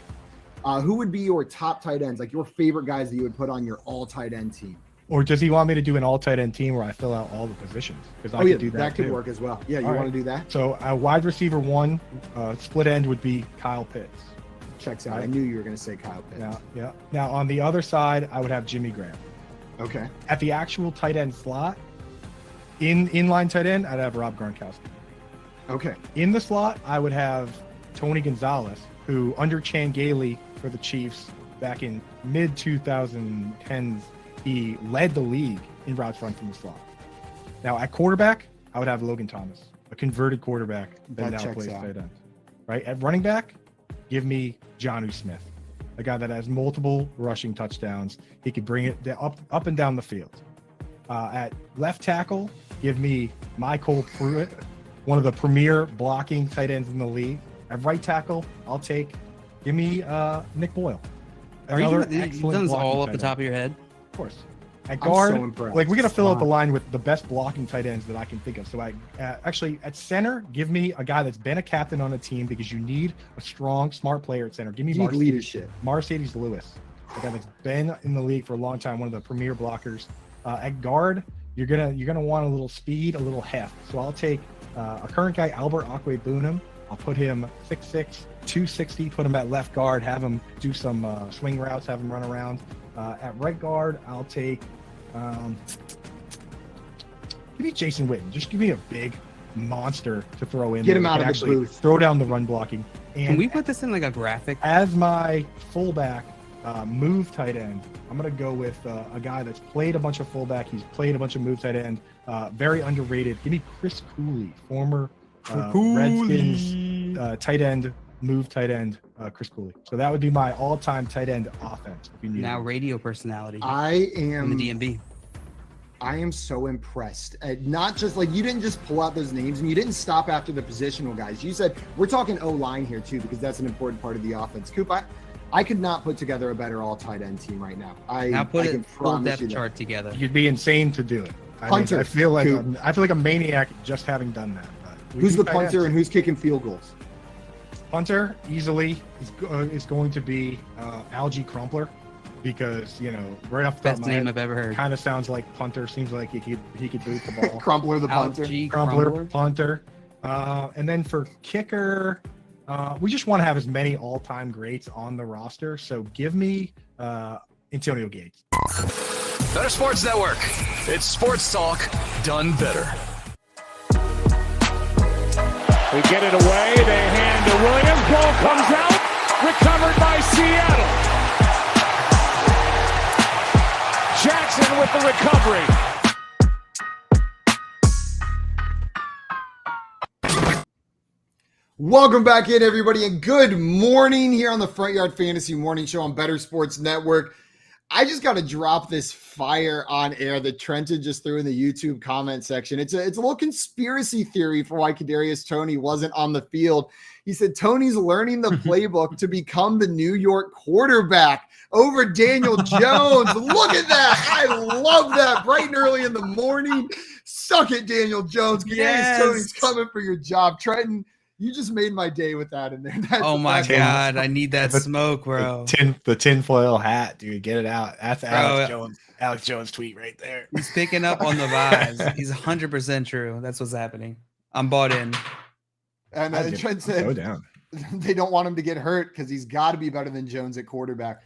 who would be your top tight ends? Like your favorite guys that you would put on your all tight end team? Or does he want me to do an all tight end team where I fill out all the positions? Because I could do that could too. work as well. Yeah, you All want right. to do that? So a wide receiver 1, split end would be Kyle Pitts. Checks out. I knew you were going to say Kyle Pitts. Yeah. Now on the other side, I would have Jimmy Graham. Okay. At the actual tight end slot, inline tight end, I'd have Rob Gronkowski. Okay. In the slot, I would have Tony Gonzalez, who under Chan Gailey for the Chiefs back in mid 2010s, he led the league in routes run from the slot. Now at quarterback, I would have Logan Thomas, a converted quarterback that now plays tight end. Right at running back, give me Jonnu Smith, a guy that has multiple rushing touchdowns. He could bring it up and down the field. At left tackle, give me Michael Pruitt, one of the premier blocking tight ends in the league. At right tackle, give me Nick Boyle. Are you Another doing excellent this all blocking off tight the top of your head? Of course. At I'm guard, so impressed. like we're gonna fill out the Wow. line with the best blocking tight ends that I can think of. So actually at center, give me a guy that's been a captain on a team because you need a strong, smart player at center. Give me You need leadership. Mercedes Lewis, a guy that's been in the league for a long time, one of the premier blockers. At guard, you're gonna want a little speed, a little heft. So I'll take a current guy, Albert Akwe-Bunam. I'll put him 6'6", 260. Put him at left guard. Have him do some swing routes. Have him run around. At right guard, I'll take. Give me Jason Witten. Just give me a big monster to throw in. Get there him that out can of the actually booth. Throw down the run blocking. And Can we put this in like a graphic? as my fullback, move tight end, I'm gonna go with a guy that's played a bunch of fullback. He's played a bunch of move tight end. Very underrated. Give me Chris Cooley, former Redskins tight end, move tight end, Chris Cooley. So that would be my all-time tight end offense. If you need Now it. radio personality I in am the DMV. I am so impressed. Not just like you didn't just pull out those names and you didn't stop after the positional guys. You said we're talking O-line here too, because that's an important part of the offense. Coop, I could not put together a better all tight end team right now. Now put I a can full promise depth you that. chart together. You'd be insane to do it. Punter, I feel like Coop. I feel like a maniac just having done that. But we Who's do the tight punter ends. and who's kicking field goals? Punter easily is going to be Algie Crumpler, because right off the top Best of my name head, I've ever heard. kind of sounds like punter. Seems like he could boot the ball. Crumpler the punter. Algie Crumpler, punter, and then for kicker, we just want to have as many all-time greats on the roster. So give me Antonio Gates. Better Sports Network. It's sports talk done better. They get it away. They hand to Williams. Ball comes out. Recovered by Seattle. Jackson with the recovery. Welcome back in, everybody, and good morning here on the Front Yard Fantasy Morning Show on Better Sports Network. I just got to drop this fire on air that Trenton just threw in the YouTube comment section. It's a little conspiracy theory for why Kadarius Toney wasn't on the field. He said Tony's learning the playbook to become the New York quarterback over Daniel Jones. Look at that. I love that. Bright and early in the morning. Suck it, Daniel Jones. Kadarius Toney's coming for your job. Trenton, you just made my day with that in there. Oh my God, I need that smoke, bro. The tinfoil hat, dude. Get it out. That's Bro, Alex Jones tweet right there. He's picking up on the vibes. He's 100% true. That's what's happening. I'm bought in. And Trent said they don't want him to get hurt because he's got to be better than Jones at quarterback.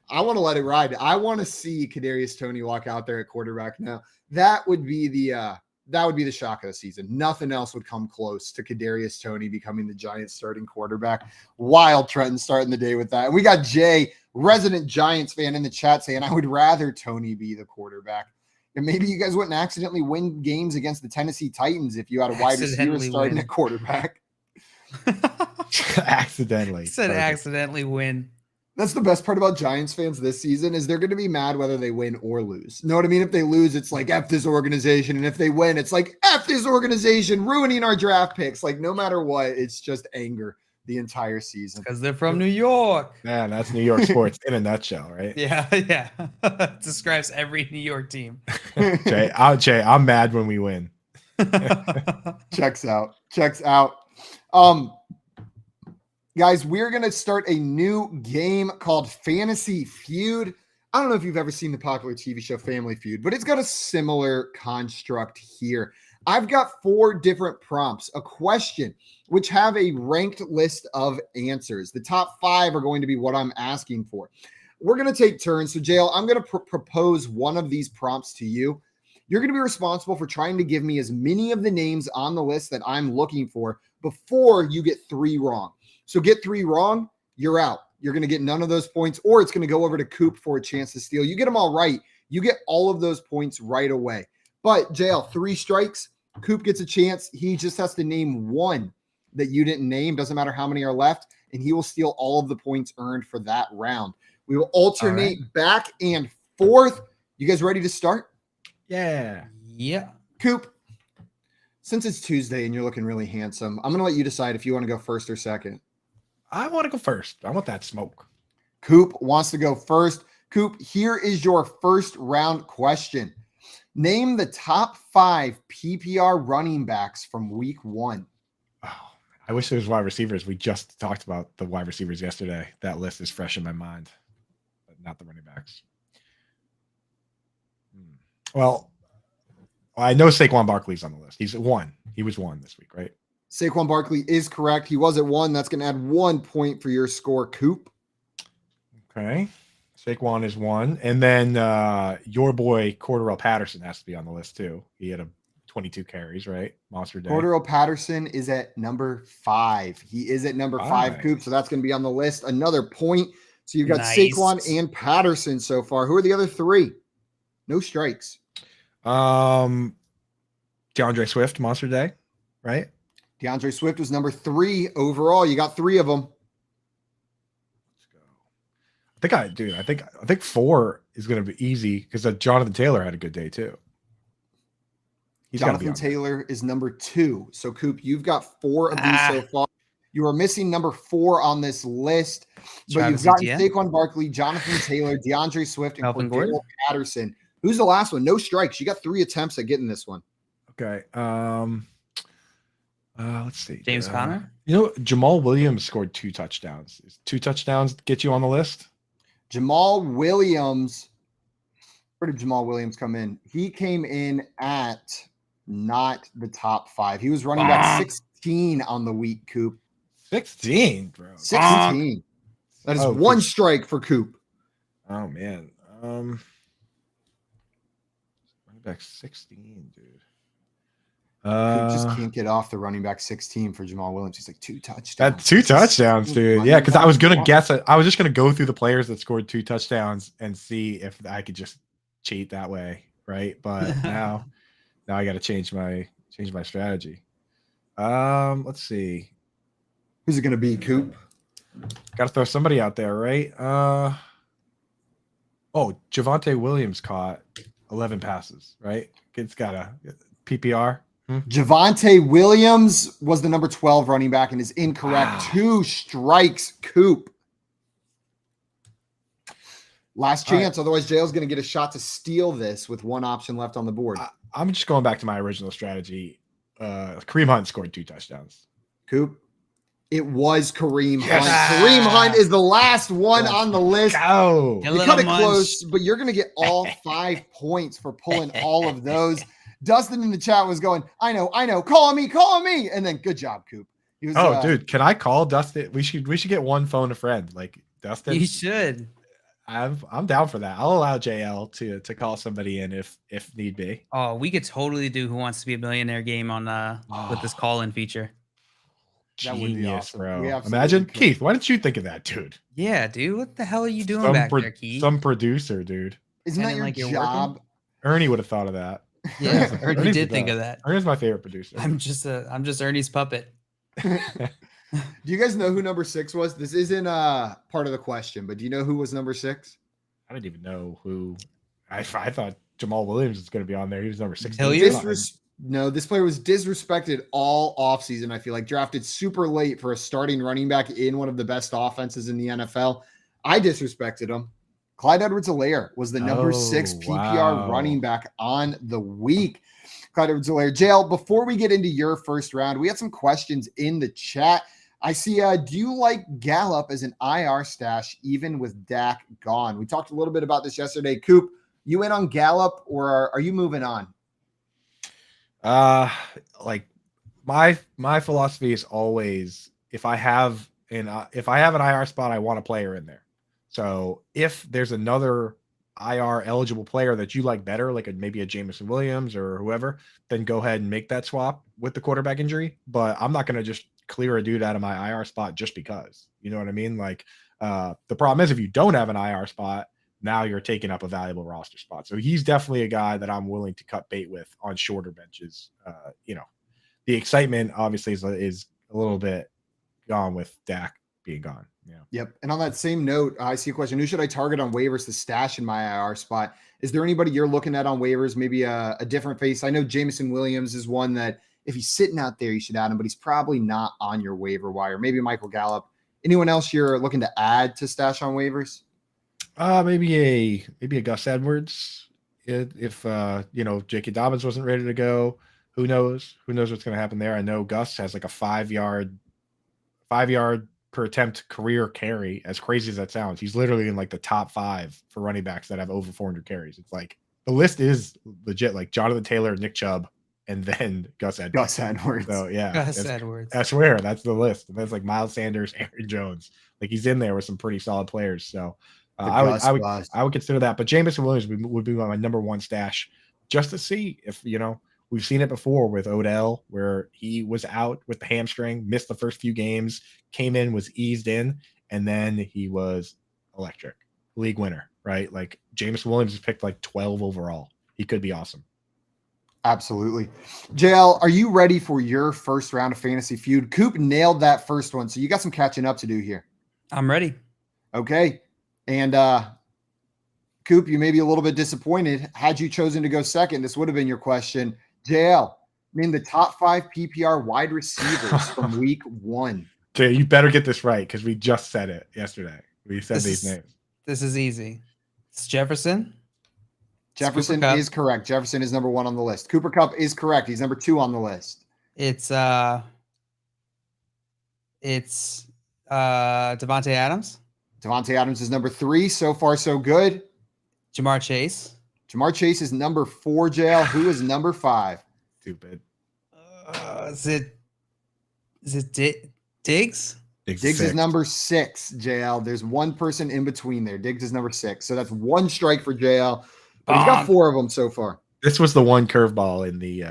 I want to let it ride. I want to see Kadarius Toney walk out there at quarterback now. That would be the shock of the season. Nothing else would come close to Kadarius Toney becoming the Giants starting quarterback. Wild Trenton starting the day with that. And we got Jay, resident Giants fan, in the chat saying, I would rather Toney be the quarterback. And maybe you guys wouldn't accidentally win games against the Tennessee Titans if you had a wide receiver starting at quarterback. Accidentally. Said accidentally win. That's the best part about Giants fans this season is they're going to be mad whether they win or lose. Know what I mean? If they lose, it's like F this organization. And if they win, it's like F this organization ruining our draft picks. Like no matter what, it's just anger the entire season. Because they're from New York. Man, that's New York sports in a nutshell, right? Yeah. Describes every New York team. Jay, I'm mad when we win. Checks out. Guys, we're going to start a new game called Fantasy Feud. I don't know if you've ever seen the popular TV show Family Feud, but it's got a similar construct here. I've got 4 different prompts, a question, which have a ranked list of answers. The top 5 are going to be what I'm asking for. We're going to take turns. So, JL, I'm going to propose one of these prompts to you. You're going to be responsible for trying to give me as many of the names on the list that I'm looking for before you get 3 wrong. So get 3 wrong, you're out. You're going to get none of those points, or it's going to go over to Coop for a chance to steal. You get them all right, you get all of those points right away. But JL, 3 strikes, Coop gets a chance. He just has to name one that you didn't name. Doesn't matter how many are left, and he will steal all of the points earned for that round. We will alternate back and forth. You guys ready to start? Yeah. Yeah. Coop, Since it's Tuesday and you're looking really handsome, I'm going to let you decide if you want to go first or second. I want to go first. I want that smoke. Coop wants to go first. Coop, here is your first round question. Name the top 5 PPR running backs from week 1. Oh, I wish there was wide receivers. We just talked about the wide receivers yesterday. That list is fresh in my mind, but not the running backs. Well, I know Saquon Barkley's on the list. He's 1. He was 1 this week, right? Saquon Barkley is correct. He was at 1. That's going to add 1 point for your score, Coop. Okay. Saquon is 1. And then your boy Cordarrelle Patterson has to be on the list too. He had 22 carries, right? Monster day. Cordarrelle Patterson is at number 5. He is at number 5, Coop. So that's going to be on the list. Another point. So you've got Saquon and Patterson so far. Who are the other 3? No strikes. DeAndre Swift, Monster Day, right? DeAndre Swift was number 3 overall. You got 3 of them. Let's go. I think 4 is going to be easy because Jonathan Taylor had a good day too. Jonathan Taylor is number 2. So Coop, you've got 4 of these so far. You are missing number 4 on this list, but you've got Saquon Barkley, Jonathan Taylor, DeAndre Swift, and Cordarrelle Patterson. Who's the last one? No strikes. You got 3 attempts at getting this one. Okay. Let's see. James Conner? Jamal Williams scored 2 touchdowns. Is 2 touchdowns get you on the list? Jamal Williams. Where did Jamal Williams come in? He came in at not the top 5. He was running back 16 on the week, Coop. 16, bro. 16. That is 1 strike for Coop. Oh, man. Running back 16, dude. Coop just can't get off the running back 16 for Jamal Williams. He's like 2 touchdowns. 2 touchdowns, dude. Yeah, because I was gonna guess it. I was just gonna go through the players that scored 2 touchdowns and see if I could just cheat that way, right? But now I got to change my strategy. Let's see. Who's it gonna be, Coop? Got to throw somebody out there, right? Javonte Williams caught 11 passes, right? It's got a PPR. Javonte Williams was the number 12 running back and is incorrect. Wow. 2 strikes, Coop. Last chance. Right. Otherwise, JL's going to get a shot to steal this with 1 option left on the board. I'm just going back to my original strategy. Kareem Hunt scored 2 touchdowns. Coop. It was Kareem Hunt. Kareem Hunt is the last one on the list. Go. You cut it close, but you're going to get all 5 points for pulling all of those. Dustin in the chat was going, I know, call on me. And then good job, Coop. He was, dude, can I call Dustin? We should get one phone a friend. Like Dustin. You should. I'm down for that. I'll allow JL to call somebody in if need be. Oh, we could totally do Who Wants to Be a Millionaire game on with this call-in feature. That would be awesome, bro. Imagine Keith. Why didn't you think of that, dude? Yeah, dude. What the hell are you doing back there, Keith? Some producer, dude. Isn't that your job? Ernie would have thought of that. Yeah, Ernie did think of that. Ernie's my favorite producer. I'm just Ernie's puppet. Do you guys know who number 6 was? This isn't part of the question, but do you know who was number 6? I didn't even know who. I thought Jamal Williams was going to be on there. He was number 6. No, this player was disrespected all offseason, I feel like. Drafted super late for a starting running back in one of the best offenses in the NFL. I disrespected him. Clyde Edwards-Helaire was the number 6 PPR running back on the week. Clyde Edwards-Helaire. JL, before we get into your first round, we had some questions in the chat. I see, do you like Gallup as an IR stash even with Dak gone? We talked a little bit about this yesterday. Coop, you in on Gallup or are you moving on? Like my philosophy is always if I have an IR spot, I want a player in there. So if there's another IR eligible player that you like better, like maybe a Jameson Williams or whoever, then go ahead and make that swap with the quarterback injury. But I'm not going to just clear a dude out of my IR spot just because. You know what I mean? Like the problem is if you don't have an IR spot, now you're taking up a valuable roster spot. So he's definitely a guy that I'm willing to cut bait with on shorter benches. The excitement obviously is a little bit gone with Dak being gone. Yeah. Yep. And on that same note, I see a question. Who should I target on waivers to stash in my IR spot? Is there anybody you're looking at on waivers? Maybe a different face? I know Jameson Williams is one that if he's sitting out there, you should add him, but he's probably not on your waiver wire. Maybe Michael Gallup. Anyone else you're looking to add to stash on waivers? Maybe a Gus Edwards. If J.K. Dobbins wasn't ready to go, who knows? Who knows what's going to happen there? I know Gus has like a 5 yard per attempt career carry. As crazy as that sounds, he's literally in like the top 5 for running backs that have over 400 carries. It's like the list is legit. Like Jonathan Taylor, Nick Chubb, and then Gus Edwards. So yeah, Gus Edwards. I swear that's the list. And that's like Miles Sanders, Aaron Jones. Like he's in there with some pretty solid players. So I would consider that. But Jameson Williams would be my number one stash, just to see if we've seen it before with Odell, where he was out with the hamstring, missed the first few games, came in, was eased in, and then he was electric, league winner, right? Like Jameson Williams is picked like 12 overall. He could be awesome. Absolutely. JL, are you ready for your first round of Fantasy Feud? Coop nailed that first one, so you got some catching up to do here. I'm ready. Okay. And Coop, you may be a little bit disappointed. Had you chosen to go second, this would have been your question. JL, name the top 5 PPR wide receivers from week 1. Jay, you better get this right because we just said it yesterday. We said these names. This is easy. It's Jefferson. Jefferson is correct. Jefferson is number 1 on the list. Cooper Kupp is correct. He's number 2 on the list. It's Devontae Adams. Devontae Adams is number 3. So far, so good. Jamar Chase. Jamar Chase is number 4, JL. Who is number 5? Stupid. Is it Diggs? Diggs is number 6, JL. There's one person in between there. Diggs is number 6. So that's 1 strike for JL. But he's got 4 of them so far. This was the one curveball in the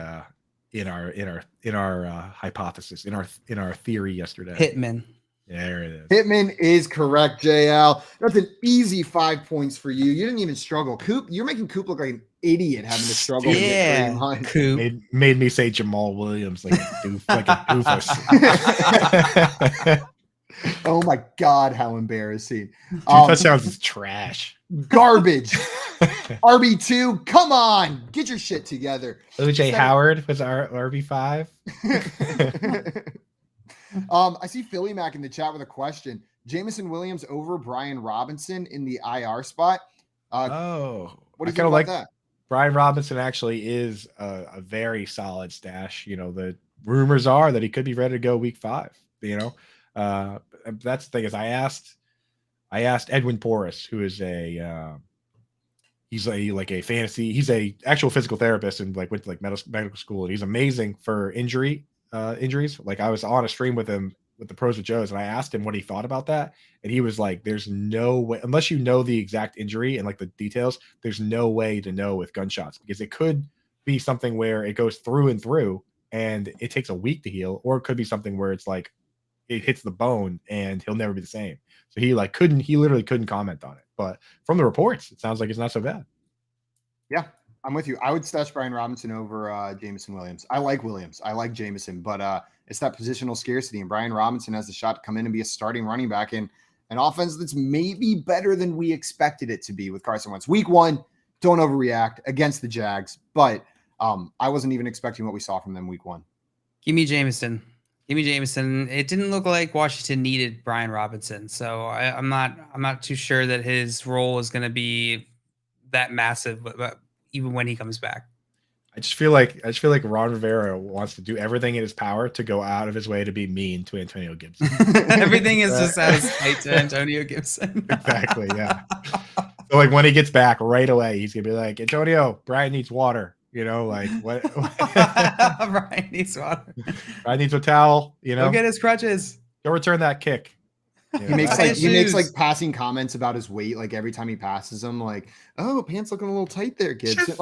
in our hypothesis, in our theory yesterday. Pittman. There it is. Pittman is correct, JL. That's an easy 5 points for you. You didn't even struggle. Coop, you're making Coop look like an idiot having to struggle. Yeah, Coop. Made me say Jamal Williams like a doofus. Oh my God, how embarrassing. 2 touchdowns is trash. Garbage. RB2, come on. Get your shit together. OJ Howard was our RB5. I see Philly Mac in the chat with a question. Jameson Williams over Brian Robinson in the IR spot. What do you think about that? Brian Robinson actually is a very solid stash. The rumors are that he could be ready to go week 5. That's the thing is I asked Edwin Porras, who is he's a actual physical therapist and went to medical school, and he's amazing for injuries. Like I was on a stream with him with the Pros with Joes, and I asked him what he thought about that, and he was like, "There's no way, unless you know the exact injury and the details, there's no way to know with gunshots because it could be something where it goes through and through, and it takes a week to heal, or it could be something where it's like it hits the bone and he'll never be the same." So he literally couldn't comment on it. But from the reports, it sounds like it's not so bad. Yeah, I'm with you. I would stash Brian Robinson over Jameson Williams. I like Williams. I like Jameson, but it's that positional scarcity. And Brian Robinson has the shot to come in and be a starting running back in an offense that's maybe better than we expected it to be with Carson Wentz. Week 1, don't overreact against the Jags. But I wasn't even expecting what we saw from them week 1. Give me Jameson. It didn't look like Washington needed Brian Robinson, so I'm not too sure that his role is going to be that massive. But even when he comes back, I just feel like Ron Rivera wants to do everything in his power to go out of his way to be mean to Antonio Gibson. Everything is just out of spite to Antonio Gibson. Exactly. Yeah. So when he gets back right away, he's gonna be like, Antonio, Brian needs water. What? Brian needs water. Brian needs a towel. Go get his crutches. Go return that kick. He makes passing comments about his weight every time he passes him. Oh, pants looking a little tight there, Gibson.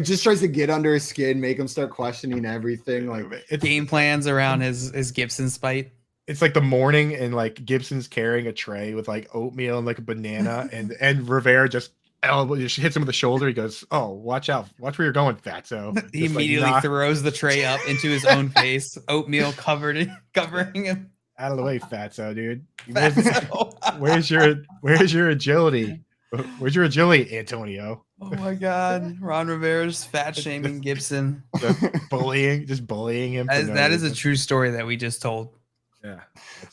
Just tries to get under his skin, make him start questioning everything. Game plans around his Gibson spite. It's like the morning and Gibson's carrying a tray with oatmeal and a banana, and Rivera just hits him with the shoulder. He goes, "Oh, watch out! Watch where you're going, fatso." He immediately throws the tray up into his own face. Oatmeal covering him. Out of the way, fatso, dude. Where's your agility Where's your agility, Antonio? Oh my God, Ron Rivera's fat shaming Gibson, just bullying him. That is a true story that we just told. Yeah,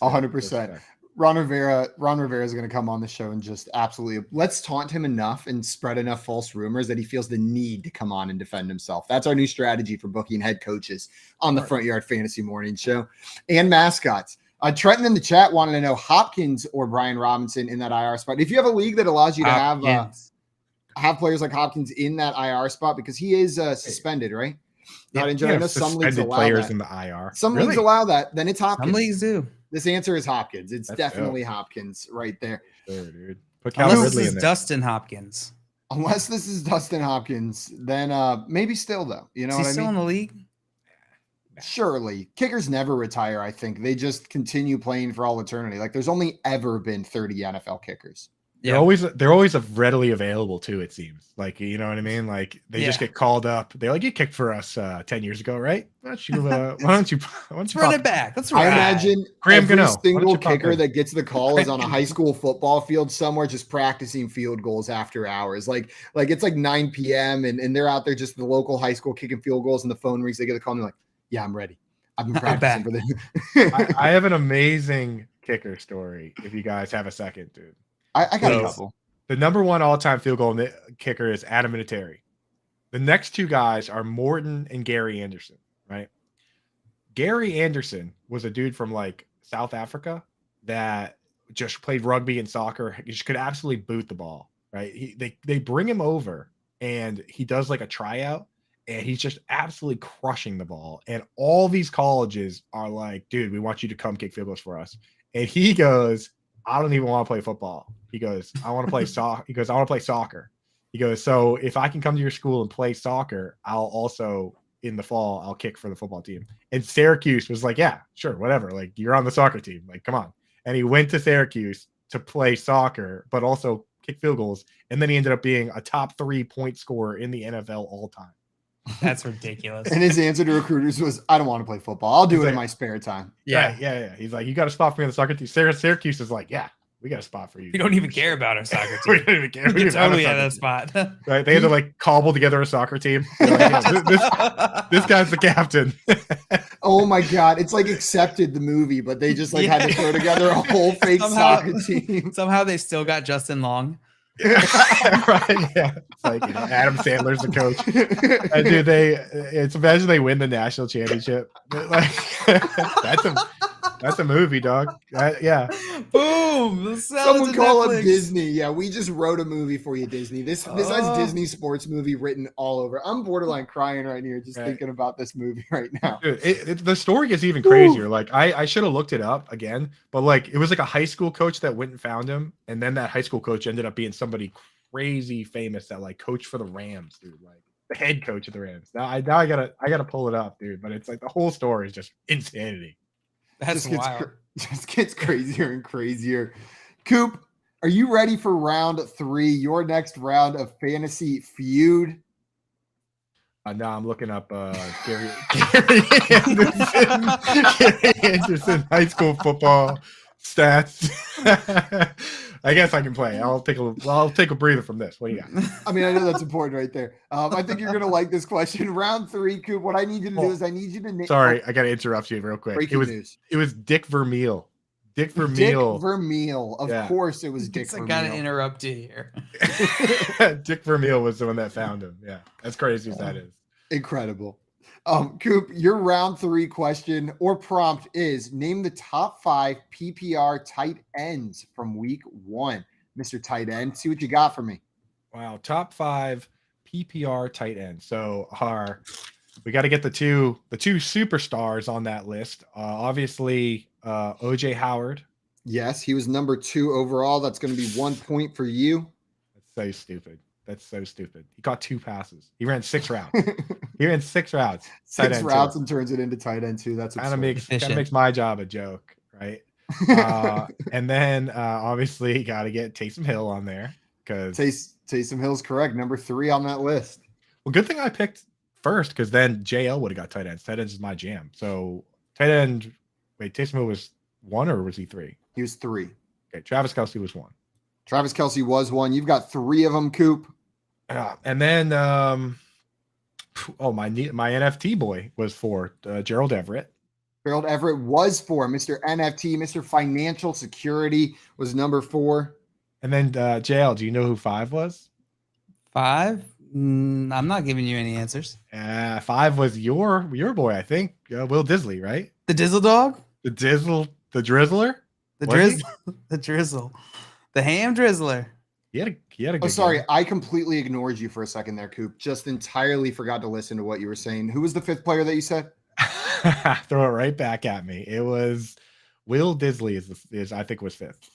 100%. Ron Rivera is going to come on the show and just absolutely let's taunt him enough and spread enough false rumors that he feels the need to come on and defend himself. That's our new strategy for booking head coaches on the Front Yard Fantasy Morning Show and mascots. Trenton in the chat wanted to know Hopkins or Brian Robinson in that IR spot. If you have a league that allows you to have players like Hopkins in that IR spot, because he is suspended, right? Not injured. I know some leagues allow players that. in the IR. Some leagues allow that. Then it's Hopkins. Some leagues do. This answer is Hopkins. It's That's definitely dope. Hopkins right there. Sure, dude. Put Calvin Unless Ridley this in is there. Dustin Hopkins. Unless this is Dustin Hopkins, then maybe still though. You know Is he what I still mean? in the league? Surely. Kickers never retire, I think. They just continue playing for all eternity. Like there's only ever been 30 NFL kickers. They're always readily available too, it seems. Like, you know what I mean? Like they just get called up. They like, you kicked for us 10 years ago, right? Why don't you run it back? That's right. I imagine Graham every Gano. single kicker that gets the call is on a high school football field somewhere just practicing field goals after hours. Like it's like 9 p.m. and they're out there just the local high school kicking field goals and the phone rings. They get the call and they're like, yeah, I'm ready. I've been practicing for this. I have an amazing kicker story if you guys have a second, dude. I got a couple. The number one all-time field goal kicker is Adam Vinatieri. The next two guys are Morton and Gary Anderson, right? Gary Anderson was a dude from like South Africa that just played rugby and soccer. He just could absolutely boot the ball, right? They bring him over and he does like a tryout and he's just absolutely crushing the ball. And all these colleges are like, dude, we want you to come kick field goals for us. And he goes, I don't even want to play football. He goes, I want to play soccer. He goes, I want to play soccer. He goes, so if I can come to your school and play soccer, I'll also in the fall, I'll kick for the football team. And Syracuse was like, yeah, sure, whatever. Like you're on the soccer team. Like, come on. And he went to Syracuse to play soccer, but also kick field goals. And then he ended up being a top 3 point scorer in the NFL all time. That's ridiculous. And his answer to recruiters was, I don't want to play football. I'll do it in my spare time. Yeah. Yeah. He's like, you got a spot for me on the soccer team. Syracuse is like, yeah, we got a spot for you. We don't even care about our soccer team. We don't even care. We totally have that spot. Right? They had to like cobble together a soccer team. Like, yeah, this guy's the captain. Oh my God. It's like Accepted, the movie, but they just like had to throw together a whole fake soccer team. Somehow they still got Justin Long. Right, yeah. It's like Adam Sandler's the coach. And dude, it's imagine they win the national championship. Like that's a movie, dog. Yeah. Boom. Someone call up Disney. Yeah, we just wrote a movie for you, Disney. This has Disney sports movie written all over. I'm borderline crying right here just thinking about this movie right now. Dude, the story gets even crazier. Like I should have looked it up again, but like it was like a high school coach that went and found him, and then that high school coach ended up being somebody crazy famous that like coached for the Rams, dude. Like the head coach of the Rams. Now I gotta pull it up, dude. But it's like the whole story is just insanity. That's wild. Just gets crazier and crazier. Coop, are you ready for round 3? Your next round of Fantasy Feud? Now I'm looking up Gary Anderson high school football stats. I guess I can play. I'll take a breather from this. What do you got? I mean, I know that's important right there. I think you're gonna like this question. Round 3, Coop. What I need you to do is I need you to name. Sorry, I gotta interrupt you real quick. Breaking news. It was Dick Vermeil. Dick Vermeil. Dick Vermeil. Of course, it was Dick Vermeil. I gotta interrupt you here. Dick Vermeil was the one that found him. Yeah, as crazy as that is. Incredible. Coop, your round 3 question or prompt is name the top 5 PPR tight ends from week 1. Mr. Tight End, see what you got for me. Wow, top 5 PPR tight ends. So we got to get the two superstars on that list. Obviously, OJ Howard. Yes, he was number 2 overall. That's going to be 1 point for you. That's so stupid. That's so stupid. He caught 2 passes. He ran 6 routes. He ran 6 routes. 6 routes and turns it into tight end 2. That's kind of makes my job a joke, right? And then obviously got to get Taysom Hill on there because Taysom Hill's correct. Number 3 on that list. Well, good thing I picked first because then JL would have got tight ends. Tight ends is my jam. So tight end. Wait, Taysom Hill was 1 or was he 3? He was 3. Okay, Travis Kelce was 1. Travis Kelce was one. You've got 3 of them, Coop. And then, my NFT boy was 4. Gerald Everett. Gerald Everett was 4. Mr. NFT, Mr. Financial Security was number 4. And then JL, do you know who 5 was? 5? I'm not giving you any answers. 5 was your boy, I think. Will Disley, right? The Dizzle Dog? The Drizzler? The Drizzle. The Ham Drizzler. He had a good sorry. game. I completely ignored you for a second there, Coop. Just entirely forgot to listen to what you were saying. Who was the 5th player that you said? Throw it right back at me. It was Will Disley is I think was 5th.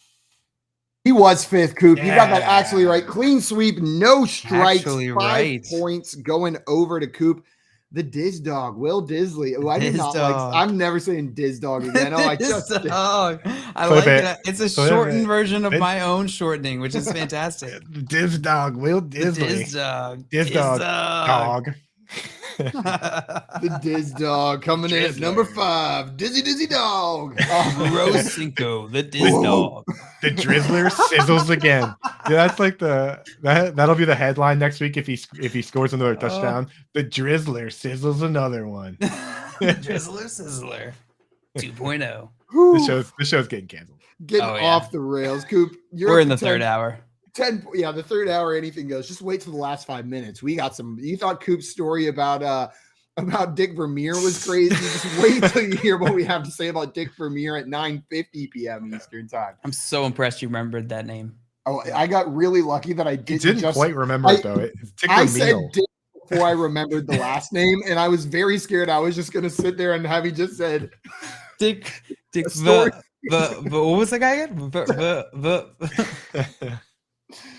He was 5th, Coop. You got that Yeah. actually right. Clean sweep, no strikes, Actually 5 right. points going over to Coop. The Diz Dog, Will Disley. Oh, I did Diz not Dog. like. I'm never saying Diz Dog again. Oh, I just did. Dog. I Flip like it. it. It's a Flip shortened it. version of my own shortening, which is fantastic. Diz Dog, Will Disley. Diz Dog. Diz Dog. The Diz Dog coming in at number 5. Dizzy Dog. Rose Cinco, the Diz Whoa. Dog. The Drizzler sizzles again. Yeah, that's like that'll be the headline next week if he scores another touchdown. The Drizzler sizzles another one. Drizzler Sizzler 2.0. This show's getting canceled. Getting off the rails, Coop. We're in the third hour. 10, yeah, the third hour, anything goes. Just wait till the last 5 minutes. We got some. You thought Coop's story about Dick Vermeer was crazy. Just wait till you hear what we have to say about Dick Vermeer at 9:50 p.m. Eastern time. I'm so impressed you remembered that name. Oh, I got really lucky that I didn't quite remember it though. It's Dick I Vermeer. said Dick before I remembered the last name, and I was very scared. I was just gonna sit there and have he just said Dick story. what was the guy again?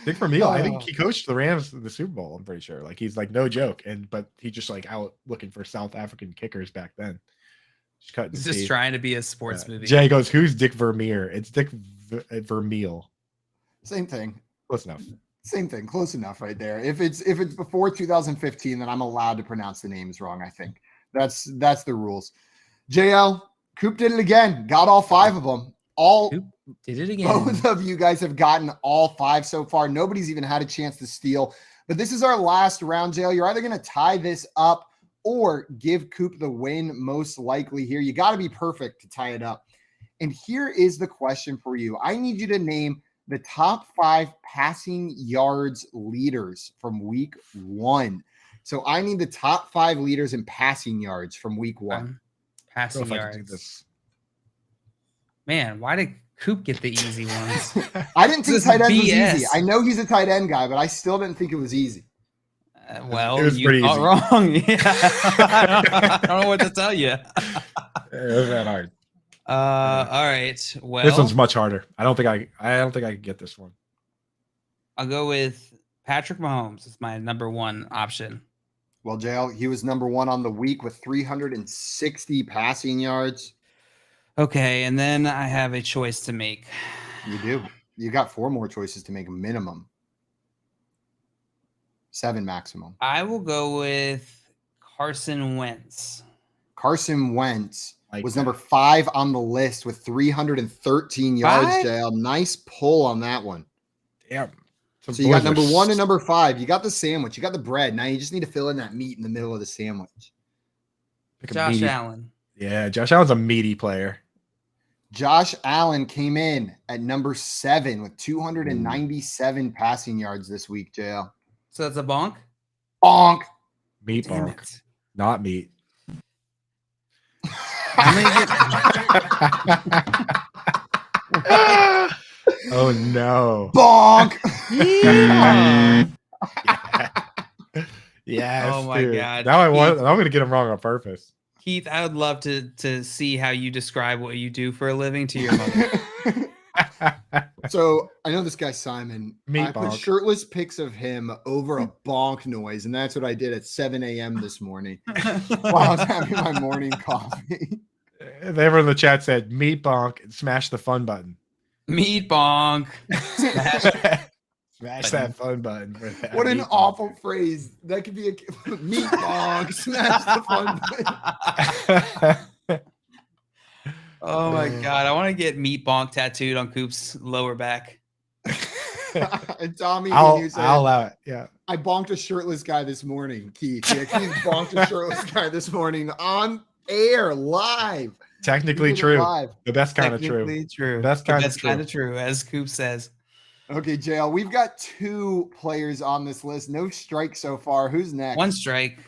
Dick Vermeer, I think he coached the Rams in the Super Bowl. I'm pretty sure. Like he's like no joke, but he just like out looking for South African kickers back then. He's just trying to be a sports movie. Jay goes, "Who's Dick Vermeer?" It's Dick Vermeer. Same thing. Close enough. Same thing. Close enough, right there. If it's before 2015, then I'm allowed to pronounce the names wrong. I think that's the rules. JL, Coop did it again. Got all 5 of them. Coop did it again. Both of you guys have gotten all 5 so far. Nobody's even had a chance to steal. But this is our last round, JL. You're either going to tie this up or give Coop the win, most likely here. You got to be perfect to tie it up. And here is the question for you. I need you to name the top 5 passing yards leaders from week 1. So I need the top 5 leaders in passing yards from week 1. Passing yards. Man, why did Coop get the easy ones? I didn't think This tight end was BS. easy. I know he's a tight end guy, but I still didn't think it was easy. Well, It was you pretty thought easy. wrong. Yeah. I don't know what to tell you. It was that hard. All right. Well, This one's much harder. I don't think I could get this one. I'll go with Patrick Mahomes. It's my number 1 option. Well, JL, he was number 1 on the week with 360 passing yards. Okay, and then I have a choice to make. You do. You got 4 more choices to make minimum. 7 maximum. I will go with Carson Wentz. Carson Wentz was number 5 on the list with 313 yards, 5? JL. Nice pull on that one. Damn. So you got number 1 and number 5. You got the sandwich. You got the bread. Now you just need to fill in that meat in the middle of the sandwich. Josh Allen. Yeah, Josh Allen's a meaty player. Josh Allen came in at number 7 with 297 passing yards this week, JL. So that's a bonk? Bonk. Meat Damn bonk. it. Not meat. Oh no. Bonk. Yes. Oh my dude. God. Now I'm going to get him wrong on purpose. Keith, I would love to see how you describe what you do for a living to your mother. So I know this guy Simon. Meat I put bonk. shirtless pics of him over a bonk noise, and that's what I did at 7 a.m. this morning while I was having my morning coffee. Everyone in the chat said meat bonk and smash the fun button. Meat bonk. Smash that fun button. For that What an meat bonk. awful phrase. That could be a meat bonk. Smash the fun button. Oh my God. I want to get meat bonk tattooed on Coop's lower back. And Tommy, I'll you said, allow it. Yeah. I bonked a shirtless guy this morning, Keith. Yeah, Keith bonked a shirtless guy this morning on air, live. Technically true. Live. The best kind of true. Technically true. Best kind of true, as Coop says. Okay, JL, we've got 2 players on this list. No strikes so far. Who's next? 1 strike.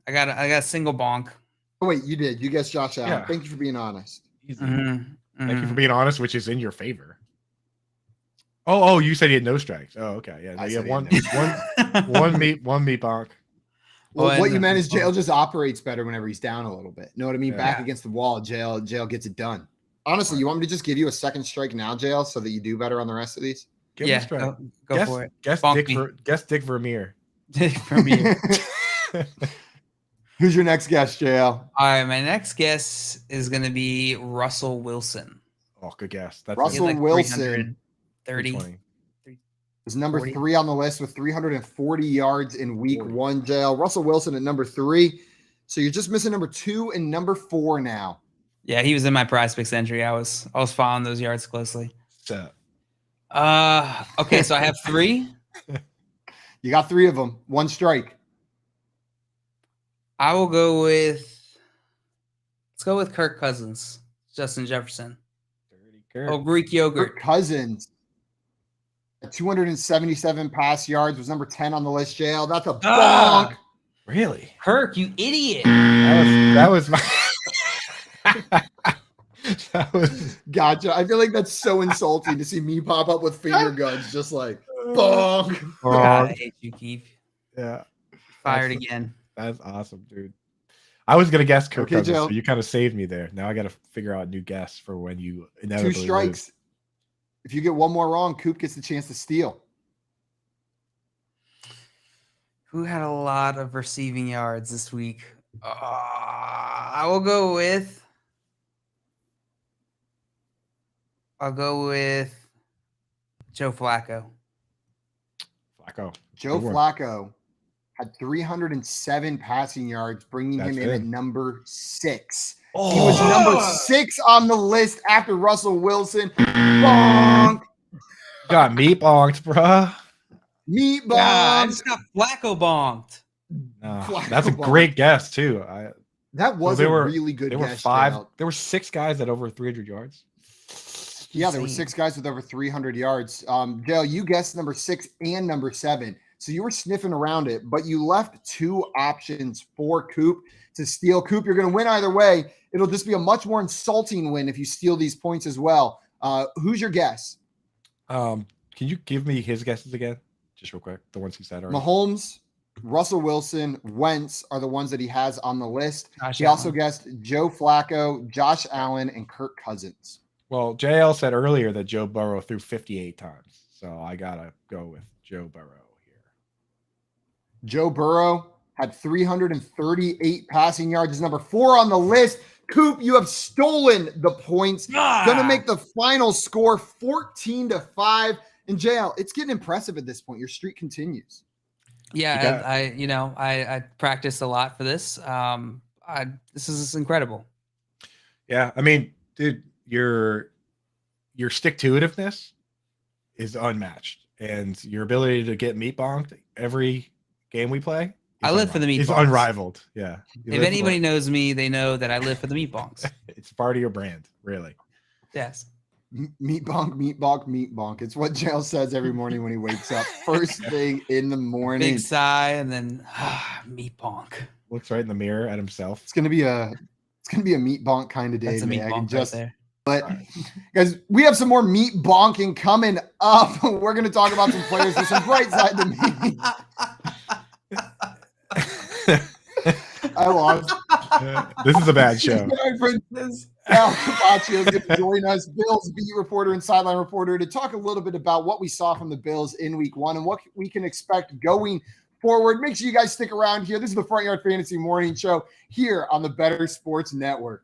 I got a single bonk. Oh, wait, you did. You guessed Josh Allen. Yeah. Thank you for being honest. Thank you for being honest, which is in your favor. Oh, you said he had no strikes. Oh, okay. Yeah, no, you have one meat bonk. Well, what you meant is JL just operates better whenever he's down a little bit. Know what I mean? Yeah. Back against the wall, JL gets it done. Honestly, you want me to just give you a second strike now, JL, so that you do better on the rest of these? Give him a strike. Go for it. Guess Dick Vermeer. Dick Vermeer. Who's your next guest, JL? All right, my next guess is going to be Russell Wilson. Oh, good guess. That's Russell Wilson. 30. Is number 40. 3 on the list with 340 yards in week 1, JL. Russell Wilson at number 3. So you're just missing number 2 and number 4 now. Yeah, he was in my prize picks entry. I was following those yards closely. So. Okay, so I have 3. You got 3 of them. 1 strike. I will go with. Let's go with Kirk Cousins, Justin Jefferson. Oh, Greek yogurt. Kirk Cousins. At 277 pass yards was number 10 on the list, JL. That's a bonk. Really? Kirk, you idiot. That was my. That was Gotcha. I feel like that's so insulting to see me pop up with finger guns, just like bonk. God, I hate you, Keith. Yeah. Fired again. That's awesome, dude. I was gonna guess Kirk Okay, Cousins, Joe. so you kind of saved me there. Now I got to figure out a new guess for when you 2 inevitably strikes. lose. If you get 1 more wrong, Coop gets the chance to steal. Who had a lot of receiving yards this week? I will go with. I'll go with Joe Flacco. Joe Flacco had 307 passing yards, bringing him in at number 6. He was number 6 on the list after Russell Wilson. Bonk. Got meat bonked, bruh. Meat bonk. I just got Flacco bonked. No, that's a great guess too. That was a really good guess. There were 6 guys at over 300 yards. Yeah, there were 6 guys with over 300 yards. Dale, you guessed number 6 and number 7. So you were sniffing around it, but you left 2 options for Coop to steal. Coop, you're going to win either way. It'll just be a much more insulting win if you steal these points as well. Who's your guess? Can you give me his guesses again? Just real quick. The ones he said already. Mahomes, Russell Wilson, Wentz are the ones that he has on the list. He Allen. also guessed Joe Flacco, Josh Allen, and Kirk Cousins. Well, JL said earlier that Joe Burrow threw 58 times. So I got to go with Joe Burrow here. Joe Burrow had 338 passing yards. Is number 4 on the list. Coop, you have stolen the points. Going to make the final score 14-5. And JL, it's getting impressive at this point. Your streak continues. Yeah, I practiced a lot for this. This is incredible. Yeah, I mean, dude, your stick-to-itiveness is unmatched, and your ability to get meat bonked every game we play. I live for the meat bonks. It's unrivaled. Yeah. If anybody knows me, they know that I live for the meat bonks. It's part of your brand, really. Yes. Meat bonk, meat bonk, meat bonk. It's what JL says every morning when he wakes up. First thing in the morning. Big sigh and then meat bonk. Looks right in the mirror at himself. It's gonna be a meat bonk kind of day. That's a meat bonk right there. But guys, we have some more meat bonking coming up. We're gonna talk about some players with some bright side to me. I lost. This is a bad show. Al Capaccio is going to join us, Bills beat reporter and sideline reporter, to talk a little bit about what we saw from the Bills in week 1 and what we can expect going forward. Make sure you guys stick around here. This is the Front Yard Fantasy Morning Show here on the Better Sports Network.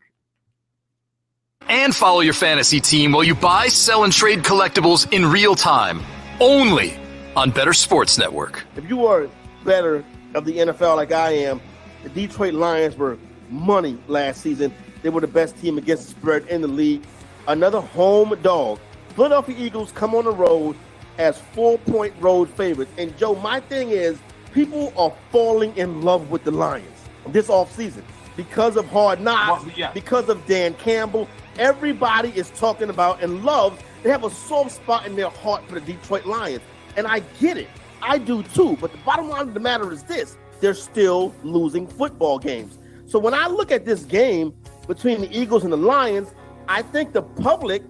And follow your fantasy team while you buy, sell, and trade collectibles in real time. Only on Better Sports Network. If you are better of the NFL like I am, the Detroit Lions were money last season. They were the best team against the spread in the league. Another home dog. Philadelphia Eagles come on the road as 4-point road favorites. And Joe, my thing is, people are falling in love with the Lions this offseason because of Hard Knocks, because of Dan Campbell. Everybody is talking about and loves. They have a soft spot in their heart for the Detroit Lions. And I get it. I do too. But the bottom line of the matter is this. They're still losing football games. So when I look at this game between the Eagles and the Lions, I think the public,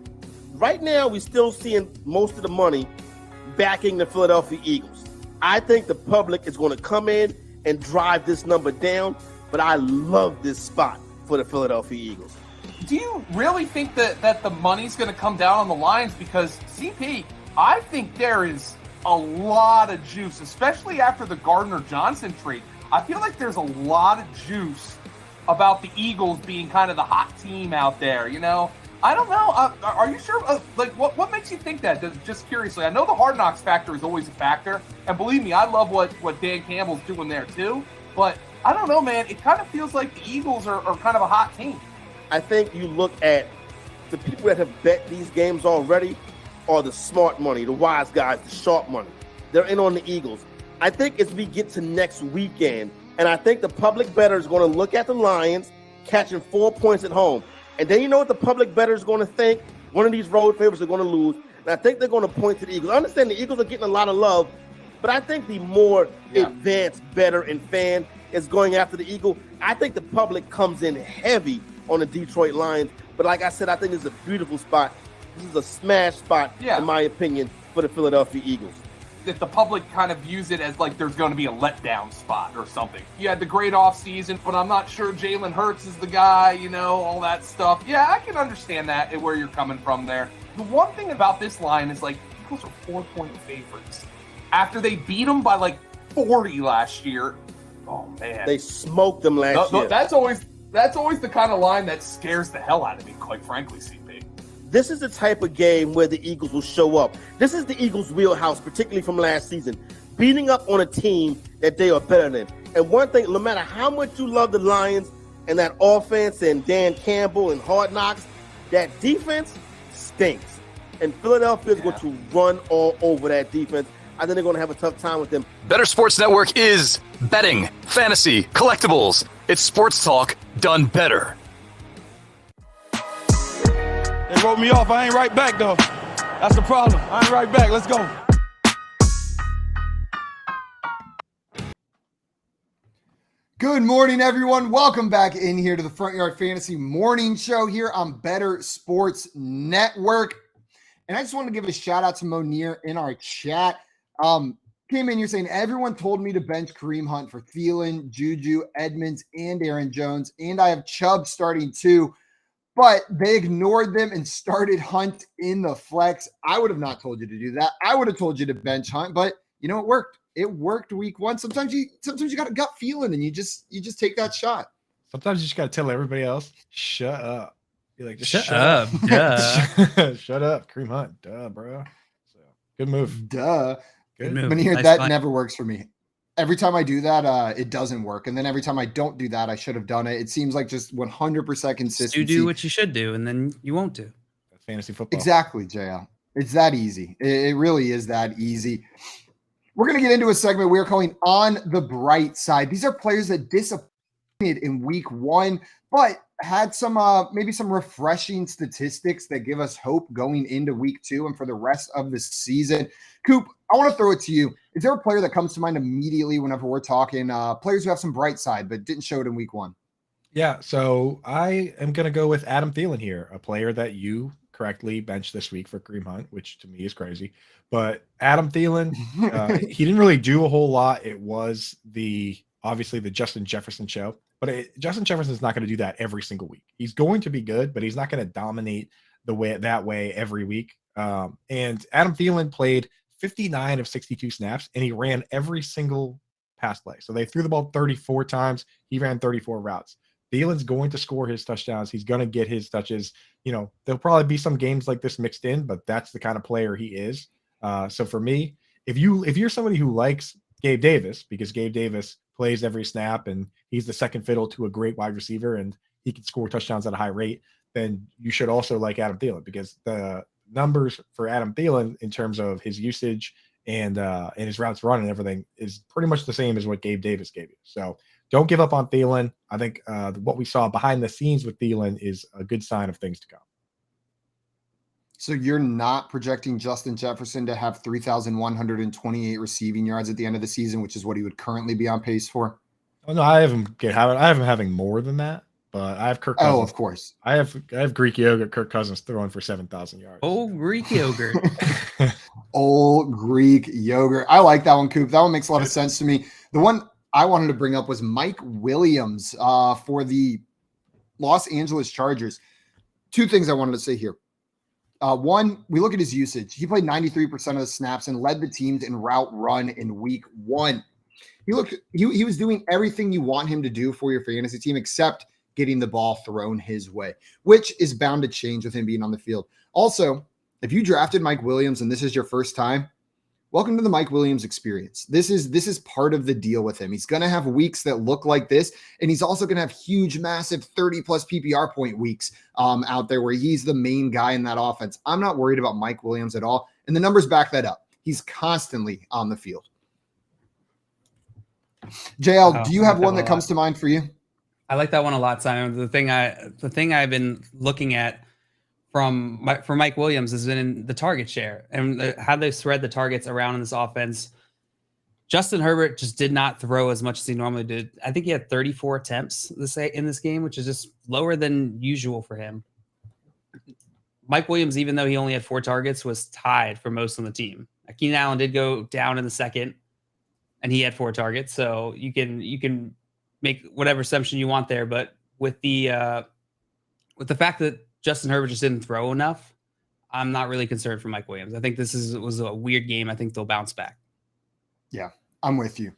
right now, we're still seeing most of the money backing the Philadelphia Eagles. I think the public is going to come in and drive this number down, but I love this spot for the Philadelphia Eagles. Do you really think that the money's going to come down on the Lions? Because, CP, I think there is a lot of juice, especially after the Gardner-Johnson trade. I feel like there's a lot of juice about the Eagles being kind of the hot team out there, you know? I don't know. Are you sure? What makes you think that? Just curiously, I know the Hard Knocks factor is always a factor, and believe me, I love what Dan Campbell's doing there too. But I don't know, man. It kind of feels like the Eagles are kind of a hot team. I think you look at the people that have bet these games already are the smart money, the wise guys, the sharp money. They're in on the Eagles. I think as we get to next weekend, and I think the public bettor is going to look at the Lions catching 4 points at home. And then you know what the public bettor is going to think? One of these road favorites are going to lose. And I think they're going to point to the Eagles. I understand the Eagles are getting a lot of love, but I think the more advanced bettor and fan is going after the Eagle. I think the public comes in heavy on the Detroit Lions. But like I said, I think it's a beautiful spot. This is a smash spot, in my opinion, for the Philadelphia Eagles. That the public kind of views it as like there's going to be a letdown spot or something. You had the great offseason, but I'm not sure Jalen Hurts is the guy, you know, all that stuff. Yeah, I can understand that and where you're coming from there. The one thing about this line is like Eagles are 4-point favorites. After they beat them by like 40 last year, oh man. They smoked them last year. That's always the kind of line that scares the hell out of me, quite frankly, CP. This is the type of game where the Eagles will show up. This is the Eagles' wheelhouse, particularly from last season, beating up on a team that they are better than. And one thing, no matter how much you love the Lions and that offense and Dan Campbell and Hard Knocks, that defense stinks. And Philadelphia is going to run all over that defense. I think they're going to have a tough time with them. Better Sports Network is betting, fantasy, collectibles. It's sports talk done better. They wrote me off. I ain't right back, though. That's the problem. I ain't right back. Let's go. Good morning, everyone. Welcome back in here to the Front Yard Fantasy Morning Show here on Better Sports Network. And I just want to give a shout out to Monier in our chat. Came in here saying, everyone told me to bench Kareem Hunt for Thielen, Juju, Edmonds, and Aaron Jones. And I have Chubb starting too. But they ignored them and started Hunt in the flex. I would have not told you to do that. I would have told you to bench Hunt, but you know, it worked. It worked week one. Sometimes you got a gut feeling and you just take that shot. Sometimes you just got to tell everybody else, shut up. You're like, just shut up. Duh. Shut up. Kareem Hunt. Duh, bro. So good move. Duh. Good move. But here, Nice that fight. never works for me. Every time I do that, it doesn't work. And then every time I don't do that, I should have done it. It seems like just 100% consistency. You do what you should do, and then you won't do. That's fantasy football. Exactly, JL. It's that easy. It really is that easy. We're going to get into a segment we're calling On the Bright Side. These are players that disappointed in week one, but had some maybe some refreshing statistics that give us hope going into week two and for the rest of the season. Coop, I want to throw it to you. Is there a player that comes to mind immediately whenever we're talking players who have some bright side but didn't show it in week one? Yeah, so I am going to go with Adam Thielen here, a player that you correctly benched this week for Kareem Hunt, which to me is crazy. But Adam Thielen, he didn't really do a whole lot. It was obviously the Justin Jefferson show, but Justin Jefferson is not going to do that every single week. He's going to be good, but he's not going to dominate that way every week. And Adam Thielen played 59 of 62 snaps, and he ran every single pass play. So they threw the ball 34 times. He ran 34 routes. Thielen's going to score his touchdowns. He's going to get his touches. You know, there'll probably be some games like this mixed in, but that's the kind of player he is. So for me, if you're somebody who likes Gabe Davis, because Gabe Davis plays every snap and he's the second fiddle to a great wide receiver and he can score touchdowns at a high rate, then you should also like Adam Thielen, because the numbers for Adam Thielen in terms of his usage and his routes run and everything is pretty much the same as what Gabe Davis gave you. So don't give up on Thielen. I think what we saw behind the scenes with Thielen is a good sign of things to come. So you're not projecting Justin Jefferson to have 3,128 receiving yards at the end of the season, which is what he would currently be on pace for? Oh, no, I have him having more than that, but I have Kirk Cousins. Oh, of course. I have Greek yogurt, Kirk Cousins throwing for 7,000 yards. Oh, Greek yogurt. Old Greek yogurt. I like that one, Coop. That one makes a lot of sense to me. The one I wanted to bring up was Mike Williams for the Los Angeles Chargers. Two things I wanted to say here. One, we look at his usage. He played 93% of the snaps and led the teams in route run in week 1. He was doing everything you want him to do for your fantasy team except getting the ball thrown his way, which is bound to change with him being on the field. Also, if you drafted Mike Williams and this is your first time, welcome to the Mike Williams experience. This is part of the deal with him. He's going to have weeks that look like this, and he's also going to have huge, massive 30-plus PPR point weeks out there where he's the main guy in that offense. I'm not worried about Mike Williams at all, and the numbers back that up. He's constantly on the field. JL, do you have one that comes to mind for you? I like that one a lot, Simon. The thing I've been looking at for Mike Williams has been in the target share and how they spread the targets around in this offense. Justin Herbert just did not throw as much as he normally did. I think he had 34 attempts in this game, which is just lower than usual for him. Mike Williams, even though he only had 4 targets, was tied for most on the team. Keenan Allen did go down in the second, and he had 4 targets. So you can make whatever assumption you want there, but with the fact that Justin Herbert just didn't throw enough, I'm not really concerned for Mike Williams. I think this was a weird game. I think they'll bounce back. Yeah, I'm with you.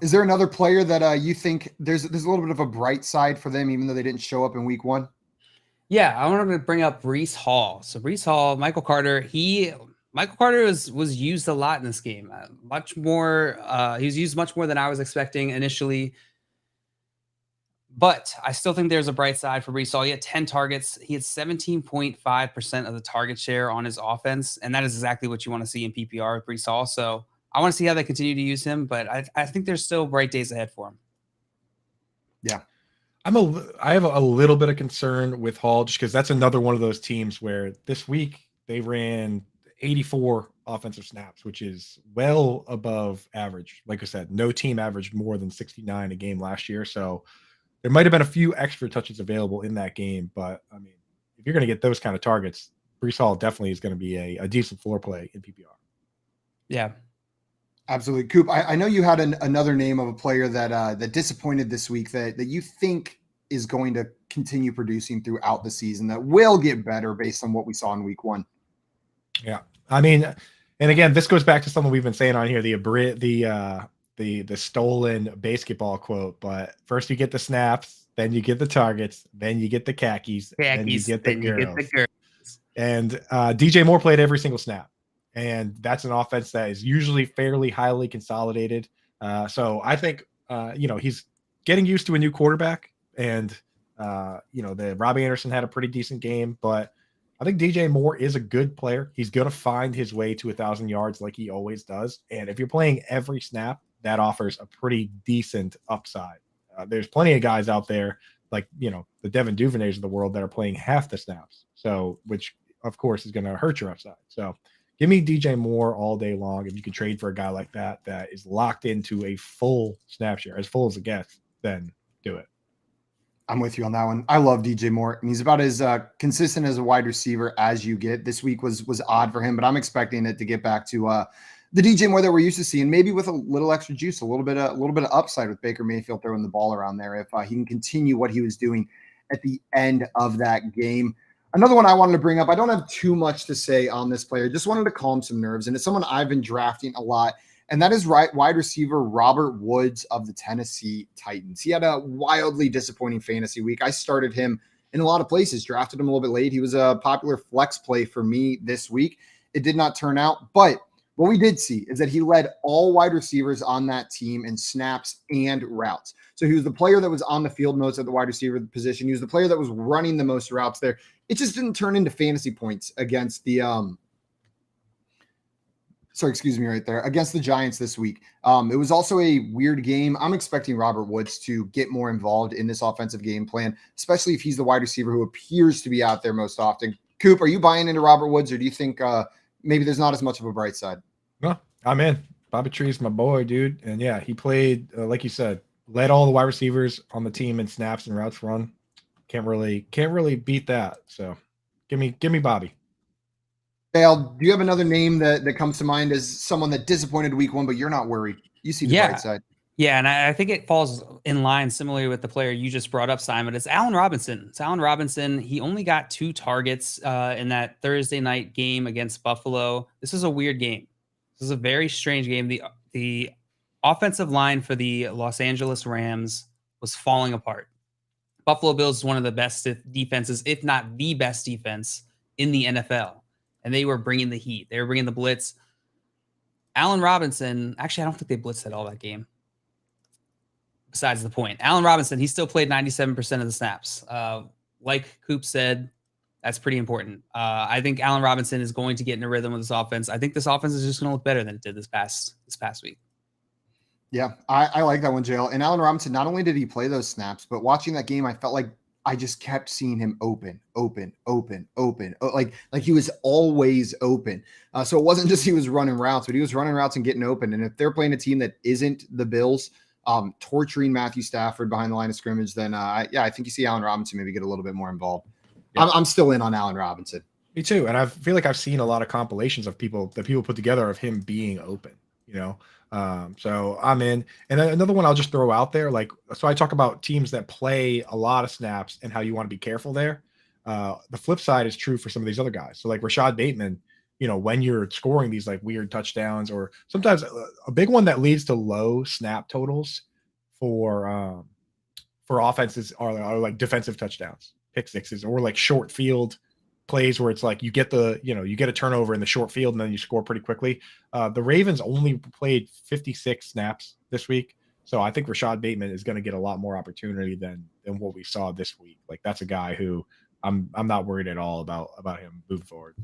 Is there another player that you think there's a little bit of a bright side for them, even though they didn't show up in week 1? Yeah, I want to bring up Breece Hall. So Breece Hall, Michael Carter, was used a lot in this game. Much more. He was used much more than I was expecting initially. But I still think there's a bright side for Breece Hall. He had 10 targets. He had 17.5% of the target share on his offense. And that is exactly what you want to see in PPR with Breece Hall. So I want to see how they continue to use him. But I think there's still bright days ahead for him. Yeah. I have a little bit of concern with Hall just because that's another one of those teams where this week they ran 84 offensive snaps, which is well above average. Like I said, no team averaged more than 69 a game last year. So there might have been a few extra touches available in that game, but I mean, if you're going to get those kind of targets, Breece Hall definitely is going to be a decent floor play in PPR. Yeah, absolutely. Coop, I know you had another name of a player that disappointed this week that you think is going to continue producing throughout the season, that will get better based on what we saw in week 1. Yeah, I mean, and again, this goes back to something we've been saying on here, the stolen basketball quote, but first you get the snaps, then you get the targets, then you get the khakis, then you get the girls. And DJ Moore played every single snap, and that's an offense that is usually fairly highly consolidated. So I think he's getting used to a new quarterback, and the Robbie Anderson had a pretty decent game, but I think DJ Moore is a good player. He's going to find his way to 1,000 yards like he always does. And if you're playing every snap, that offers a pretty decent upside. There's plenty of guys out there like, the Devin Duvernays of the world that are playing half the snaps. So, which of course is going to hurt your upside. So give me DJ Moore all day long. If you can trade for a guy like that is locked into a full snap share, as full as it gets, then do it. I'm with you on that one. I love DJ Moore, and he's about as consistent as a wide receiver as you get. This week was odd for him, but I'm expecting it to get back to the DJ Moore that we're used to seeing, maybe with a little extra juice, a little bit of upside with Baker Mayfield throwing the ball around there. If he can continue what he was doing at the end of that game. Another one I wanted to bring up. I don't have too much to say on this player. Just wanted to calm some nerves, and it's someone I've been drafting a lot. And that is wide receiver Robert Woods of the Tennessee Titans. He had a wildly disappointing fantasy week. I started him in a lot of places, drafted him a little bit late. He was a popular flex play for me this week. It did not turn out, but What we did see is that he led all wide receivers on that team in snaps and routes. So he was the player that was on the field most at the wide receiver position. He was the player that was running the most routes there. It just didn't turn into fantasy points against the against the Giants this week. It was also a weird game. I'm expecting Robert Woods to get more involved in this offensive game plan, especially if he's the wide receiver who appears to be out there most often. Coop, are you buying into Robert Woods, or do you think maybe there's not as much of a bright side? No, I'm in. Bobby Tree's my boy, dude. And yeah, he played, like you said, led all the wide receivers on the team in snaps and routes run. Can't really beat that. So give me Bobby. Dale, do you have another name that comes to mind as someone that disappointed week one, but you're not worried? You see the bright side. Yeah, and I think it falls in line similarly with the player you just brought up, Simon. It's Allen Robinson. It's Allen Robinson. He only got 2 targets in that Thursday night game against Buffalo. This is a weird game. This is a very strange game. The offensive line for the Los Angeles Rams was falling apart. Buffalo Bills is one of the best defenses, if not the best defense in the NFL. And they were bringing the heat. They were bringing the blitz. Allen Robinson, actually, I don't think they blitzed at all that game. Besides the point. Allen Robinson, he still played 97% of the snaps. Like Coop said, that's pretty important. I think Allen Robinson is going to get in a rhythm with this offense. I think this offense is just going to look better than it did this past week. Yeah, I like that one, JL. And Allen Robinson, not only did he play those snaps, but watching that game, I felt like I just kept seeing him open. Like he was always open. So it wasn't just he was running routes, but he was running routes and getting open. And if they're playing a team that isn't the Bills, torturing Matthew Stafford behind the line of scrimmage, then I think you see Allen Robinson maybe get a little bit more involved. Yeah. I'm still in on Allen Robinson. Me too. And I feel like I've seen a lot of compilations of people put together of him being open, so I'm in. And then another one I'll just throw out there. So I talk about teams that play a lot of snaps and how you want to be careful there. The flip side is true for some of these other guys. So like Rashad Bateman, when you're scoring these like weird touchdowns, or sometimes a big one that leads to low snap totals for offenses are like defensive touchdowns, pick sixes, or like short field plays where it's like you get a turnover in the short field and then you score pretty quickly. The Ravens only played 56 snaps this week. So I think Rashad Bateman is going to get a lot more opportunity than what we saw this week. Like that's a guy who I'm not worried at all about him moving forward.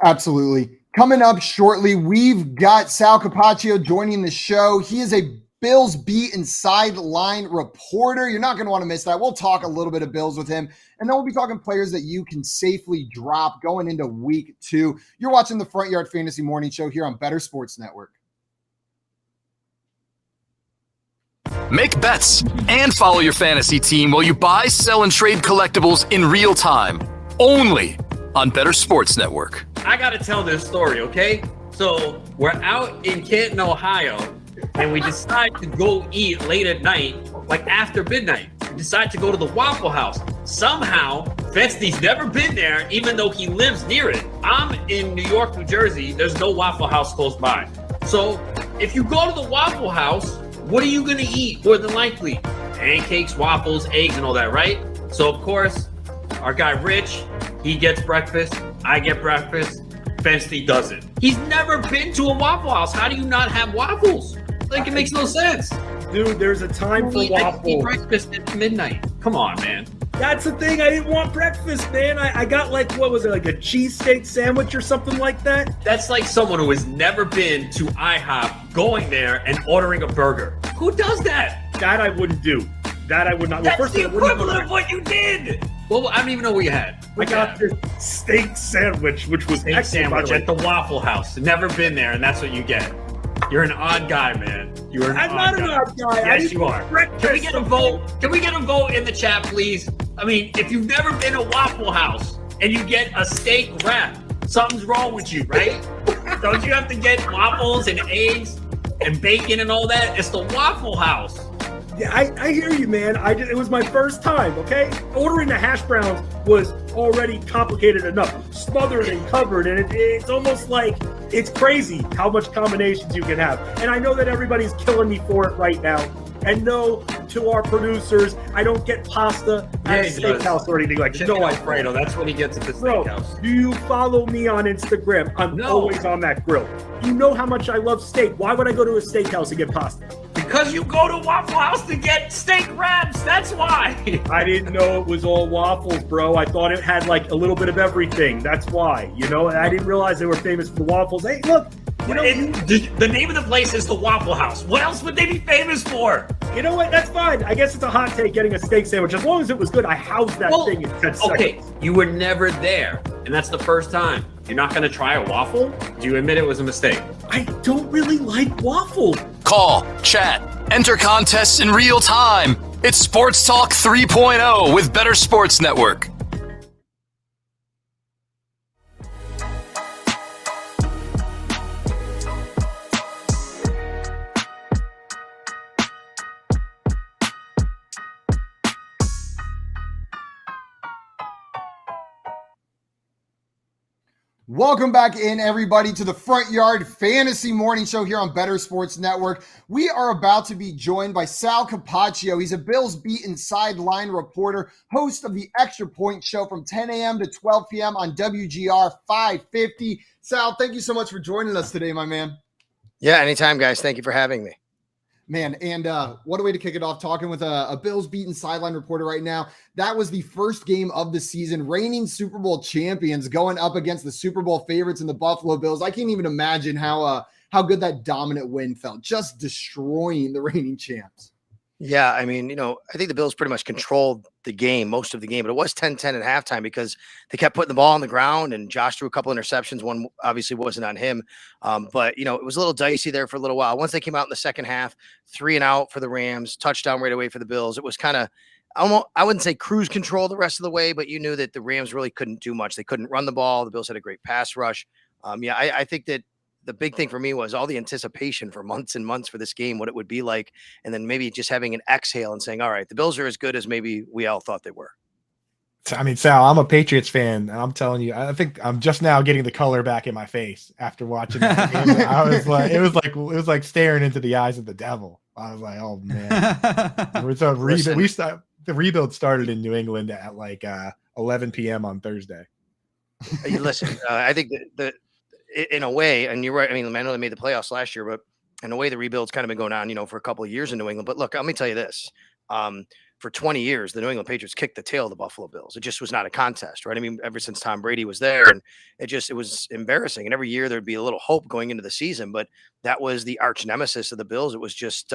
Absolutely. Coming up shortly, we've got Sal Capaccio joining the show. He is a Bills beat and sideline reporter. You're not going to want to miss that. We'll talk a little bit of Bills with him, and then we'll be talking players that you can safely drop going into week 2. You're watching the Front Yard Fantasy Morning Show here on Better Sports Network. Make bets and follow your fantasy team while you buy, sell, and trade collectibles in real time. Only on Better Sports Network. I got to tell this story, okay? So we're out in Canton, Ohio, and we decide to go eat late at night, like after midnight. We decide to go to the Waffle House. Somehow, Festi's never been there, even though he lives near it. I'm in New York, New Jersey. There's no Waffle House close by. So if you go to the Waffle House, what are you going to eat more than likely? Pancakes, waffles, eggs, and all that, right? So, of course, our guy Rich, he gets breakfast. I get breakfast. Festi doesn't. He's never been to a Waffle House. How do you not have waffles? Like, it makes no sense. Dude, there's a time for waffles. Eat breakfast at midnight. Come on, man. That's the thing. I didn't want breakfast, man. I got like, what was it, like a cheesesteak sandwich or something like that? That's like someone who has never been to IHOP going there and ordering a burger. Who does that? That I wouldn't do. That I would not. That's the equivalent of what you did. Well, I don't even know what you had. I got this steak sandwich, which was steak sandwich at the Waffle House. Never been there, and that's what you get. You're an odd guy, man. You're I'm not an odd guy. Yes, you are. Can we get a vote? Can we get a vote in the chat, please? I mean, if you've never been to Waffle House and you get a steak wrap, something's wrong with you, right? Don't you have to get waffles and eggs and bacon and all that? It's the Waffle House. Yeah, I hear you, man. It was my first time, okay? Ordering the hash browns was already complicated enough. Smothered and covered, and it's almost like it's crazy how much combinations you can have. And I know that everybody's killing me for it right now. And no, to our producers. I don't get pasta at a he does. steakhouse or anything like that. Chicken No, I Alfredo, that's what he gets at the Bro, steakhouse. do you follow me on Instagram? I'm always on that grill. You know how much I love steak. Why would I go to a steakhouse and get pasta? Because you go to Waffle House to get steak wraps. That's why. I didn't know it was all waffles, bro. I thought it had like a little bit of everything. That's why. You know, I didn't realize they were famous for the waffles. Hey, look. You know, the name of the place is the Waffle House. What else would they be famous for? You know what? That's fine. I guess it's a hot take getting a steak sandwich. As long as it was good, I housed that thing in 10 seconds. Okay, you were never there, and that's the first time. You're not going to try a waffle? Do you admit it was a mistake? I don't really like waffle. Call, chat, enter contests in real time. It's Sports Talk 3.0 with Better Sports Network. Welcome back in, everybody, to the Front Yard Fantasy Morning Show here on Better Sports Network. We are about to be joined by Sal Capaccio. He's a Bills Beat and sideline reporter, host of the Extra Point Show from 10 a.m. to 12 p.m. on WGR 550. Sal, thank you so much for joining us today, my man. Yeah, anytime, guys. Thank you for having me. Man, and what a way to kick it off, talking with a Bills beaten sideline reporter right now. That was the first game of the season, reigning Super Bowl champions going up against the Super Bowl favorites in the Buffalo Bills. I can't even imagine how good that dominant win felt, just destroying the reigning champs. Yeah, I mean, I think the Bills pretty much controlled the game, most of the game, but it was 10-10 at halftime because they kept putting the ball on the ground and Josh threw a couple interceptions. One obviously wasn't on him. But it was a little dicey there for a little while. Once they came out in the second half, 3 and out for the Rams, touchdown right away for the Bills. It was kind of, I wouldn't say cruise control the rest of the way, but you knew that the Rams really couldn't do much. They couldn't run the ball. The Bills had a great pass rush. I think that the big thing for me was all the anticipation for months and months for this game, what it would be like, and then maybe just having an exhale and saying, all right, the Bills are as good as maybe we all thought they were. I mean, Sal, I'm a Patriots fan, and I'm telling you, I think I'm just now getting the color back in my face after watching that game. I was like, it was like staring into the eyes of the devil. I was like, oh man. The rebuild started in New England at like 11 p.m. on Thursday. Listen, I think that in a way, and you're right. I mean, I know they made the playoffs last year, but in a way, the rebuild's kind of been going on, for a couple of years in New England. But look, let me tell you this. For 20 years, the New England Patriots kicked the tail of the Buffalo Bills. It just was not a contest, right? I mean, ever since Tom Brady was there, and it was embarrassing. And every year there'd be a little hope going into the season, but that was the arch nemesis of the Bills. It was just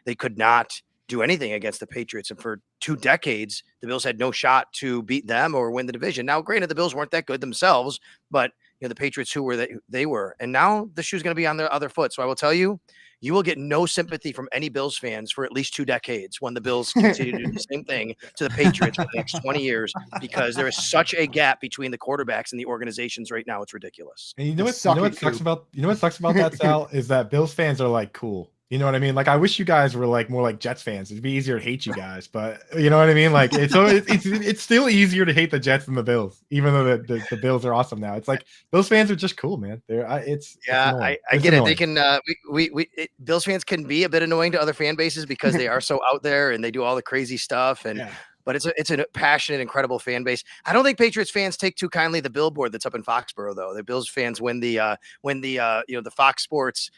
they could not do anything against the Patriots. And for 2 decades, the Bills had no shot to beat them or win the division. Now, granted, the Bills weren't that good themselves, but the Patriots, who were they were. And now the shoe's going to be on their other foot. So I will tell you, you will get no sympathy from any Bills fans for at least 2 decades when the Bills continue to do the same thing to the Patriots for the next 20 years, because there is such a gap between the quarterbacks and the organizations right now. It's ridiculous. And what sucks about that, Sal, is that Bills fans are like cool. You know what I mean? Like, I wish you guys were like more like Jets fans. It'd be easier to hate you guys, but you know what I mean? Like, it's still easier to hate the Jets than the Bills, even though the Bills are awesome now. It's like Bills fans are just cool, man. I get it. They can Bills fans can be a bit annoying to other fan bases because they are so out there and they do all the crazy stuff and. Yeah. But it's a passionate, incredible fan base. I don't think Patriots fans take too kindly the billboard that's up in Foxborough, though. The Bills fans win the Fox Sports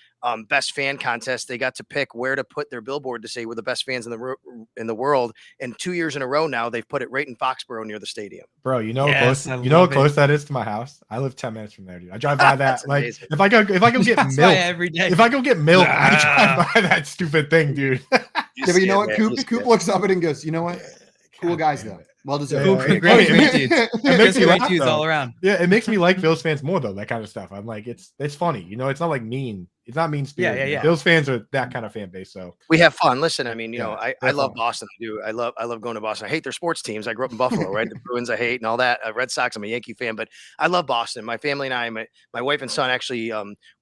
best fan contest. They got to pick where to put their billboard to say we're the best fans in the world. And 2 years in a row now, they've put it right in Foxborough near the stadium. Bro, how close that is to my house? I live 10 minutes from there, dude. I drive by that. Like amazing. if I go get milk every day. If I go get milk, I drive by that stupid thing, dude. Yeah, but you know what? Coop looks up at it and goes, you know what? Cool guys, though. Well deserved. It makes me laugh, all around. Yeah, it makes me like Bills fans more, though. That kind of stuff. I'm like, it's funny. It's not like mean. It's not mean spirited. Yeah. Bills fans are that kind of fan base. So we have fun. Listen, I mean, I love Boston. I do. I love going to Boston. I hate their sports teams. I grew up in Buffalo, right? The Bruins I hate and all that. Red Sox. I'm a Yankee fan, but I love Boston. My family and I, my wife and son actually,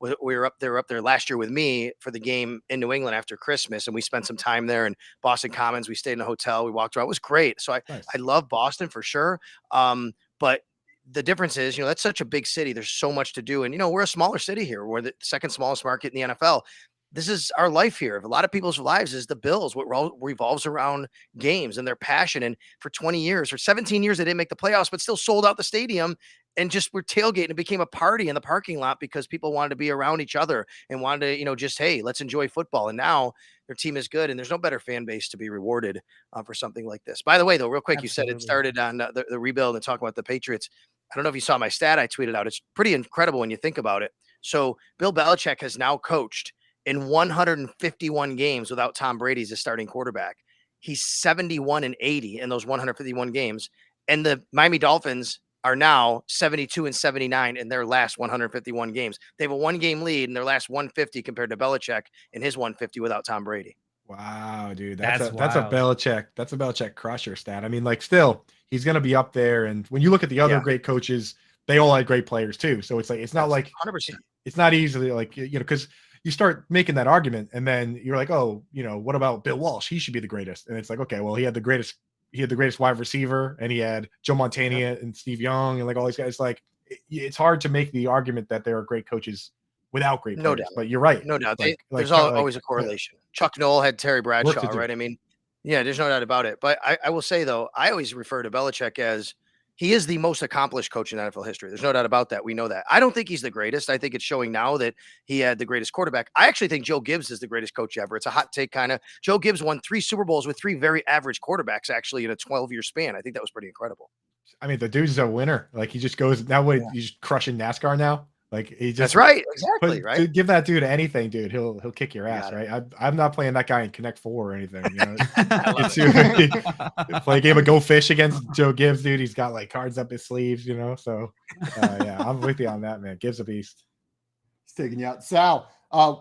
we were up there last year with me for the game in New England after Christmas, and we spent some time there in Boston Commons. We stayed in a hotel. We walked around. It was great. So I love Boston for sure. But the difference is, that's such a big city. There's so much to do. And, we're a smaller city here. We're the second smallest market in the NFL. this is our life here. A lot of people's lives is the Bills, what revolves around games and their passion. And for 20 years or 17 years, they didn't make the playoffs, but still sold out the stadium and just were tailgating. It became a party in the parking lot because people wanted to be around each other and wanted to, just, hey, let's enjoy football. And now their team is good, and there's no better fan base to be rewarded for something like this. By the way, though, real quick, Absolutely. you said it started on the rebuild and talking about the Patriots. I don't know if you saw my stat I tweeted out. It's pretty incredible when you think about it. So Bill Belichick has now coached in 151 games without Tom Brady as a starting quarterback. He's 71-80 in those 151 games. And the Miami Dolphins are now 72-79 in their last 151 games. They have a 1-game lead in their last 150 compared to Belichick in his 150 without Tom Brady. Wow, dude. That's That's a wild. Belichick crusher stat. I mean, like, still, he's gonna be up there. And when you look at the other great coaches, they all had great players too. So it's like, it's not like 100%. It's not easily like, because you start making that argument and then you're like, oh, what about Bill Walsh? He should be the greatest. And it's like, okay, well, he had the greatest wide receiver, and he had Joe Montana and Steve Young and like all these guys. Like, it's hard to make the argument that there are great coaches without great players. No doubt. But you're right. No doubt. There's Always a correlation. Chuck Noll had Terry Bradshaw, do. right? I mean, yeah, there's no doubt about it. But I will say, though, I always refer to Belichick as he is the most accomplished coach in NFL history. There's no doubt about that. We know that. I don't think he's the greatest. I think it's showing now that he had the greatest quarterback. I actually think Joe Gibbs is the greatest coach ever. It's a hot take kind of. Joe Gibbs won 3 Super Bowls with 3 very average quarterbacks actually in a 12-year span. I think that was pretty incredible. I mean, the dude's a winner. Like, he just goes now. He's just crushing NASCAR now. Like, he just That's right. Exactly. Right. Give that dude anything, dude. He'll kick your ass, right? I'm not playing that guy in Connect 4 or anything. Play a game of Go Fish against Joe Gibbs, dude. He's got like cards up his sleeves, So yeah, I'm with you on that, man. Gibbs a beast. He's taking you out. Sal,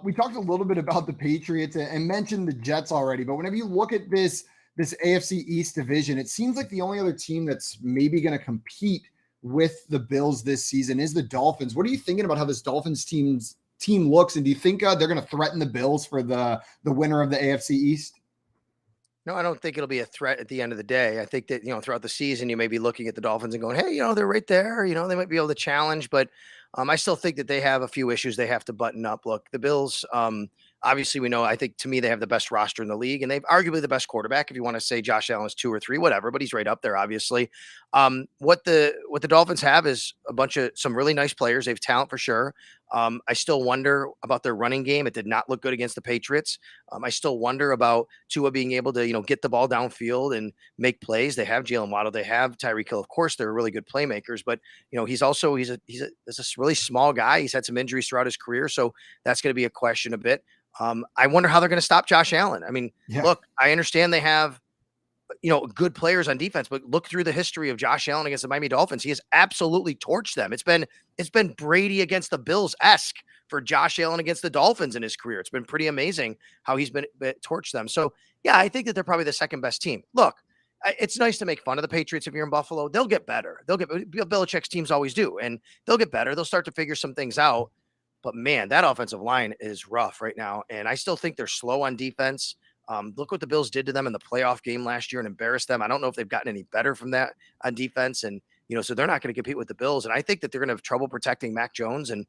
we talked a little bit about the Patriots and mentioned the Jets already, but whenever you look at this AFC East division, it seems like the only other team that's maybe going to compete with the Bills this season is the Dolphins. What are you thinking about how this Dolphins team looks? And do you think they're going to threaten the Bills for the winner of the AFC East? No, I don't think it'll be a threat at the end of the day. I think that, throughout the season, you may be looking at the Dolphins and going, hey, they're right there. They might be able to challenge, but I still think that they have a few issues they have to button up. Look, the Bills, obviously we know, I think to me, they have the best roster in the league, and they've arguably the best quarterback. If you want to say Josh Allen is 2 or 3, whatever, but he's right up there, obviously. What the Dolphins have is a bunch of some really nice players. They have talent for sure. I still wonder about their running game. It did not look good against the Patriots. I still wonder about Tua being able to, get the ball downfield and make plays. They have Jalen Waddle. They have Tyreek Hill. Of course, they're really good playmakers, but he's a really small guy. He's had some injuries throughout his career, so that's going to be a question a bit. I wonder how they're going to stop Josh Allen. I mean, Look, I understand they have, good players on defense, but look through the history of Josh Allen against the Miami Dolphins. He has absolutely torched them. It's been Brady against the Bills-esque for Josh Allen against the Dolphins in his career. It's been pretty amazing how he's been torched them. So yeah, I think that they're probably the second best team. Look, it's nice to make fun of the Patriots if you're in Buffalo. They'll get better. Bill Belichick's teams always do, and they'll get better. They'll start to figure some things out. But man, that offensive line is rough right now. And I still think they're slow on defense. Look what the Bills did to them in the playoff game last year and embarrassed them. I don't know if they've gotten any better from that on defense. And, so they're not going to compete with the Bills. And I think that they're going to have trouble protecting Mac Jones and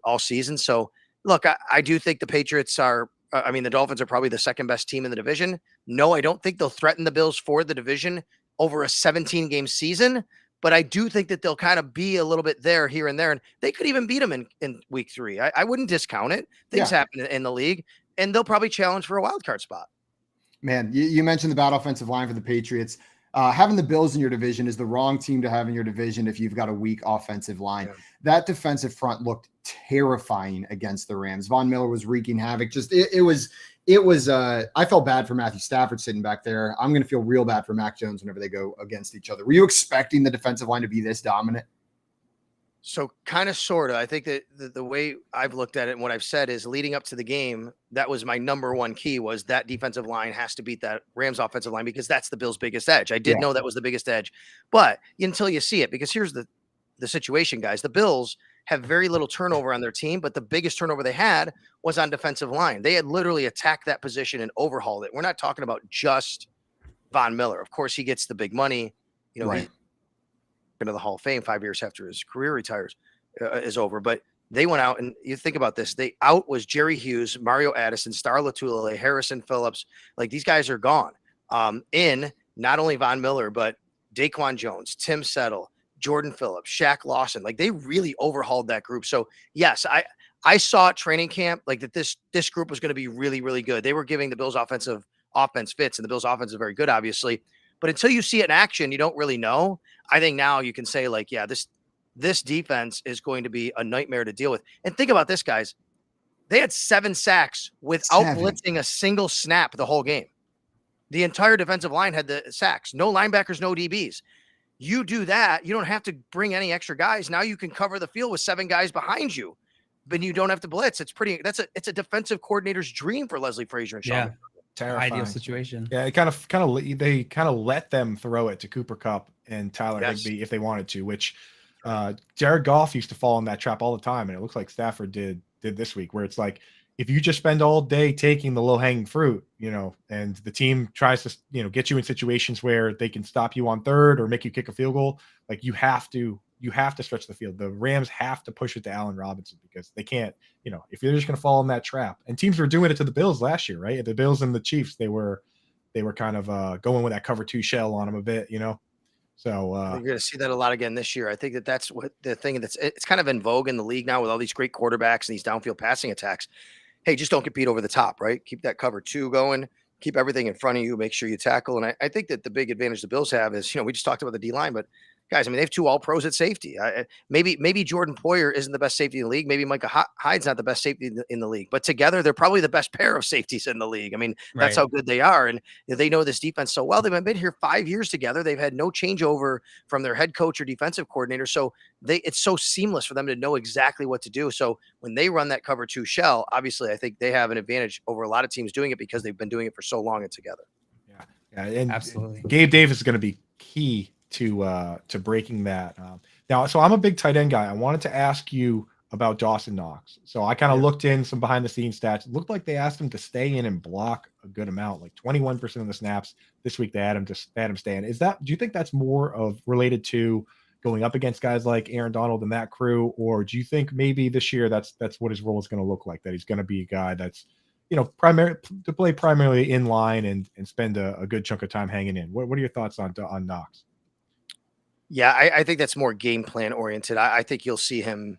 all season. So look, I do think the Patriots the Dolphins are probably the second best team in the division. No, I don't think they'll threaten the Bills for the division over a 17-game season. But I do think that they'll kind of be a little bit there, here and there. And they could even beat them in week 3. I wouldn't discount it. Things happen in the league, and they'll probably challenge for a wild card spot. Man, you mentioned the bad offensive line for the Patriots. Having the Bills in your division is the wrong team to have in your division if you've got a weak offensive line. That defensive front looked terrifying against the Rams. Von Miller was wreaking havoc. It was I felt bad for Matthew Stafford sitting back there. I'm going to feel real bad for Mac Jones whenever they go against each other. Were you expecting the defensive line to be this dominant? So kind of, sort of. I think that the way I've looked at it and what I've said is leading up to the game, that was my number one key, was that defensive line has to beat that Rams offensive line because that's the Bills' biggest edge. I did know that was the biggest edge, but until you see it, because here's the situation, guys. The Bills have very little turnover on their team, but the biggest turnover they had was on defensive line. They had literally attacked that position and overhauled it. We're not talking about just Von Miller. Of course, he gets the big money. He's into the Hall of Fame 5 years after his career is over. But They went out and you think about this. They out was Jerry Hughes, Mario Addison, Star Latulele, Harrison Phillips. Like these guys are gone. In not only Von Miller, but Daquan Jones, Tim Settle, Jordan Phillips, Shaq Lawson. Like they really overhauled that group. So yes, I saw at training camp like that this group was going to be really, really good. They were giving the Bills offense fits, and the Bills offense is very good, obviously. But until you see it in action, you don't really know. I think now you can say like, yeah, this defense is going to be a nightmare to deal with. And think about this, guys. They had 7 sacks without blitzing a single snap the whole game. The entire defensive line had the sacks. No linebackers, no DBs. You do that, you don't have to bring any extra guys. Now you can cover the field with 7 guys behind you, but you don't have to blitz. It's a defensive coordinator's dream for Leslie Frazier and Sean. Yeah. Terrifying. Ideal situation. Yeah, they kind of let them throw it to Cooper Kupp and Tyler Higbee if they wanted to, which Jared Goff used to fall in that trap all the time, and it looks like Stafford did this week, where it's like if you just spend all day taking the low hanging fruit, and the team tries to get you in situations where they can stop you on third or make you kick a field goal, like you have to stretch the field. The Rams have to push it to Allen Robinson because they can't, if you're just going to fall in that trap. And teams were doing it to the Bills last year, right? The Bills and the Chiefs, they were kind of going with that cover 2 shell on them a bit, So you're going to see that a lot again this year. I think that's what the thing it's kind of in vogue in the league now with all these great quarterbacks and these downfield passing attacks. Hey, just don't get beat over the top, right? Keep that cover 2 going. Keep everything in front of you. Make sure you tackle. And I think that the big advantage the Bills have is, we just talked about the D-line, but guys, I mean, they have 2 all-pros at safety. Maybe Jordan Poyer isn't the best safety in the league. Maybe Micah Hyde's not the best safety in the league. But together, they're probably the best pair of safeties in the league. I mean, that's how good they are. And they know this defense so well. They've been here 5 years together. They've had no changeover from their head coach or defensive coordinator. So it's so seamless for them to know exactly what to do. So when they run that cover 2 shell, obviously, I think they have an advantage over a lot of teams doing it because they've been doing it for so long and together. Yeah, and absolutely. Gabe Davis is going to be key to breaking that. Now, so I'm a big tight end guy. I wanted to ask you about Dawson Knox. So I kind of looked in some behind the scenes stats. It looked like they asked him to stay in and block a good amount, like 21% of the snaps this week. They had him stay in. Do you think that's more of related to going up against guys like Aaron Donald and that crew, or do you think maybe this year that's what his role is going to look like? That he's going to be a guy that's to play primarily in line and spend a good chunk of time hanging in. What are your thoughts on Knox? Yeah, I think that's more game plan oriented. I think you'll see him,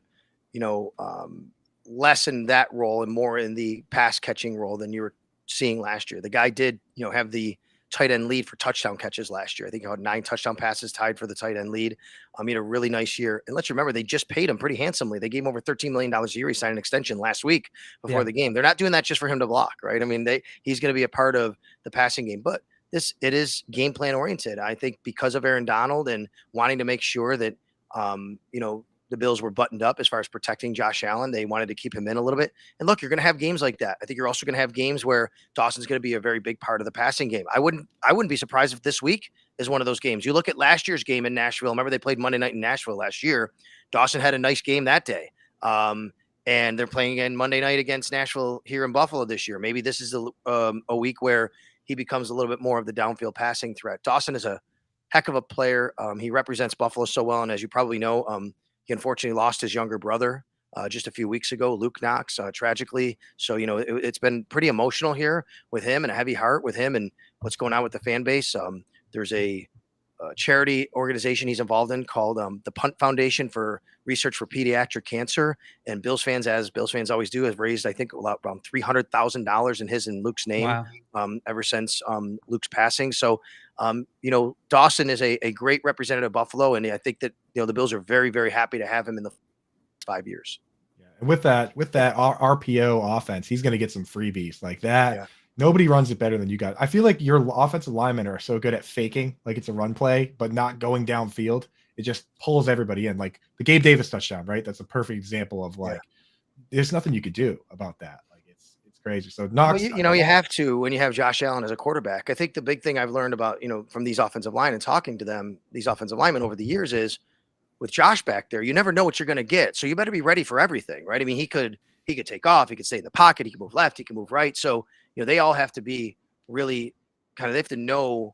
less in that role and more in the pass catching role than you were seeing last year. The guy did, have the tight end lead for touchdown catches last year. I think he had 9 touchdown passes tied for the tight end lead. He had a really nice year. And let's remember, they just paid him pretty handsomely. They gave him over $13 million a year. He signed an extension last week before the game. They're not doing that just for him to block, right? I mean, he's going to be a part of the passing game, but it is game plan oriented. I think because of Aaron Donald and wanting to make sure that, the Bills were buttoned up as far as protecting Josh Allen. They wanted to keep him in a little bit. And look, you're going to have games like that. I think you're also going to have games where Dawson's going to be a very big part of the passing game. I wouldn't be surprised if this week is one of those games. You look at last year's game in Nashville. Remember they played Monday night in Nashville last year. Dawson had a nice game that day. And they're playing again Monday night against Nashville here in Buffalo this year. Maybe this is a week where he becomes a little bit more of the downfield passing threat. Dawson is a heck of a player. He represents Buffalo so well. And as you probably know, he unfortunately lost his younger brother just a few weeks ago, Luke Knox, tragically. So, it's been pretty emotional here with him and a heavy heart with him and what's going on with the fan base. There's a charity organization he's involved in called the Punt Foundation for Research for Pediatric Cancer. And Bills fans, as Bills fans always do, have raised, I think, around $300,000 in his and Luke's name ever since Luke's passing. So, Dawson is a great representative of Buffalo. And I think that, the Bills are very, very happy to have him in the 5 years. Yeah. And with that RPO offense, he's going to get some freebies like that. Yeah. Nobody runs it better than you guys. I feel like your offensive linemen are so good at faking, like it's a run play, but not going downfield. It just pulls everybody in. Like the Gabe Davis touchdown, right? That's a perfect example of there's nothing you could do about that. Like it's crazy. So Knox, well, you have to when you have Josh Allen as a quarterback. I think the big thing I've learned about from these offensive line and talking to them, these offensive linemen over the years is with Josh back there, you never know what you're going to get. So you better be ready for everything, right? I mean, he could take off, he could stay in the pocket, he can move left, he can move right. So they all have to be really they have to know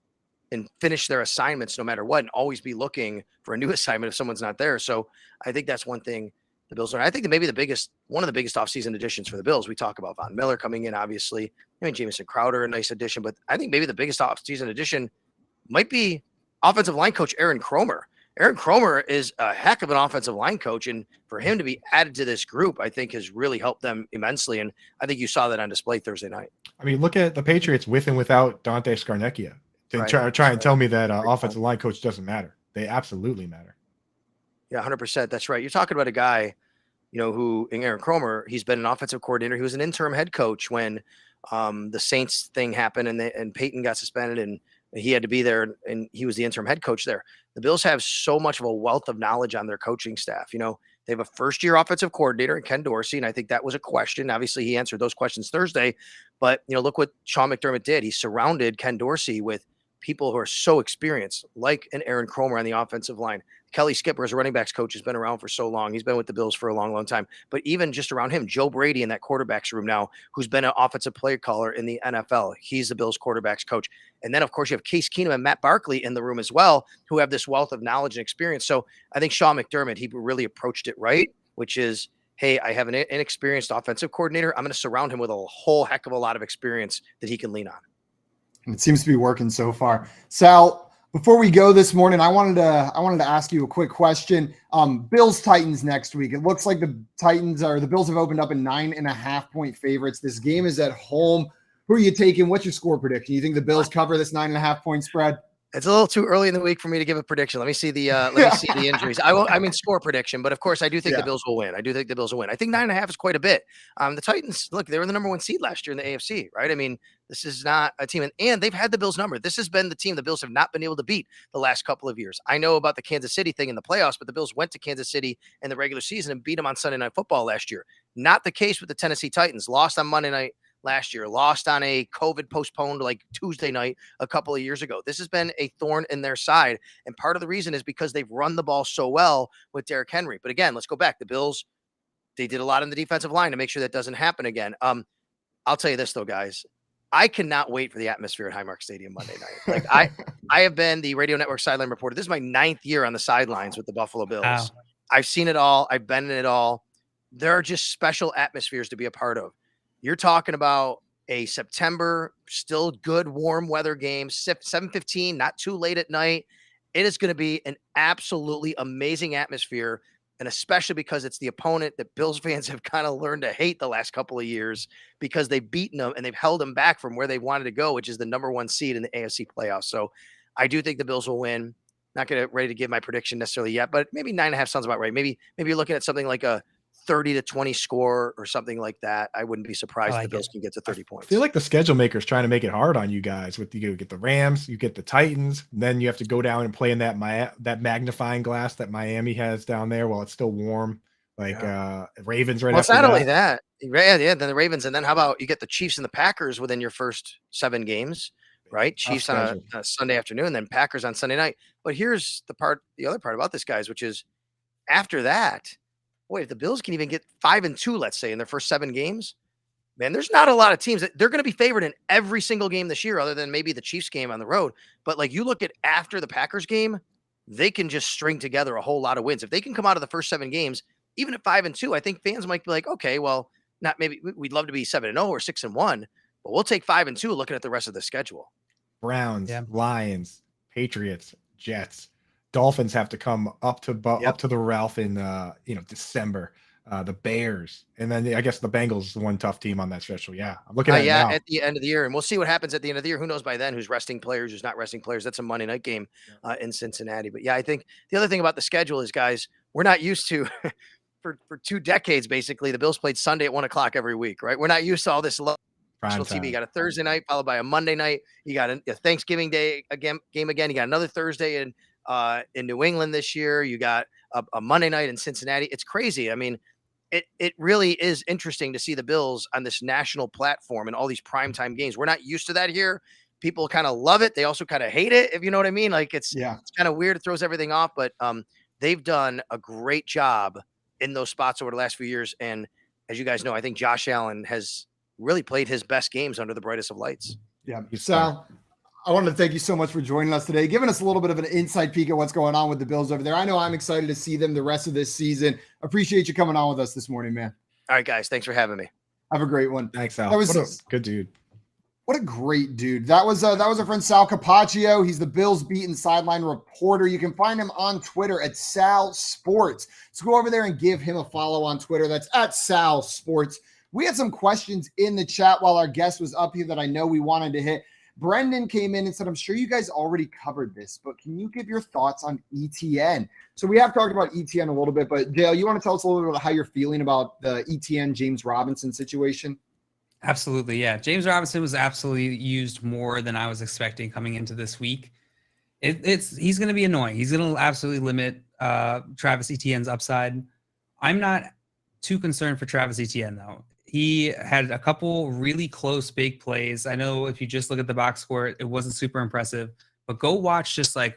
and finish their assignments no matter what and always be looking for a new assignment if someone's not there. So I think that's one thing the Bills are. I think that maybe one of the biggest offseason additions for the Bills. We talk about Von Miller coming in, obviously. I mean, Jamison Crowder, a nice addition, but I think maybe the biggest offseason addition might be offensive line coach Aaron Kromer. Aaron Kromer is a heck of an offensive line coach, and for him to be added to this group, I think has really helped them immensely. And I think you saw that on display Thursday night. I mean, look at the Patriots with and without Dante Scarnecchia. Right. Try and tell me that offensive line coach doesn't matter. They absolutely matter. Yeah, 100%. That's right. You're talking about a guy, who in Aaron Kromer, he's been an offensive coordinator. He was an interim head coach when the Saints thing happened and Peyton got suspended and he had to be there, and he was the interim head coach there. The Bills have so much of a wealth of knowledge on their coaching staff. They have a first-year offensive coordinator in Ken Dorsey, and I think that was a question. Obviously, he answered those questions Thursday. But, look what Sean McDermott did. He surrounded Ken Dorsey with people who are so experienced, like an Aaron Kromer on the offensive line. Kelly Skipper, as a running backs coach, has been around for so long. He's been with the Bills for a long, long time. But even just around him, Joe Brady in that quarterbacks room now, who's been an offensive play caller in the NFL. He's the Bills quarterbacks coach. And then, of course, you have Case Keenum and Matt Barkley in the room as well, who have this wealth of knowledge and experience. So I think Sean McDermott, he really approached it right, which is, hey, I have an inexperienced offensive coordinator. I'm going to surround him with a whole heck of a lot of experience that he can lean on. And it seems to be working so far. Sal, before we go this morning, I wanted to ask you a quick question. Bills Titans next week. It looks like the Bills have opened up in 9.5-point favorites. This game is at home. Who are you taking? What's your score prediction? You think the Bills cover this 9.5-point spread? It's a little too early in the week for me to give a prediction. Let me see the injuries. Score prediction, but of course I do think the Bills will win. I think 9.5 is quite a bit. The Titans, look, they were the number 1 seed last year in the AFC, right? I mean, this is not a team, and they've had the Bills number. This has been the team the Bills have not been able to beat the last couple of years. I know about the Kansas City thing in the playoffs, but the Bills went to Kansas City in the regular season and beat them on Sunday Night Football last year. Not the case with the Tennessee Titans. Lost on Monday night last year, lost on a COVID postponed like Tuesday night a couple of years ago. This has been a thorn in their side. And part of the reason is because they've run the ball so well with Derrick Henry. But again, let's go back. The Bills, they did a lot on the defensive line to make sure that doesn't happen again. I'll tell you this though, guys, I cannot wait for the atmosphere at Highmark Stadium Monday night. Like I have been the Radio Network sideline reporter. This is my 9th year on the sidelines with the Buffalo Bills. Wow. I've seen it all. I've been in it all. There are just special atmospheres to be a part of. You're talking about a September, still good warm weather game, 7:15, not too late at night. It is going to be an absolutely amazing atmosphere, and especially because it's the opponent that Bills fans have kind of learned to hate the last couple of years because they've beaten them and they've held them back from where they wanted to go, which is the number 1 seed in the AFC playoffs. So I do think the Bills will win. Not ready to give my prediction necessarily yet, but maybe 9.5 sounds about right. Maybe you're looking at something like a 30-20 score or something like that. I wouldn't be surprised if the Bills can get to 30 points. I feel like the schedule maker's trying to make it hard on you guys. You get the Rams, you get the Titans, then you have to go down and play in that magnifying glass that Miami has down there while it's still warm. Ravens right well, after it's not that. only that. Yeah, then the Ravens, and then how about you get the Chiefs and the Packers within your first 7 games, right? Chiefs on a Sunday afternoon, then Packers on Sunday night. But here's the other part about this, guys, which is after that, boy, if the Bills can even get 5-2, let's say, in their first 7 games, man, there's not a lot of teams that they're going to be favored in every single game this year, other than maybe the Chiefs game on the road. But like you look at after the Packers game, they can just string together a whole lot of wins. If they can come out of the first 7 games, even at 5-2, I think fans might be like, okay, well, not maybe we'd love to be 7-0 or 6-1, but we'll take 5-2 looking at the rest of the schedule. Browns, Lions, Patriots, Jets. Dolphins have to come up to the Ralph in December. The Bears, and then I guess the Bengals is the one tough team on that stretch. So yeah, I'm looking at it now. At the end of the year, and we'll see what happens at the end of the year. Who knows by then who's resting players, who's not resting players. That's a Monday night game in Cincinnati. But yeah, I think the other thing about the schedule is, guys, we're not used to for 2 decades basically. The Bills played Sunday at 1:00 every week, right? We're not used to all this national TV. You got a Thursday night followed by a Monday night. You got a Thanksgiving Day game again. You got another Thursday in New England this year. You got a Monday night in Cincinnati. It's crazy. I mean, it really is interesting to see the Bills on this national platform and all these primetime games. We're not used to that here. People kind of love it. They also kind of hate it, if you know what I mean. Like it's kind of weird. It throws everything off, but they've done a great job in those spots over the last few years. And as you guys know, I think Josh Allen has really played his best games under the brightest of lights. Yeah. Sal, I wanted to thank you so much for joining us today, giving us a little bit of an inside peek at what's going on with the Bills over there. I know I'm excited to see them the rest of this season. Appreciate you coming on with us this morning, man. All right, guys. Thanks for having me. Have a great one. Thanks, Al. That was What a good dude. What a great dude. That was our friend Sal Capaccio. He's the Bills beat and sideline reporter. You can find him on Twitter at Sal Sports. So go over there and give him a follow on Twitter. That's at Sal Sports. We had some questions in the chat while our guest was up here that I know we wanted to hit. Brendan came in and said, I'm sure you guys already covered this, but can you give your thoughts on ETN? So we have talked about ETN a little bit, but Dale, you want to tell us a little bit about how you're feeling about the ETN James Robinson situation? Absolutely, yeah. James Robinson was absolutely used more than I was expecting coming into this week. He's going to be annoying. He's going to absolutely limit Travis Etienne's upside. I'm not too concerned for Travis Etienne, though. He had a couple really close big plays. I know if you just look at the box score, it wasn't super impressive, but go watch just like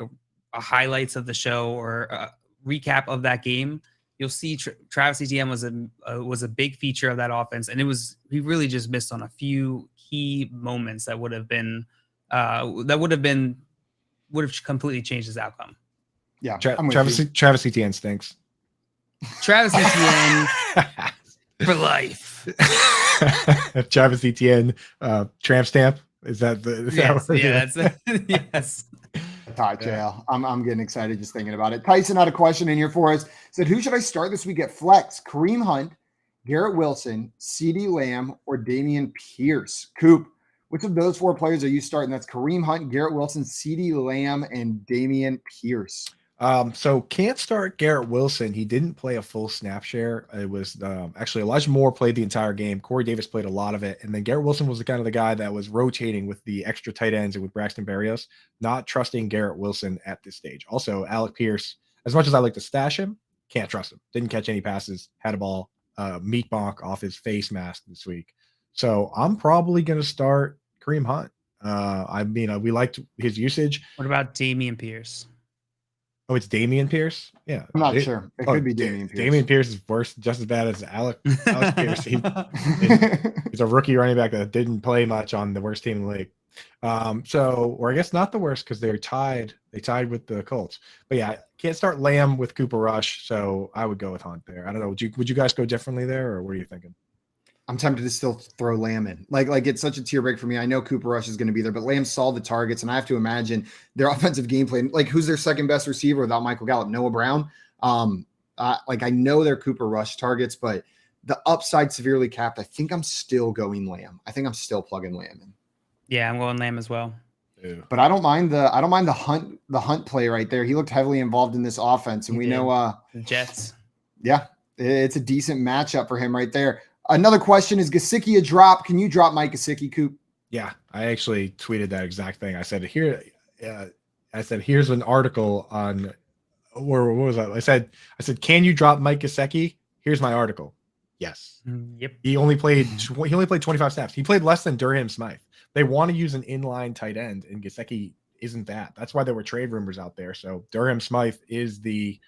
a highlights of the show or a recap of that game. You'll see Travis Etienne was a big feature of that offense, and he really just missed on a few key moments that would have completely changed his outcome. Yeah, Travis Etienne stinks. Travis Etienne for life. Travis Etienne, tramp stamp. Is that the? Yes. Todd JL. I'm getting excited just thinking about it. Tyson had a question in here for us. Said, who should I start this week at flex? Kareem Hunt, Garrett Wilson, CeeDee Lamb, or Dameon Pierce? Coop, which of those four players are you starting? That's Kareem Hunt, Garrett Wilson, CeeDee Lamb, and Dameon Pierce. So can't start Garrett Wilson. He didn't play a full snap share. It was actually Elijah Moore played the entire game. Corey Davis played a lot of it. And then Garrett Wilson was the guy that was rotating with the extra tight ends and with Braxton Berrios, not trusting Garrett Wilson at this stage. Also, Alec Pierce, as much as I like to stash him, can't trust him. Didn't catch any passes, had a ball, meat bonk off his face mask this week. So I'm probably going to start Kareem Hunt. We liked his usage. What about Dameon Pierce? Oh, it's Dameon Pierce? Yeah. I'm not sure. It could be Dameon Pierce. Dameon Pierce is worse, just as bad as Alex Pierce. He's a rookie running back that didn't play much on the worst team in the league. Or I guess not the worst because they're tied. They tied with the Colts. But yeah, can't start Lamb with Cooper Rush, so I would go with Hunt there. I don't know. Would you guys go differently there, or what are you thinking? I'm tempted to still throw Lamb in. Like it's such a tier break for me. I know Cooper Rush is going to be there, but Lamb saw the targets, and I have to imagine their offensive game plan. Like, who's their second best receiver without Michael Gallup? Noah Brown. I know they're Cooper Rush targets, but the upside severely capped. I think I'm still going Lamb. I think I'm still plugging Lamb in. Yeah, I'm going Lamb as well. But I don't mind the Hunt play right there. He looked heavily involved in this offense, and we know the Jets. Yeah, it's a decent matchup for him right there. Another question, is Gesicki a drop? Can you drop Mike Gesicki, Coop? Yeah, I actually tweeted that exact thing. I said here's an article on, or what was that? I said, can you drop Mike Gesicki? Here's my article. Yes. Yep. He only played 25 snaps. He played less than Durham Smythe. They want to use an inline tight end, and Gesicki isn't that. That's why there were trade rumors out there. So Durham Smythe is the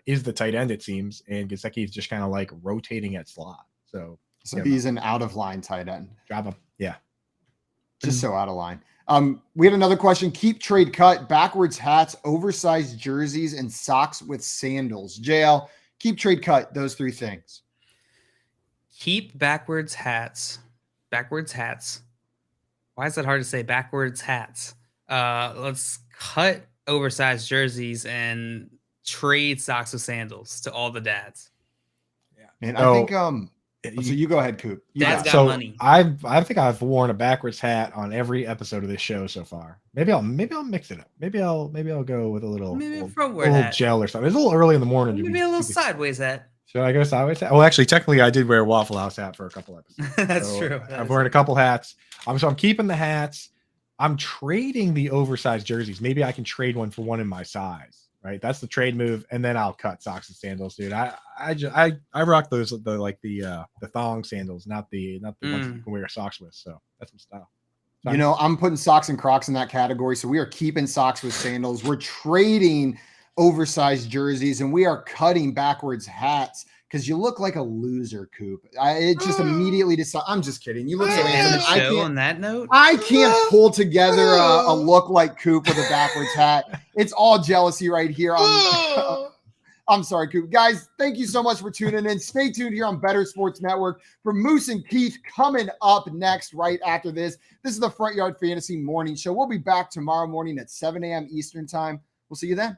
tight end, it seems, and Gesicki is just kind of like rotating at slot. So he's an out of line tight end. Drop him. Yeah. Just so out of line. We had another question. Keep, trade, cut, backwards hats, oversized jerseys, and socks with sandals. JL, keep, trade, cut, those three things. Keep backwards hats. Backwards hats. Why is that hard to say? Backwards hats. Let's cut oversized jerseys and trade socks with sandals to all the dads. Yeah. And I think so you go ahead, Coop. Dad's got money. I think I've worn a backwards hat on every episode of this show so far. Maybe I'll mix it up. Maybe I'll go with a little gel or something. It's a little early in the morning. Maybe a little sideways hat. Should I go sideways hat? Well, actually, technically, I did wear a Waffle House hat for a couple episodes. That's true. I've worn a couple hats. I'm keeping the hats. I'm trading the oversized jerseys. Maybe I can trade one for one in my size. Right, that's the trade move, and then I'll cut socks and sandals, dude. I rock those the thong sandals, not the ones you can wear socks with. So that's some style. You know, I'm putting socks and Crocs in that category. So we are keeping socks with sandals. We're trading oversized jerseys, and we are cutting backwards hats. because you look like a loser, Coop. It just immediately decided. I'm just kidding. You look so handsome. Show on that note, I can't pull together a look like Coop with a backwards hat. It's all jealousy right here. I'm sorry, Coop. Guys, thank you so much for tuning in. Stay tuned here on Better Sports Network for Moose and Keith coming up next right after this. This is the Front Yard Fantasy Morning Show. We'll be back tomorrow morning at 7 a.m. Eastern Time. We'll see you then.